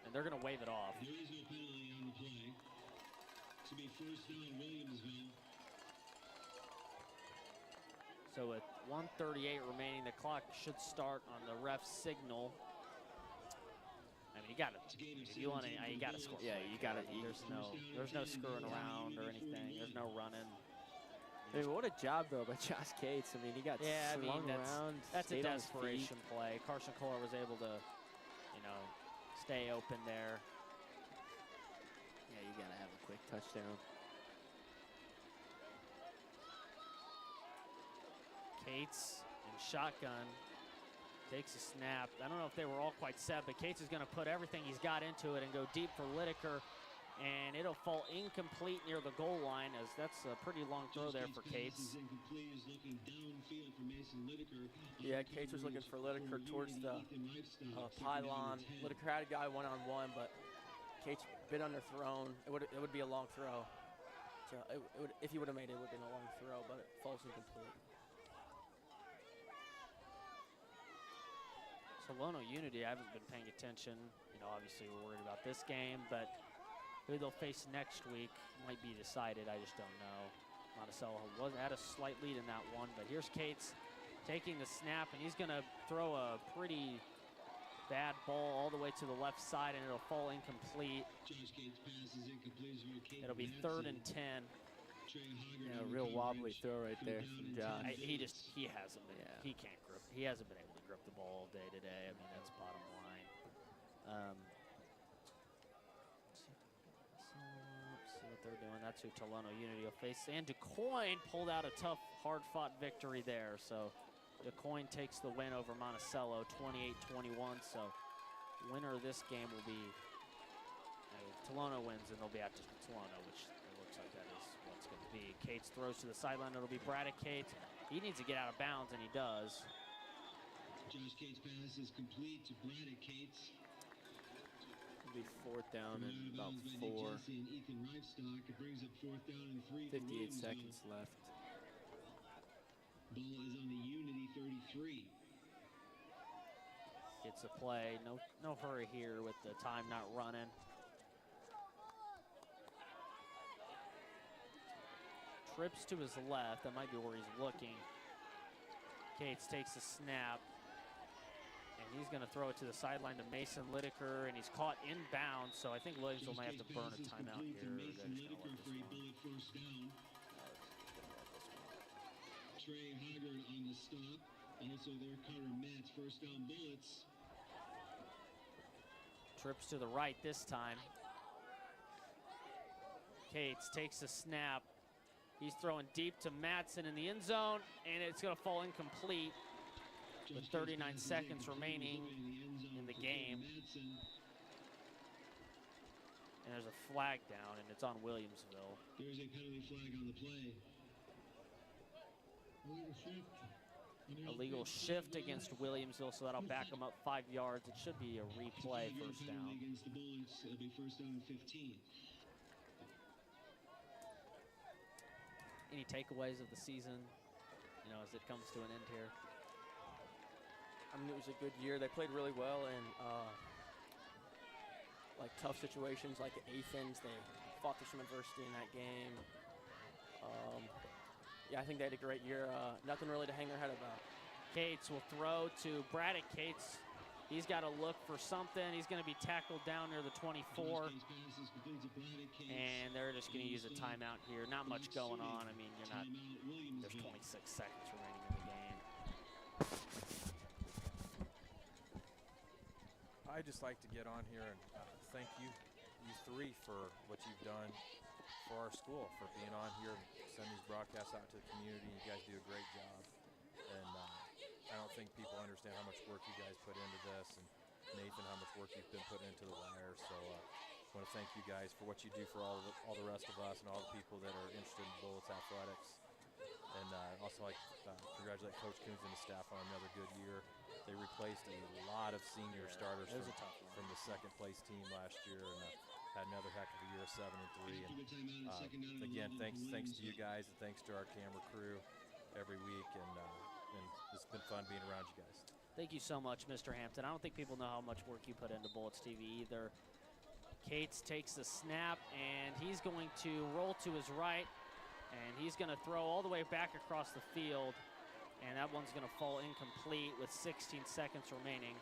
And they're going to wave it off. There is no penalty on the play. This will be first down Williamsville. So with 1:38 remaining, the clock should start on the ref's signal. I mean, you got to, if you want to, you got to score. Yeah, quick. you got to. There's no screwing around or anything. There's no running. I mean, what a job though by Josh Cates. I mean, he got slung around. That's a stayed on his feet. desperation play. Carson Kohler was able to, stay open there. Yeah, you got to have a quick touchdown. Cates in shotgun takes a snap. I don't know if they were all quite set, but Cates is going to put everything he's got into it and go deep for Lideker, and it'll fall incomplete near the goal line, as that's a pretty long throw there for Cates. Yeah, Cates was looking for Lideker towards the pylon. Lideker had a guy one-on-one, but Cates bit underthrown. It would be a long throw. So if he would have made it, it would have been a long throw, but it falls incomplete. Tolono Unity, I haven't been paying attention. Obviously we're worried about this game, but who they'll face next week might be decided. I just don't know. Monticello had a slight lead in that one, but here's Cates taking the snap, and he's going to throw a pretty bad ball all the way to the left side, and it'll fall incomplete. It'll be 3rd and 10. Yeah, a real wobbly throw right there from Josh. He hasn't been. Yeah. He can't grip. He hasn't been able to grip the ball all day today. I mean, that's bottom line. Let's see what they're doing. That's who Tolono Unity will face. And DuQuoin pulled out a tough, hard-fought victory there. So DuQuoin takes the win over Monticello, 28-21. So winner of this game will be if Tolono wins, and they'll be out to Tolono, which it looks like that is what's going to be. Cates throws to the sideline. It'll be Braddock Cates. He needs to get out of bounds, and he does. Josh Cates' pass is complete to Braddock Cates. It'll be 4th down and about 4. It brings up 4th down and 3. 58 seconds left. Ball is on the Unity 33. It's a play. No hurry here with the time not running. Trips to his left. That might be where he's looking. Cates takes a snap, and he's going to throw it to the sideline to Mason Lideker, and he's caught inbounds, so I think Williamsville might have to burn a timeout here. Trey Haggard on the stop. Also there, Carter Metz, 1st down bullets. Trips to the right this time. Cates takes a snap. He's throwing deep to Matson in the end zone, and it's going to fall incomplete with 39 seconds remaining in the game. And there's a flag down, and it's on Williamsville. There's a penalty flag on the play. Illegal shift against Williamsville, so that'll back them up 5 yards. It should be a replay 1st down. Against the Bullets, it'll be 1st down and 15. Any takeaways of the season, as it comes to an end here? I mean, it was a good year. They played really well in tough situations, like at Athens. They fought through some adversity in that game. Yeah, I think they had a great year. Nothing really to hang their head about. Cates will throw to Braddock Cates. He's got to look for something. He's going to be tackled down near the 24. And they're just going to use a timeout here. Not much going on. I mean, there's 26 seconds remaining in the game. I'd just like to get on here and thank you three, for what you've done for our school, for being on here and send these broadcasts out to the community. You guys do a great job. And I don't think people understand how much work you guys put into this, and Nathan, how much work you've been putting into the wire. So I want to thank you guys for what you do for all the rest of us and all the people that are interested in Bullets athletics. And also like congratulate Coach Coons and the staff on another good year. They replaced a lot of senior starters from the 2nd place team last year, and had another heck of a year, 7-3. And again, thanks to you guys, and thanks to our camera crew every week. And it's been fun being around you guys. Thank you so much, Mr. Hampton. I don't think people know how much work you put into Bullets TV either. Cates takes the snap, and he's going to roll to his right, and he's going to throw all the way back across the field, and that one's going to fall incomplete with 16 seconds remaining.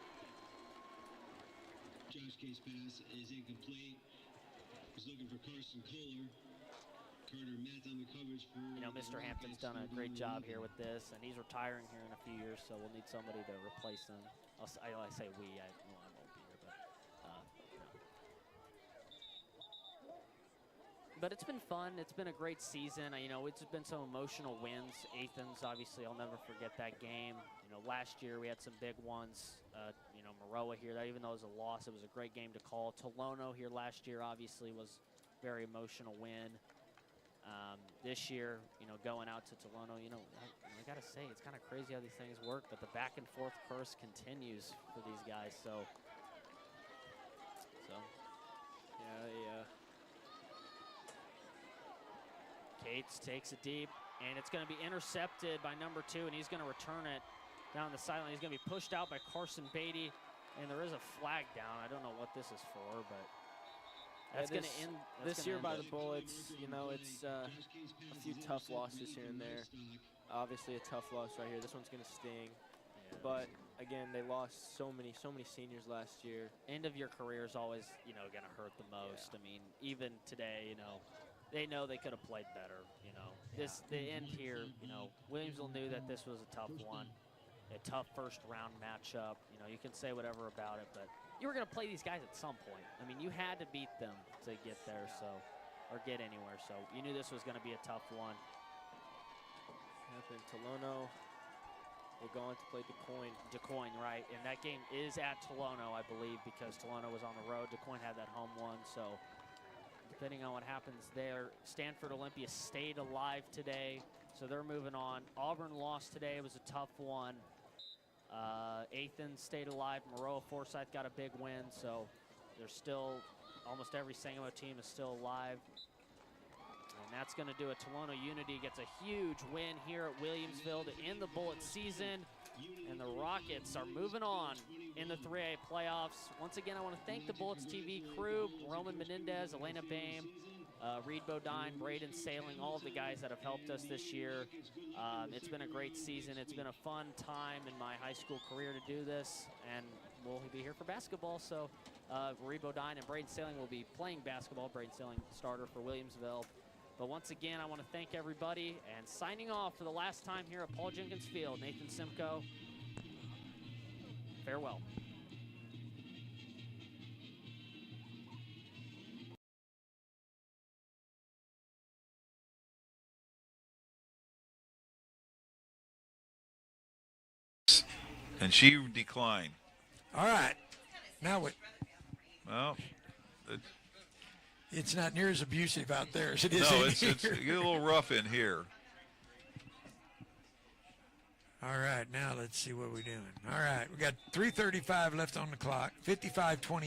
Josh K's pass is incomplete. He's looking for Carson Kohler. Carter Matt on the coverage for... You know, Mr. Hampton's done a great job here with this, and he's retiring here in a few years, so we'll need somebody to replace him. I say we. I won't be here, but you know. But it's been fun. It's been a great season. You know, it's been some emotional wins. Athens, obviously, I'll never forget that game. You know, last year we had some big ones. You know, Maroa here, even though it was a loss, it was a great game to call. Tolono here last year, obviously, was a very emotional win. This year, you know, going out to Tolono, you know, I got to say, it's kind of crazy how these things work, but the back and forth curse continues for these guys. So Yeah, Cates takes it deep, and it's going to be intercepted by number 2, and he's going to return it down the sideline. He's going to be pushed out by Carson Beatty, and there is a flag down. I don't know what this is for, but that's going to end. This year by the Bullets, you know, it's a few tough losses here and there. Obviously a tough loss right here. This one's going to sting. Yeah. But again, they lost so many seniors last year. End of your career is always, you know, going to hurt the most. Yeah. I mean, even today, you know, they know they could have played better, you know. The end here, you know, Williamsville knew that this was a tough one, a tough first-round matchup. You know, you can say whatever about it, but you were going to play these guys at some point. I mean, you had to beat them to get there, so, or get anywhere. So you knew this was going to be a tough one. And Tolono will go on to play DeCoin, right? And that game is at Tolono, I believe, because Tolono was on the road. DeCoin had that home one, so depending on what happens there, Stanford Olympia stayed alive today, so they're moving on. Auburn lost today. It was a tough one. Athens stayed alive. Maroa Forsyth got a big win, so there's still almost every Sangamo team is still alive. And that's going to do it. Tolono Unity gets a huge win here at Williamsville to end the Bullet season. And the Rockets are moving on in the 3A playoffs. Once again, I want to thank the Bullets TV crew, Roman Menendez, Elena Bame, Reed Bodine, Braden Sailing, all of the guys that have helped us this year. It's been a great season. It's been a fun time in my high school career to do this, and we'll be here for basketball. So Reed Bodine and Braden Sailing will be playing basketball. Braden Sailing, starter for Williamsville. But once again, I want to thank everybody, and signing off for the last time here at Paul Jenkins Field, Nathan Simcoe, farewell. And she declined. All right. Now what? Well, It's not near as abusive out there as it is no, in it's here. a little rough in here. All right, now let's see what we're doing. All right, we got 3:35 left on the clock, 55-20.